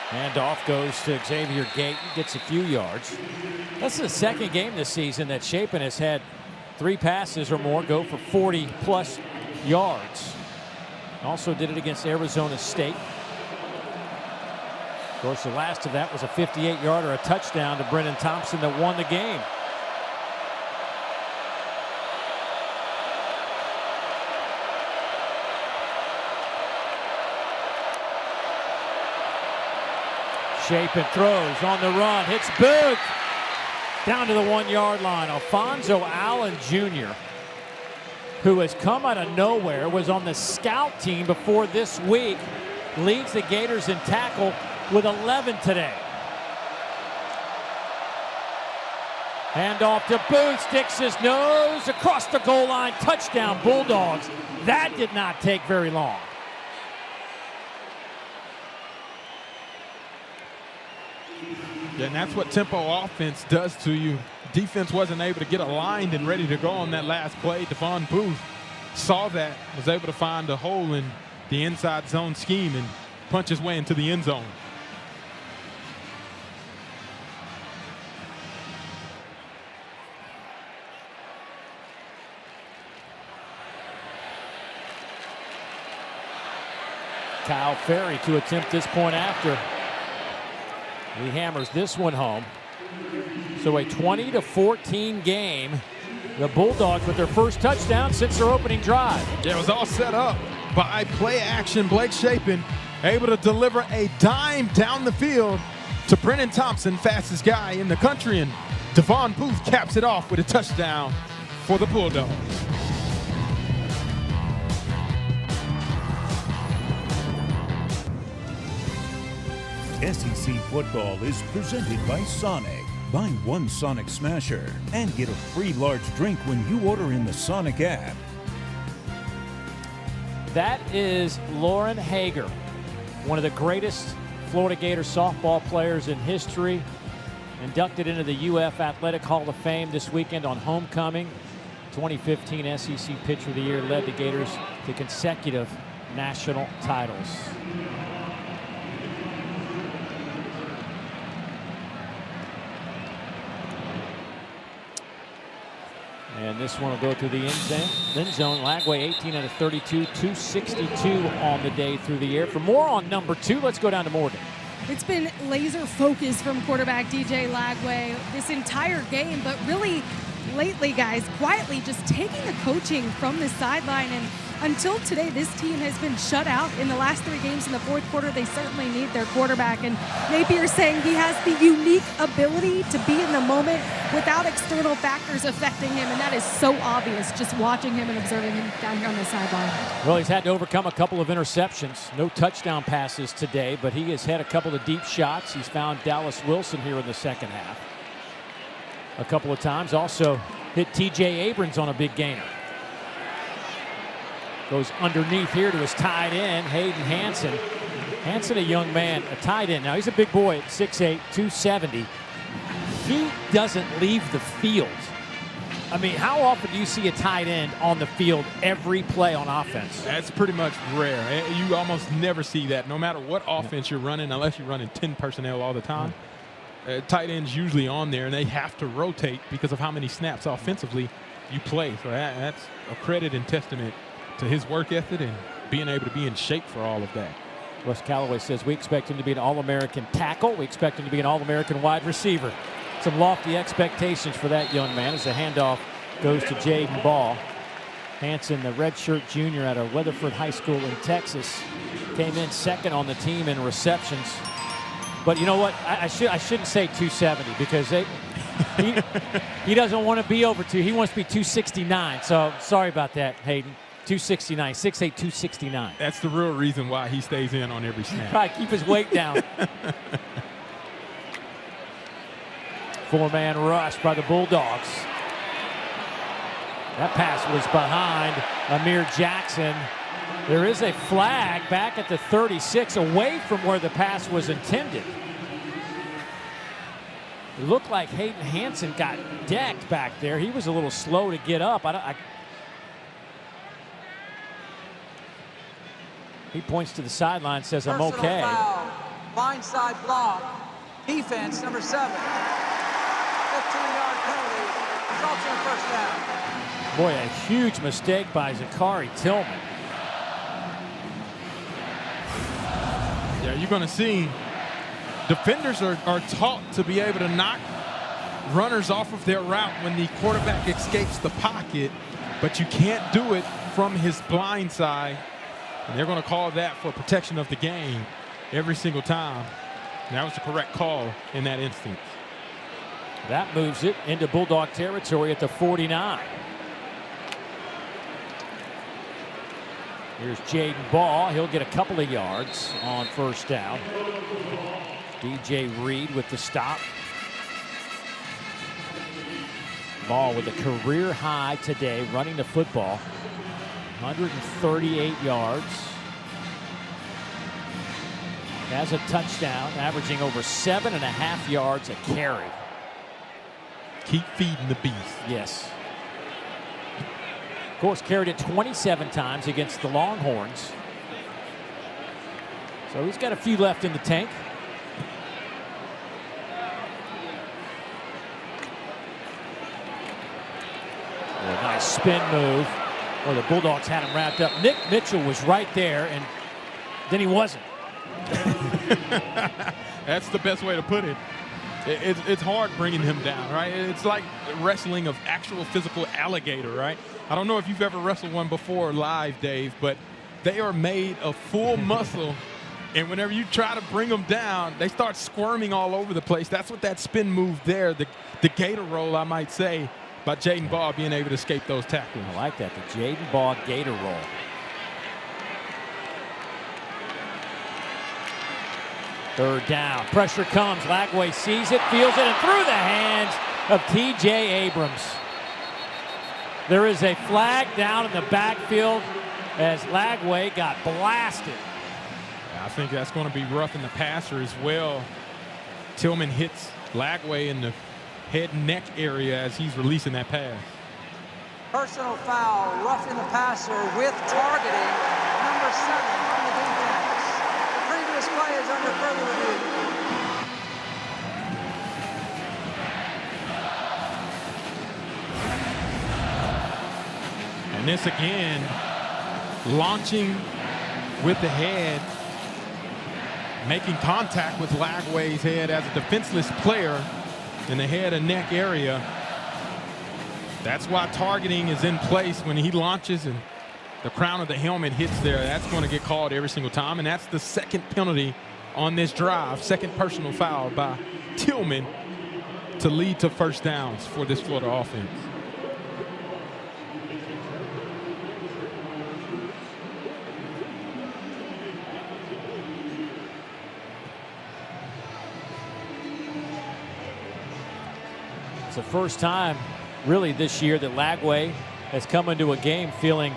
Handoff goes to Xavier Gayton, gets a few yards. That's the second game this season that Chapin has had 3 passes or more go for 40-plus yards. Also did it against Arizona State. Of course, the last of that was a 58-yarder, a touchdown to Brennan Thompson that won the game. Chapin throws on the run, hits Boog down to the 1-yard line. Alfonso Allen Jr., who has come out of nowhere, was on the scout team before this week, leads the Gators in tackle with 11 today. Handoff to Boog, sticks his nose across the goal line, touchdown Bulldogs. That did not take very long. Yeah, and that's what tempo offense does to you. Defense wasn't able to get aligned and ready to go on that last play. Devon Booth saw that, was able to find a hole in the inside zone scheme and punch his way into the end zone. Kyle Ferry to attempt this point after. He hammers this one home. So a 20-14 game. The Bulldogs with their first touchdown since their opening drive. Yeah, it was all set up by play action. Blake Chapin able to deliver a dime down the field to Brennan Thompson, fastest guy in the country, and Devon Booth caps it off with a touchdown for the Bulldogs. SEC football is presented by Sonic. Buy 1 Sonic Smasher and get a free large drink when you order in the Sonic app. That is Lauren Hager, one of the greatest Florida Gator softball players in history, inducted into the UF Athletic Hall of Fame this weekend on homecoming. 2015 SEC Pitcher of the Year, led the Gators to consecutive national titles. And this one will go through the end zone. Lagway 18 out of 32, 262 on the day through the air. For more on number 2, let's go down to Morgan. It's been laser focused from quarterback DJ Lagway this entire game, but really lately, guys, quietly just taking the coaching from the sideline. And until today, this team has been shut out in the last 3 games in the fourth quarter. They certainly need their quarterback. And Napier saying he has the unique ability to be in the moment without external factors affecting him. And that is so obvious just watching him and observing him down here on the sideline. Well, he's had to overcome a couple of interceptions. No touchdown passes today, but he has had a couple of deep shots. He's found Dallas Wilson here in the second half a couple of times. Also hit TJ Abrams on a big gainer. Goes underneath here to his tight end, Hayden Hansen. Hansen, a young man, a tight end. Now, he's a big boy at 6'8", 270. He doesn't leave the field. I mean, how often do you see a tight end on the field every play on offense? That's pretty much rare. You almost never see that, no matter what offense you're running, unless you're running 10 personnel all the time. Tight end's usually on there, and they have to rotate because of how many snaps offensively you play. So that's a credit and testament to his work ethic and being able to be in shape for all of that. Wes Callaway says we expect him to be an All-American tackle. We expect him to be an All-American wide receiver. Some lofty expectations for that young man as the handoff goes to Jaden Ball. Hansen, the redshirt junior out of Weatherford High School in Texas, came in second on the team in receptions. But you know what? I shouldn't say 270 because he doesn't want to be over 2. He wants to be 269. So sorry about that, Hayden. 269, 6'8", 269. That's the real reason why he stays in on every snap. Try to keep his weight down. 4-man rush by the Bulldogs. That pass was behind Amir Jackson. There is a flag back at the 36, away from where the pass was intended. It looked like Hayden Hansen got decked back there. He was a little slow to get up. He points to the sideline, says, I'm okay. Foul, blindside block, defense, number 7. 15-yard penalty, results in a first down. Boy, a huge mistake by Zachary Tillman. Yeah, you're going to see defenders are taught to be able to knock runners off of their route when the quarterback escapes the pocket, but you can't do it from his blind side. And they're going to call that for protection of the game every single time. And that was the correct call in that instance. That moves it into Bulldog territory at the 49. Here's Jaden Ball. He'll get a couple of yards on first down. DJ Reed with the stop. Ball with a career high today running the football. 138 yards. Has a touchdown, averaging over 7.5 yards a carry. Keep feeding the beast. Yes. Of course, carried it 27 times against the Longhorns. So he's got a few left in the tank. A nice spin move. Well, the Bulldogs had him wrapped up. Nick Mitchell was right there, and then he wasn't. That's the best way to put it. It's hard bringing him down, right? It's like wrestling of actual physical alligator, right? I don't know if you've ever wrestled one before live, Dave, but they are made of full muscle, and whenever you try to bring them down, they start squirming all over the place. That's what that spin move there, the gator roll, I might say, by Jaden Ball being able to escape those tackles. I like that, the Jaden Ball gator roll. Third down, pressure comes, Lagway sees it, feels it, and through the hands of T.J. Abrams. There is a flag down in the backfield as Lagway got blasted. I think that's going to be rough in the passer as well. Tillman hits Lagway in the head and neck area as he's releasing that pass. Personal foul, roughing the passer with targeting, number 7 on the defense. The previous play is under further review. And this again, launching with the head, making contact with Lagway's head as a defenseless player in the head and neck area. That's why targeting is in place when he launches and the crown of the helmet hits there. That's going to get called every single time, and that's the second penalty on this drive, second personal foul by Tillman to lead to first downs for this Florida offense. It's the first time really this year that Lagway has come into a game feeling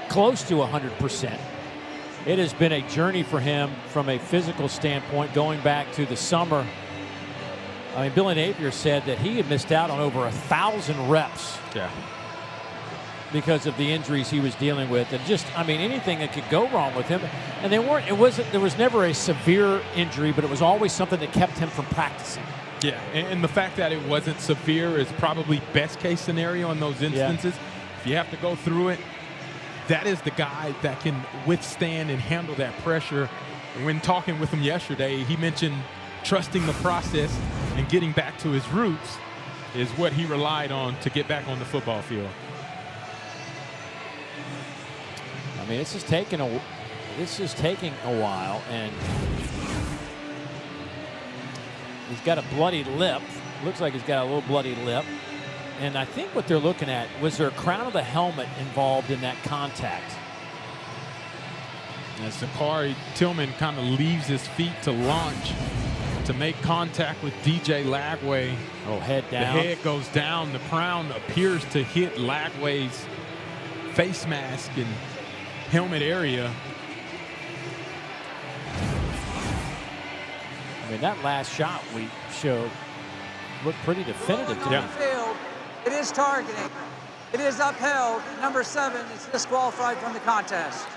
close to 100%. It has been a journey for him from a physical standpoint going back to the summer. I mean, Billy Napier said that he had missed out on over 1,000 reps. Yeah. Because of the injuries he was dealing with, and just, I mean, anything that could go wrong with him. And there was never a severe injury, but it was always something that kept him from practicing. Yeah, and the fact that it wasn't severe is probably best case scenario in those instances. If you have to go through it, that is the guy that can withstand and handle that pressure. And when talking with him yesterday, he mentioned trusting the process and getting back to his roots is what he relied on to get back on the football field. I mean, this is taking a while, and he's got a bloody lip. Looks like he's got a little bloody lip. And I think what they're looking at, was there a crown of the helmet involved in that contact? As Sakari Tillman kind of leaves his feet to launch to make contact with DJ Lagway. Oh, head down. The head goes down. The crown appears to hit Lagway's face mask and helmet area. I mean, that last shot we showed looked pretty definitive to me. Field, it is targeting. It is upheld. Number 7 is disqualified from the contest.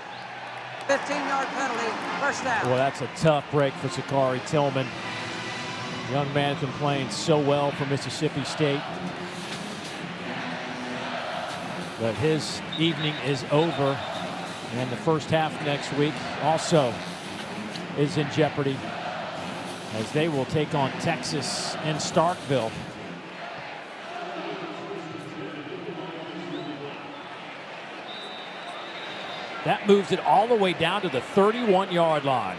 15-yard penalty, first down. Well, that's a tough break for Sakari Tillman. Young man's been playing so well for Mississippi State. But his evening is over. And the first half next week also is in jeopardy, as they will take on Texas in Starkville. That moves it all the way down to the 31-yard line.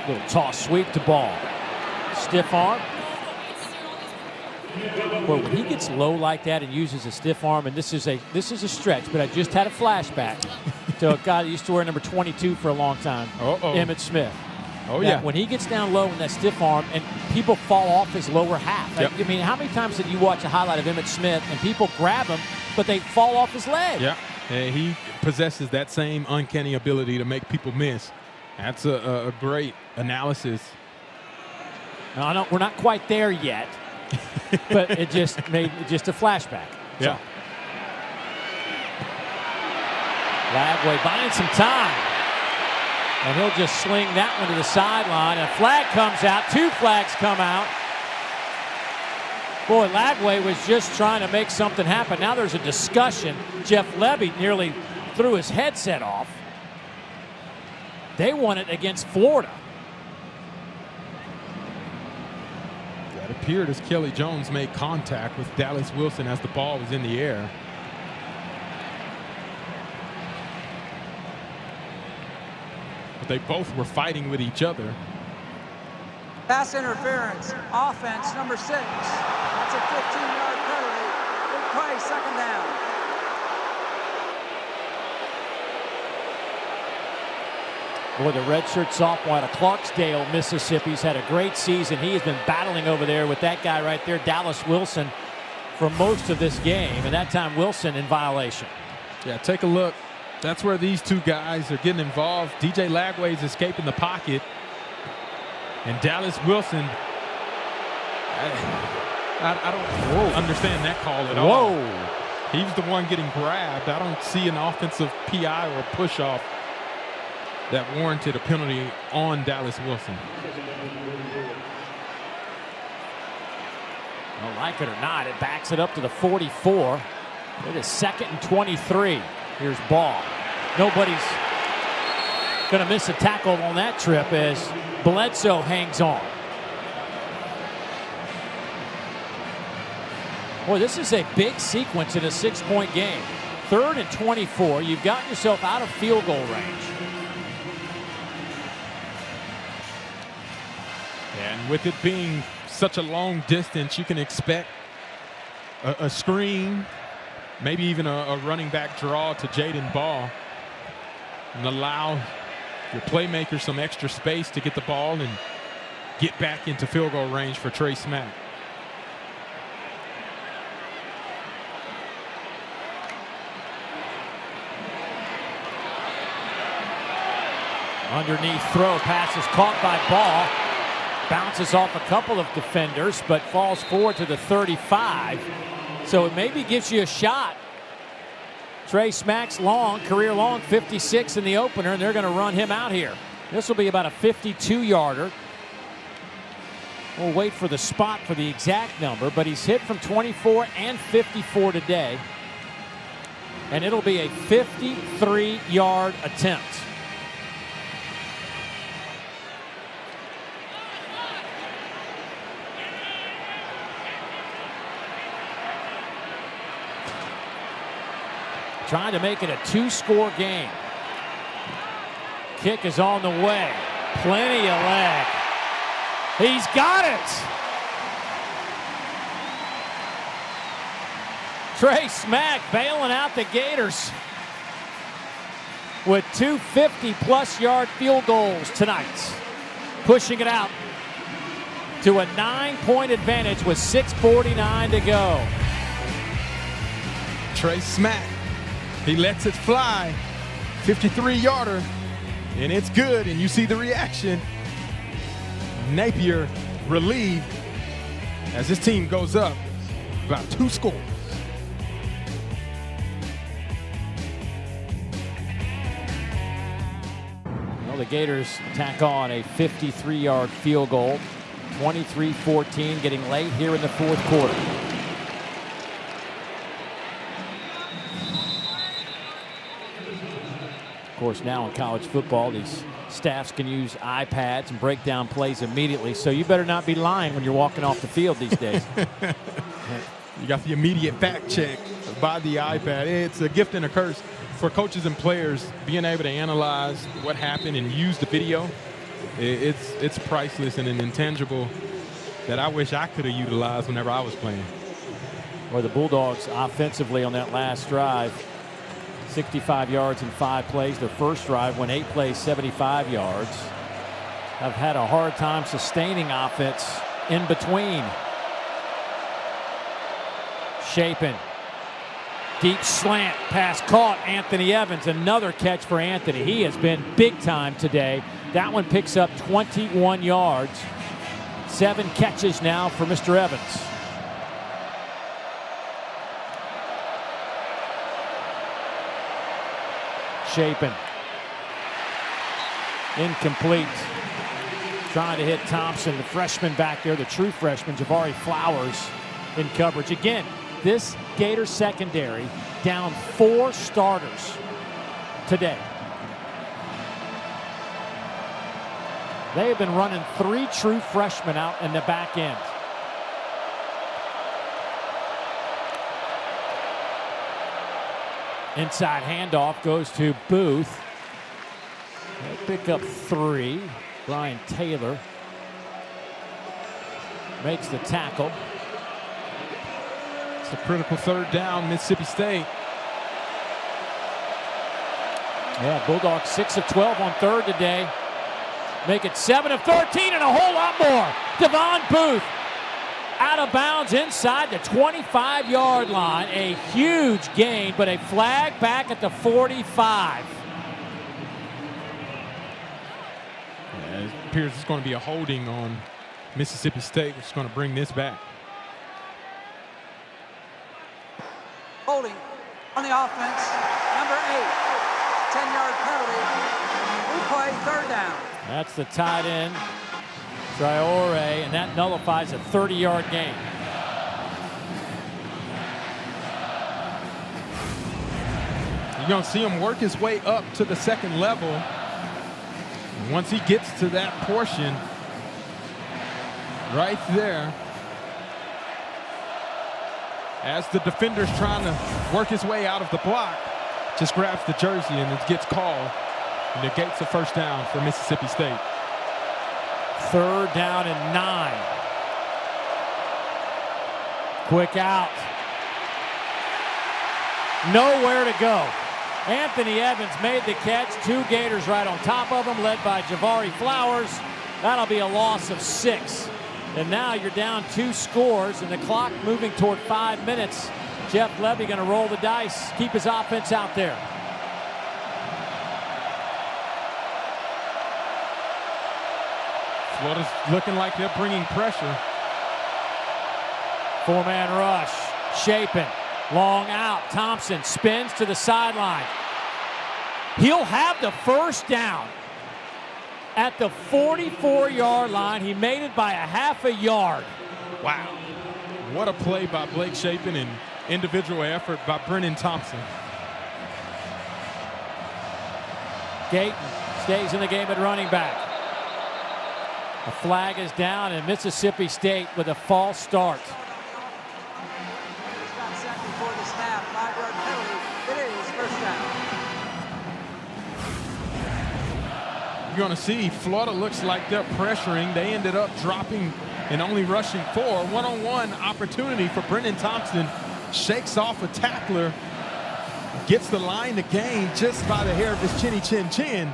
Little toss sweep to ball. Stiff arm. Boy, when he gets low like that and uses a stiff arm, and this is a stretch, but I just had a flashback to a guy that used to wear number 22 for a long time, Emmitt Smith. Oh, yeah. When he gets down low in that stiff arm and people fall off his lower half. Yep. I mean, how many times did you watch a highlight of Emmitt Smith and people grab him, but they fall off his leg? Yeah, and he possesses that same uncanny ability to make people miss. That's a great analysis. No, we're not quite there yet, but it just made just a flashback. Yeah. So. Lagway buying some time. And he'll just sling that one to the sideline. A flag comes out. 2 flags come out. Boy, Lagway was just trying to make something happen. Now there's a discussion. Jeff Levy nearly threw his headset off. They won it against Florida. It appeared as Kelly Jones made contact with Dallas Wilson as the ball was in the air. But they both were fighting with each other. Pass interference, offense, number 6. That's a 15-yard penalty. Big play, second down. Boy, the redshirt sophomore out of Clarksdale, Mississippi's had a great season. He has been battling over there with that guy right there, Dallas Wilson, for most of this game. And that time, Wilson in violation. Yeah, take a look. That's where these two guys are getting involved. DJ Lagway's escaping the pocket. And Dallas Wilson, I don't understand that call at all. He's the one getting grabbed. I don't see an offensive PI or push-off that warranted a penalty on Dallas Wilson. Well, like it or not, it backs it up to the 44. It is 2nd and 23. Here's Ball. Nobody's going to miss a tackle on that trip as Bledsoe hangs on. Boy, this is a big sequence in a 6-point game. 3rd and 24. You've gotten yourself out of field goal range. And with it being such a long distance, you can expect a screen, maybe even a running back draw to Jaden Ball, and allow your playmaker some extra space to get the ball and get back into field goal range for Trey Smack. Underneath throw, pass is caught by Ball. Bounces off a couple of defenders, but falls forward to the 35. So it maybe gives you a shot Trey Smack's long, career long, 56 in the opener, and they're going to run him out here. This will be about a 52-yarder. We'll wait for the spot for the exact number, but he's hit from 24 and 54 today. And it'll be a 53-yard attempt. Trying to make it a 2-score game. Kick is on the way. Plenty of leg. He's got it. Trey Smack bailing out the Gators with 2 50-plus yard field goals tonight. Pushing it out to a 9-point advantage with 6:49 to go. Trey Smack, he lets it fly. 53-yarder, and it's good, and you see the reaction. Napier relieved as his team goes up about 2 scores. Well, the Gators tack on a 53-yard field goal. 23-14, getting late here in the fourth quarter. Of course, now in college football, these staffs can use iPads and break down plays immediately, so you better not be lying when you're walking off the field these days. You got the immediate fact check by the iPad. It's a gift and a curse for coaches and players being able to analyze what happened and use the video. It's priceless and an intangible that I wish I could have utilized whenever I was playing. Or the Bulldogs offensively on that last drive, 65 yards in 5 plays. Their first drive went 8 plays, 75 yards. Have had a hard time sustaining offense in between. Shapen. Deep slant, pass caught. Anthony Evans, another catch for Anthony. He has been big time today. That one picks up 21 yards. 7 catches now for Mr. Evans. Shapen. Incomplete. Trying to hit Thompson, the freshman back there, the true freshman, Jabari Flowers in coverage. Again, this Gator secondary down 4 starters today. They have been running 3 true freshmen out in the back end. Inside handoff goes to Booth. They pick up 3. Brian Taylor makes the tackle. It's a critical 3rd down, Mississippi State. Yeah, Bulldogs 6 of 12 on 3rd today. Make it 7 of 13 and a whole lot more. Devon Booth out of bounds inside the 25-yard line. A huge gain, but a flag back at the 45. Yeah, it appears it's going to be a holding on Mississippi State, which is going to bring this back. Holding on the offense, number 8, 10-yard penalty. Replay, 3rd down. That's the tight end, Traore, and that nullifies a 30-yard gain. You're going to see him work his way up to the 2nd level. And once he gets to that portion right there, as the defender's trying to work his way out of the block, just grabs the jersey and it gets called. And negates a 1st down for Mississippi State. 3rd down and 9. Quick out. Nowhere to go. Anthony Evans made the catch. 2 Gators right on top of him, led by Jabari Flowers. That'll be a loss of 6. And now you're down 2 scores and the clock moving toward 5 minutes. Jeff Levy going to roll the dice, keep his offense out there. Florida's looking like they're bringing pressure. 4-man rush. Shapen Long out. Thompson spins to the sideline. He'll have the first down at the 44-yard line. He made it by a half a yard. Wow. What a play by Blake Shapen and individual effort by Brennan Thompson. Gayton stays in the game at running back. A flag is down, and Mississippi State with a false start. Got set before the snap. 5-yard penalty. It is first down. You're going to see Florida looks like they're pressuring. They ended up dropping and only rushing 4. One-on-one opportunity for Brennan Thompson. Shakes off a tackler. Gets the line to gain just by the hair of his chinny chin chin.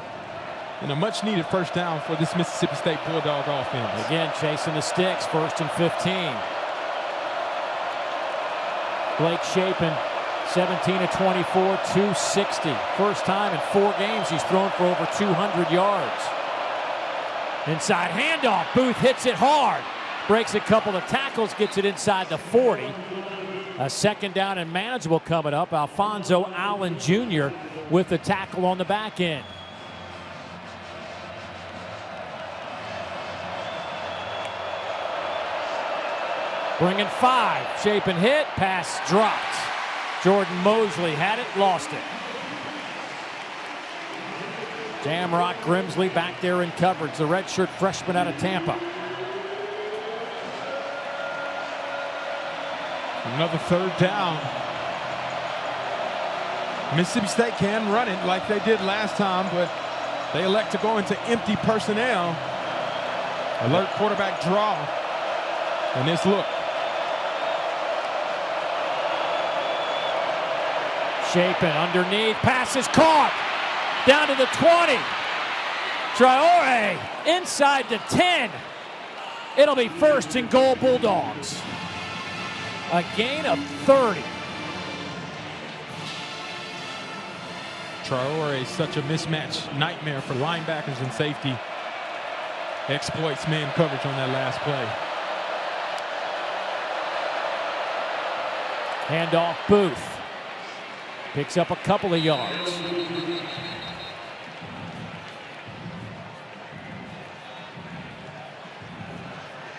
And a much-needed first down for this Mississippi State Bulldog offense. Again, chasing the sticks, 1st and 15. Blake Shapen, 17 of 24, 260. First time in 4 games he's thrown for over 200 yards. Inside handoff, Booth hits it hard. Breaks a couple of tackles, gets it inside the 40. A second down and manageable coming up. Alfonso Allen Jr. with the tackle on the back end. Bringing 5. Shapen hit. Pass dropped. Jordan Mosley had it, lost it. Jamrock Grimsley back there in coverage. The redshirt freshman out of Tampa. Another third down. Mississippi State can run it like they did last time, but they elect to go into empty personnel. Alert quarterback draw. And this look. Shapen underneath. Pass is caught. Down to the 20. Traore inside the 10. It'll be 1st and goal Bulldogs. A gain of 30. Traore is such a mismatch nightmare for linebackers and safety. Exploits man coverage on that last play. Handoff Booth. Picks up a couple of yards.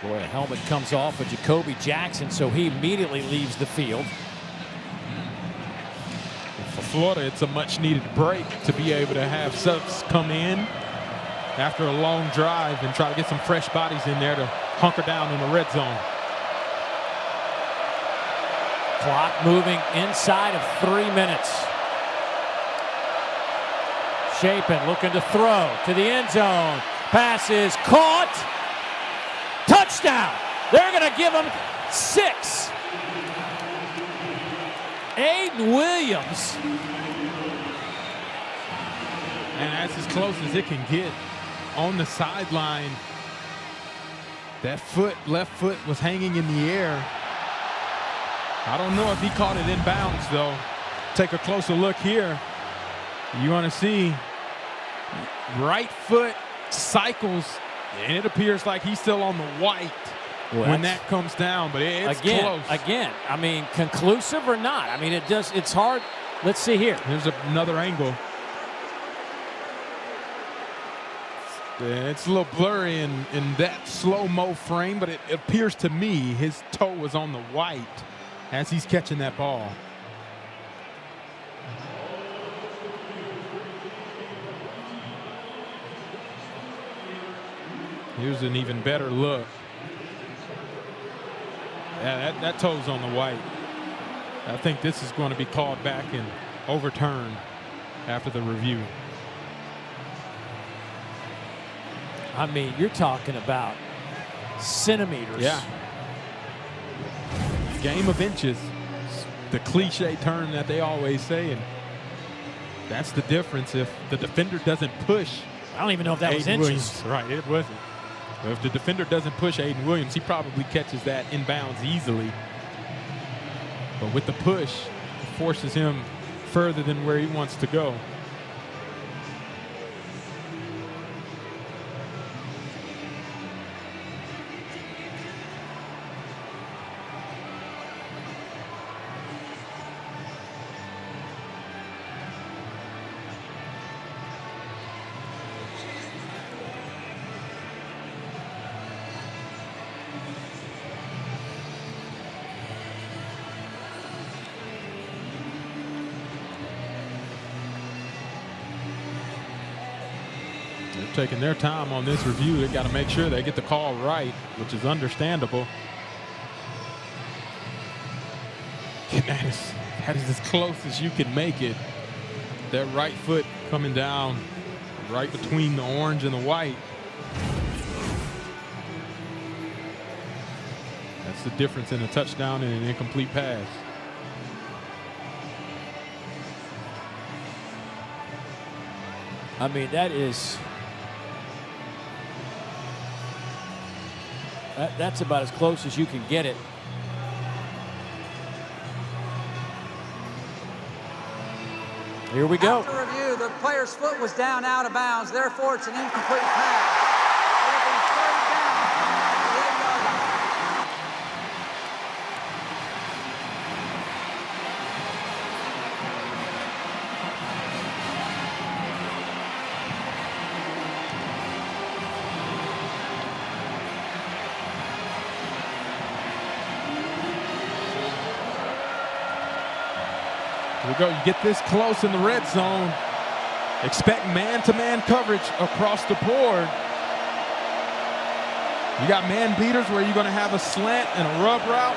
Boy, a helmet comes off of Jacoby Jackson, so he immediately leaves the field. For Florida, it's a much-needed break to be able to have subs come in after a long drive and try to get some fresh bodies in there to hunker down in the red zone. Clock moving inside of 3 minutes. Shapen looking to throw to the end zone. Pass is caught. Touchdown. They're going to give him 6. Aiden Williams. And that's as close as it can get on the sideline. That left foot was hanging in the air. I don't know if he caught it in bounds, though. Take a closer look here. You want to see right foot cycles, and it appears like he's still on the white when that comes down, but it's close. Again, I mean, conclusive or not? I mean, it's hard. Let's see here. Here's another angle. It's a little blurry in that slow-mo frame, but it appears to me his toe was on the white as he's catching that ball. Here's an even better look. Yeah, that toe's on the white. I think this is going to be called back and overturned after the review. I mean, you're talking about centimeters. Yeah. Game of inches. The cliche term that they always say, and that's the difference. If the defender doesn't push, I don't even know if that was Aiden inches. Williams, right, it wasn't. But if the defender doesn't push Aiden Williams, he probably catches that inbounds easily. But with the push, it forces him further than where he wants to go. They're taking their time on this review. They got to make sure they get the call right, which is understandable. That is as close as you can make it. That right foot coming down right between the orange and the white. That's the difference in a touchdown and an incomplete pass. I mean, that's about as close as you can get it. Here we go. After review, the player's foot was down out of bounds. Therefore, it's an incomplete pass. It'll be third down at the 8-yard line. Here we go. You get this close in the red zone. Expect man-to-man coverage across the board. You got man beaters where you're going to have a slant and a rub route,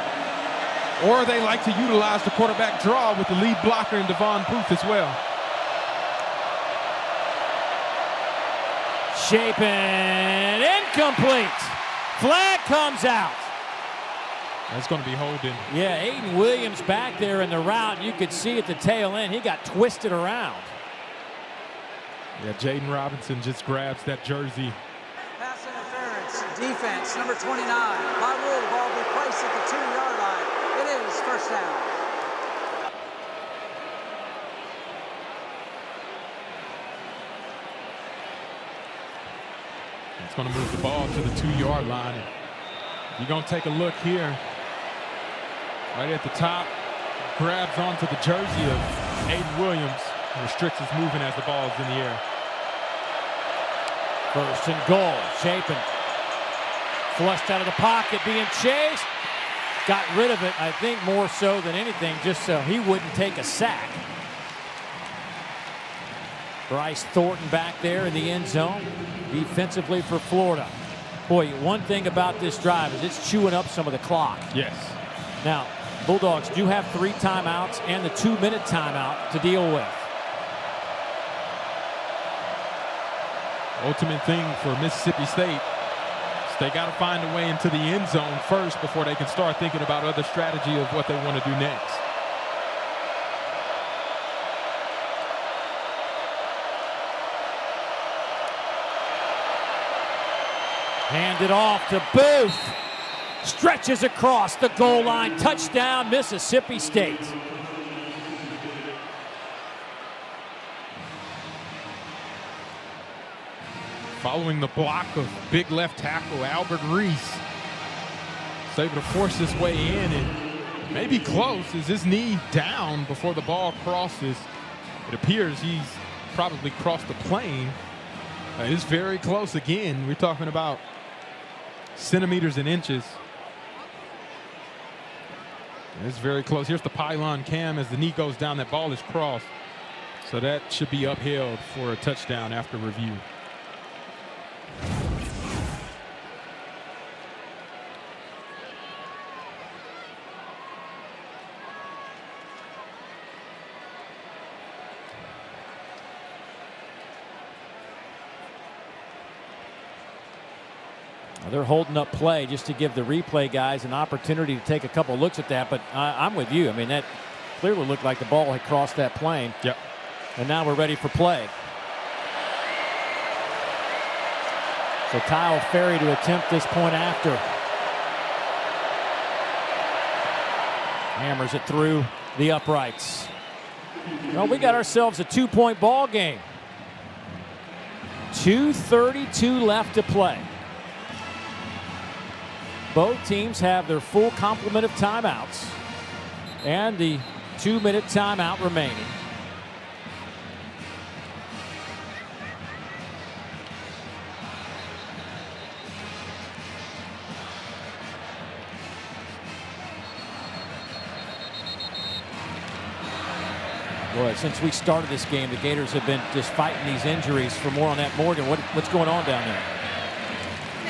or they like to utilize the quarterback draw with the lead blocker in Devon Booth as well. Shapen, incomplete. Flag comes out. That's going to be holding. Yeah, Aiden Williams back there in the route. You could see at the tail end, he got twisted around. Yeah, Jaden Robinson just grabs that jersey. Pass interference, defense, number 29. By rule, the ball will be placed at the 2-yard line. It is first down. It's going to move the ball to the 2-yard line. You're going to take a look here. Right at the top, grabs onto the jersey of Aiden Williams, restricts his movement as the ball is in the air. First and goal, Shapen. Flushed out of the pocket, being chased. Got rid of it, I think more so than anything, just so he wouldn't take a sack. Bryce Thornton back there in the end zone, defensively for Florida. Boy, one thing about this drive is it's chewing up some of the clock. Yes. Now, Bulldogs do have 3 timeouts and the 2-minute timeout to deal with. Ultimate thing for Mississippi State is they got to find a way into the end zone first before they can start thinking about other strategy of what they want to do next. Handed off to Booth. Stretches across the goal line. Touchdown, Mississippi State. Following the block of big left tackle Albert Reese. He's able to force his way in and maybe close. Is his knee down before the ball crosses? It appears he's probably crossed the plane. It's very close again. We're talking about centimeters and inches. It's very close. Here's the pylon cam as the knee goes down. That ball is crossed. So that should be upheld for a touchdown after review. They're holding up play just to give the replay guys an opportunity to take a couple looks at that. But I'm with you. I mean, that clearly looked like the ball had crossed that plane. Yep. And now we're ready for play. So Kyle Ferry to attempt this point after. Hammers it through the uprights. Well, we got ourselves a 2-point ball game. 2:32 left to play. Both teams have their full complement of timeouts and the 2-minute timeout remaining. Boy, since we started this game, the Gators have been just fighting these injuries. For more on that, Morgan, what's going on down there?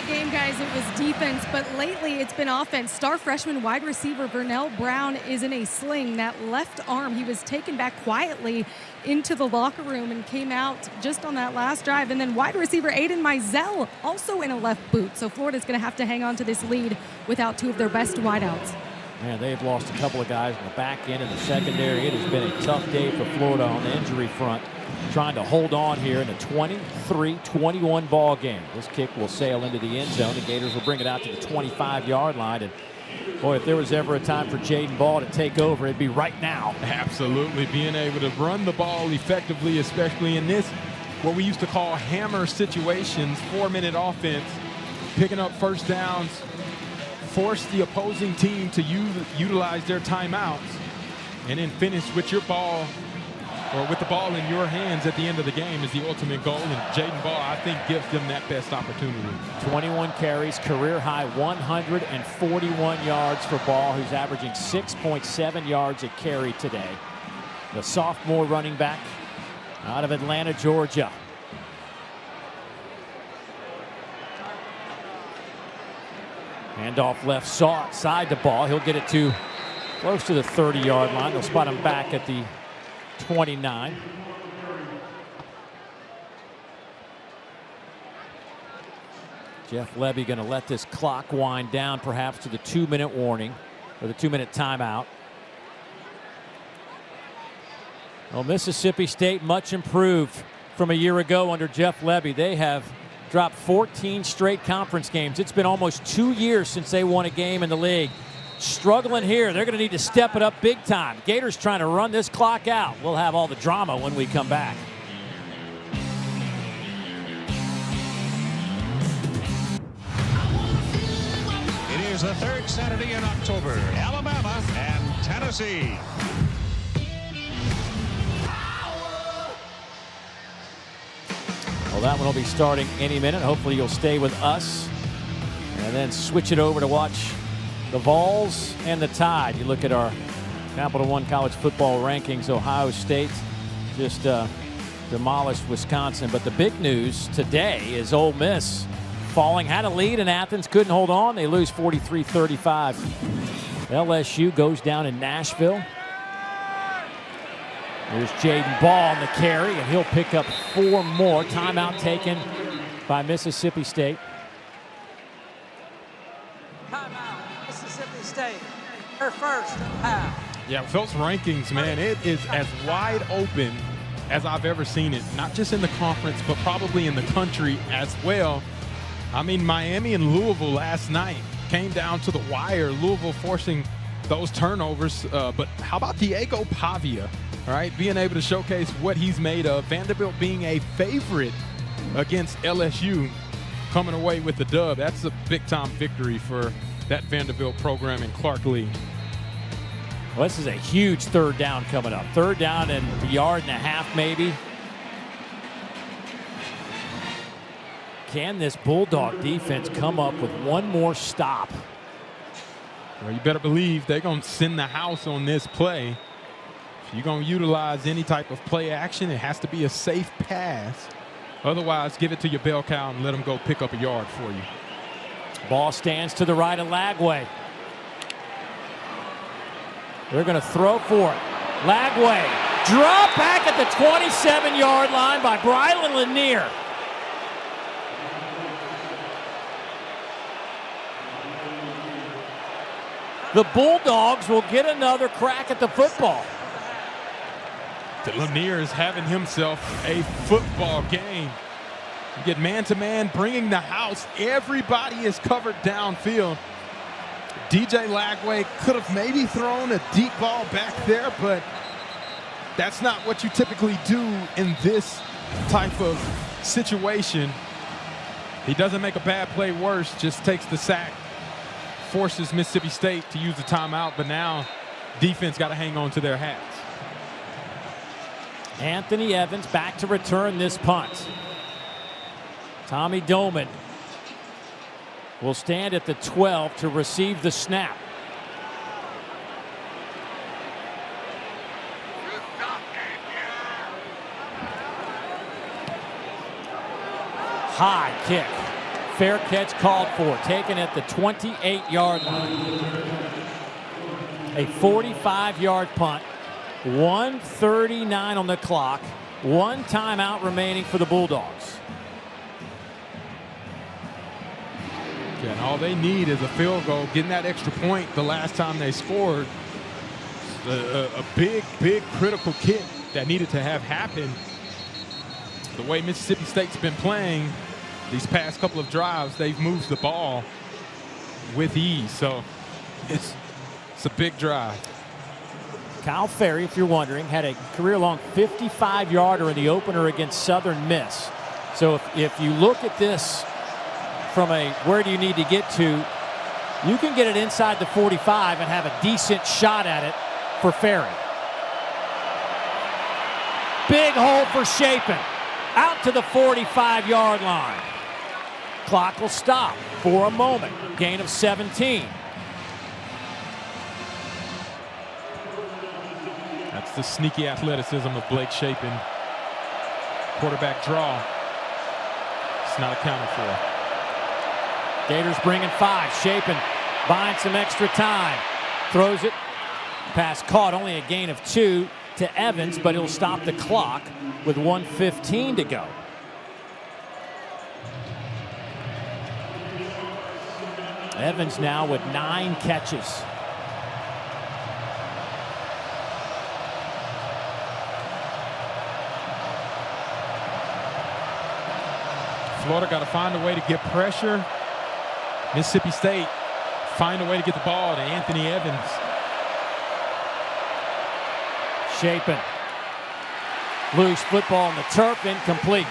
The game, guys, it was defense, but lately it's been offense. Star freshman wide receiver Vernell Brown is in a sling. That left arm, he was taken back quietly into the locker room and came out just on that last drive. And then wide receiver Aiden Mizell also in a left boot. So Florida's going to have to hang on to this lead without two of their best wideouts. Man, they've lost a couple of guys in the back end and the secondary. It has been a tough day for Florida on the injury front, trying to hold on here in a 23-21 ball game. This kick will sail into the end zone. The Gators will bring it out to the 25-yard line. And boy, if there was ever a time for Jaden Ball to take over, it'd be right now. Absolutely. Being able to run the ball effectively, especially in this, what we used to call hammer situations, 4-minute offense, picking up first downs, force the opposing team to utilize their timeouts, and then finish with your ball, or with the ball in your hands at the end of the game is the ultimate goal. And Jaden Ball, I think, gives them that best opportunity. 21 carries, career high 141 yards for Ball, who's averaging 6.7 yards a carry today. The sophomore running back out of Atlanta, Georgia. Handoff left side to Ball. He'll get it to close to the 30-yard line. They'll spot him back at the 29. Jeff Levy going to let this clock wind down perhaps to the 2-minute warning, or the 2-minute timeout. Well, Mississippi State much improved from a year ago under Jeff Levy. They have dropped 14 straight conference games. It's been almost 2 years since they won a game in the league. Struggling here. They're going to need to step it up big time. Gators trying to run this clock out. We'll have all the drama when we come back. It is the third Saturday in October. Alabama and Tennessee. Well, that one will be starting any minute. Hopefully you'll stay with us and then switch it over to watch the Vols and the Tide. You look at our Capital One college football rankings. Ohio State just demolished Wisconsin. But the big news today is Ole Miss falling. Had a lead in Athens, couldn't hold on. They lose 43-35. LSU goes down in Nashville. There's Jaden Ball on the carry, and he'll pick up 4 more. Timeout taken by Mississippi State. Timeout, Mississippi State. Their first half. Yeah, those rankings, man, it is as wide open as I've ever seen it. Not just in the conference, but probably in the country as well. I mean, Miami and Louisville last night came down to the wire. Louisville forcing those turnovers. But how about Diego Pavia? All right, being able to showcase what he's made of. Vanderbilt being a favorite against LSU, coming away with the dub. That's a big-time victory for that Vanderbilt program in Clark Lee. Well, this is a huge third down coming up. Third down and a yard and a half, maybe. Can this Bulldog defense come up with one more stop? Well, you better believe they're going to send the house on this play. If you're going to utilize any type of play action, it has to be a safe pass. Otherwise, give it to your bell cow and let them go pick up a yard for you. Ball stands to the right of Lagway. They're going to throw for it. Lagway, drop back at the 27-yard line by Brylan Lanier. The Bulldogs will get another crack at the football. Lanier is having himself a football game. You get man-to-man, bringing the house. Everybody is covered downfield. DJ Lagway could have maybe thrown a deep ball back there, but that's not what you typically do in this type of situation. He doesn't make a bad play worse, just takes the sack, forces Mississippi State to use the timeout, but now defense got to hang on to their hats. Anthony Evans back to return this punt. Tommy Doman will stand at the 12 to receive the snap. high kick. Fair catch called for, taken at the 28-yard line. A 45-yard punt, 1:39 on the clock, one timeout remaining for the Bulldogs. Yeah, and all they need is a field goal, getting that extra point the last time they scored. A big critical kick that needed to have happened. The way Mississippi State's been playing these past couple of drives, they've moved the ball with ease. So it's a big drive. Kyle Ferry, if you're wondering, had a career-long 55-yarder in the opener against Southern Miss. So if you look at this from a where do you need to get to, you can get it inside the 45 and have a decent shot at it for Ferry. Big hole for Chapin. Out to the 45-yard line. Clock will stop for a moment. Gain of 17. That's the sneaky athleticism of Blake Chapin. Quarterback draw. It's not accounted for. Gators bringing 5. Chapin buying some extra time. Throws it. Pass caught. Only a gain of 2 to Evans, but he'll stop the clock with 1:15 to go. Evans now with 9 catches. Florida got to find a way to get pressure. Mississippi State find a way to get the ball to Anthony Evans. Chapin. Loose football on the turf, incomplete.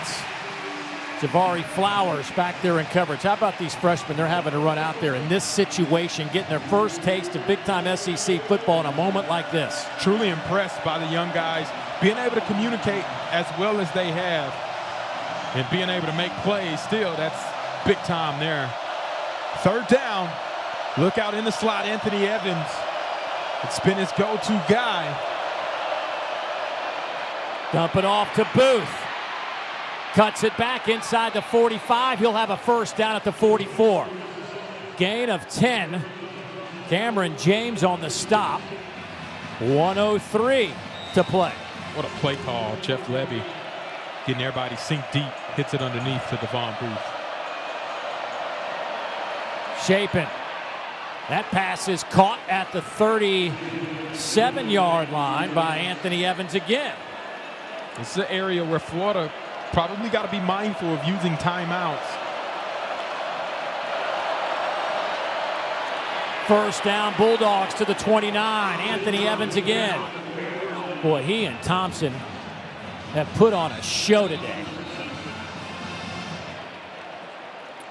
Javari Flowers back there in coverage. How about these freshmen? They're having to run out there in this situation, getting their first taste of big-time SEC football in a moment like this. Truly impressed by the young guys, being able to communicate as well as they have and being able to make plays still. That's big time there. Third down. Look out in the slot, Anthony Evans. It's been his go-to guy. Dump it off to Booth. Cuts it back inside the 45. He'll have a first down at the 44. Gain of 10. Cameron James on the stop. 1:03 to play. What a play call. Jeff Levy getting everybody sink deep. Hits it underneath to Devon Booth. Chapin. That pass is caught at the 37-yard line by Anthony Evans again. This is an area where Florida probably got to be mindful of using timeouts. First down, Bulldogs to the 29. Anthony Evans again. Boy, he and Thompson have put on a show today.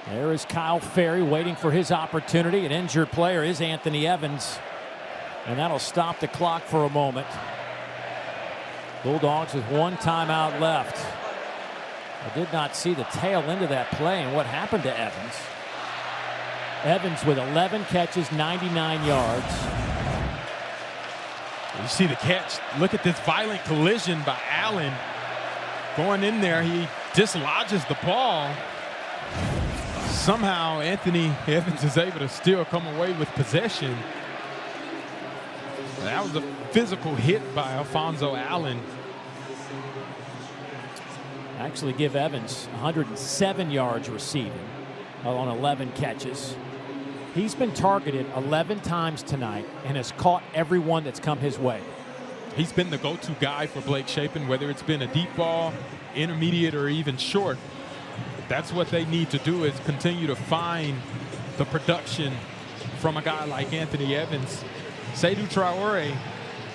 There is Kyle Ferry waiting for his opportunity. An injured player is Anthony Evans. And that'll stop the clock for a moment. Bulldogs with 1 timeout left. I did not see the tail end of that play and what happened to Evans. Evans with 11 catches, 99 yards. You see the catch. Look at this violent collision by Allen. Going in there, he dislodges the ball. Somehow Anthony Evans is able to still come away with possession. That was a physical hit by Alfonso Allen. Actually give Evans 107 yards receiving on 11 catches. He's been targeted 11 times tonight and has caught every one that's come his way. He's been the go-to guy for Blake Chapin, whether it's been a deep ball, intermediate, or even short. That's what they need to do, is continue to find the production from a guy like Anthony Evans. Seydou Traoré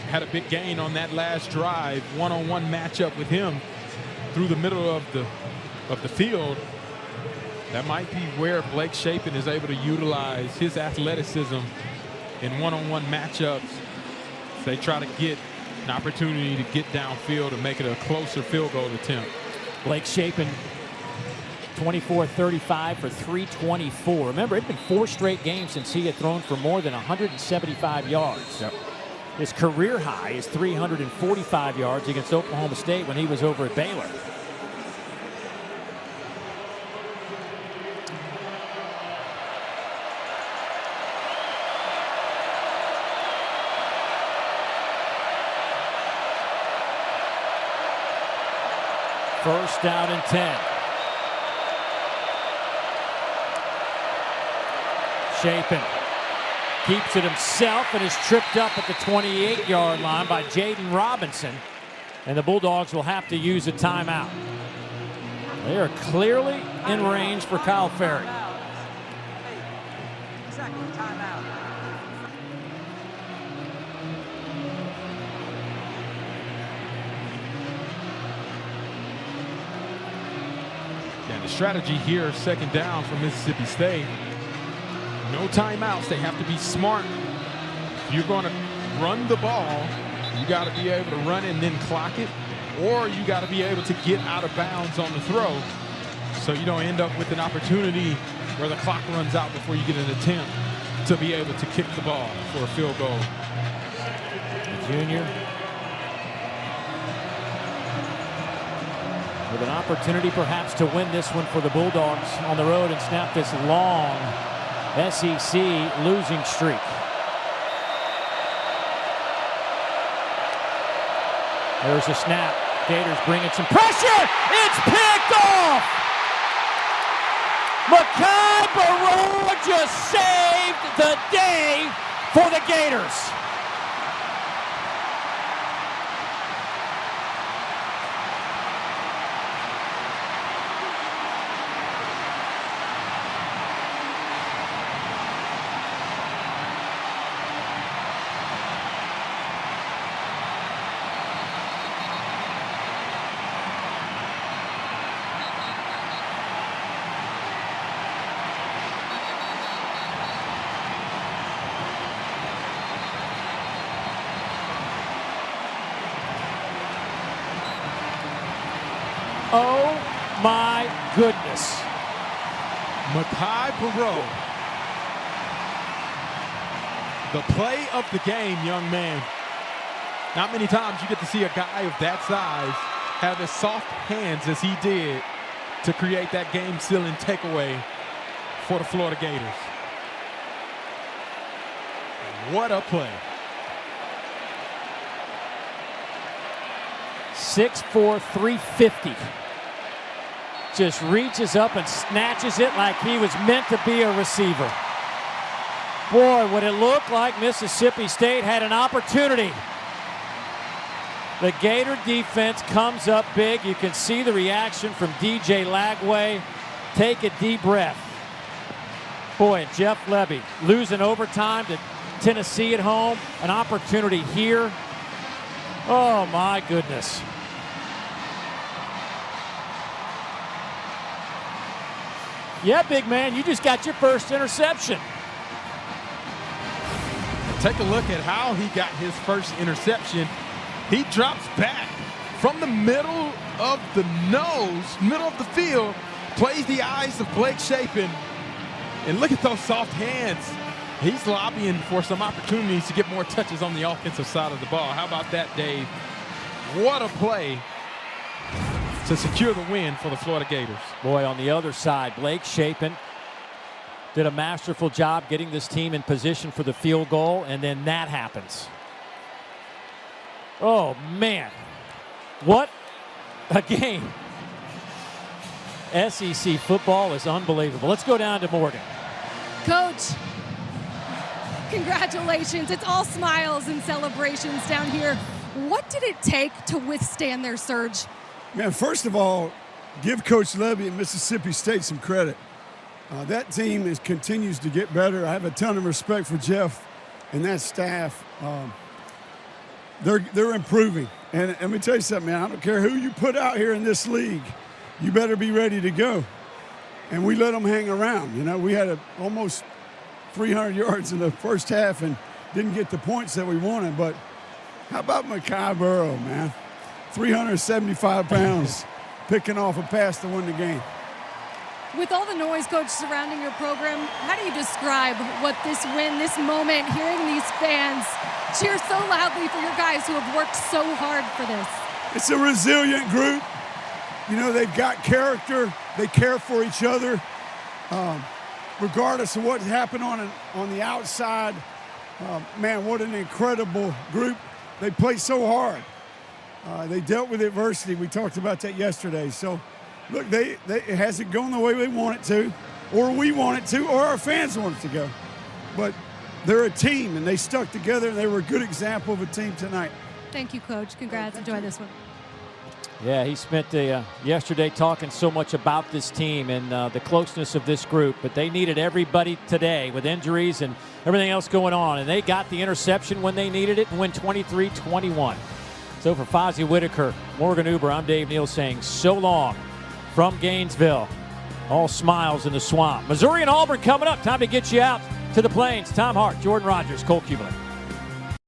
had a big gain on that last drive, one-on-one matchup with him through the middle of the field. That might be where Blake Chapin is able to utilize his athleticism in one-on-one matchups. So they try to get an opportunity to get downfield and make it a closer field goal attempt. Blake Chapin, 24-35 for 324. Remember, it's been 4 straight games since he had thrown for more than 175 yards. Yep. His career high is 345 yards against Oklahoma State when he was over at Baylor. First down and 10. Chapin keeps it himself and is tripped up at the 28-yard line by Jaden Robinson. And the Bulldogs will have to use a timeout. They are clearly in range for Kyle Ferry. Second timeout. And the strategy here, second down for Mississippi State. No timeouts. They have to be smart. If you're going to run the ball, you got to be able to run it and then clock it, or you got to be able to get out of bounds on the throw so you don't end up with an opportunity where the clock runs out before you get an attempt to be able to kick the ball for a field goal. The junior with an opportunity perhaps to win this one for the Bulldogs on the road and snap this long SEC losing streak. There's a snap. Gators bringing some pressure. It's picked off. Mekhi Barone just saved the day for the Gators. Oh my goodness. Mekhi Barone. The play of the game, young man. Not many times you get to see a guy of that size have as soft hands as he did to create that game-sealing takeaway for the Florida Gators. What a play. 6'4", 350. Just reaches up and snatches it like he was meant to be a receiver. Boy, would it look like Mississippi State had an opportunity. The Gator defense comes up big. You can see the reaction from DJ Lagway. Take a deep breath. Boy, and Jeff Lebby losing overtime to Tennessee at home. An opportunity here. Oh, my goodness. Yeah, big man, you just got your first interception. Take a look at how he got his first interception. He drops back from the middle of the nose, middle of the field, plays the eyes of Blake Chapin. And look at those soft hands. He's lobbying for some opportunities to get more touches on the offensive side of the ball. How about that, Dave? What a play to secure the win for the Florida Gators. Boy, on the other side, Blake Chapin did a masterful job getting this team in position for the field goal, and then that happens. Oh, man. What a game. SEC football is unbelievable. Let's go down to Morgan. Coach, congratulations. It's all smiles and celebrations down here. What did it take to withstand their surge? Man, first of all, give Coach Lebby at Mississippi State some credit. That team continues to get better. I have a ton of respect for Jeff and that staff. They're improving. And let me tell you something, man. I don't care who you put out here in this league. You better be ready to go. And we let them hang around. You know, we had almost 300 yards in the first half and didn't get the points that we wanted. But how about Mekhi Barone, man? 375 pounds, picking off a pass to win the game. With all the noise, Coach, surrounding your program, how do you describe what this win, this moment, hearing these fans cheer so loudly for your guys who have worked so hard for this? It's a resilient group. You know, they've got character. They care for each other. Regardless of what happened on the outside, man, what an incredible group. They play so hard. They dealt with adversity. We talked about that yesterday. So, look, it hasn't gone the way we want it to, or we want it to, or our fans want it to go. But they're a team, and they stuck together, and they were a good example of a team tonight. Thank you, Coach. Congrats. Enjoy this one. Yeah, he spent yesterday talking so much about this team and the closeness of this group, but they needed everybody today with injuries and everything else going on, and they got the interception when they needed it and win 23-21. So for Fozzie Whitaker, Morgan Uber, I'm Dave Neal saying so long from Gainesville. All smiles in the swamp. Missouri and Auburn coming up. Time to get you out to the Plains. Tom Hart, Jordan Rogers, Cole Kubelik.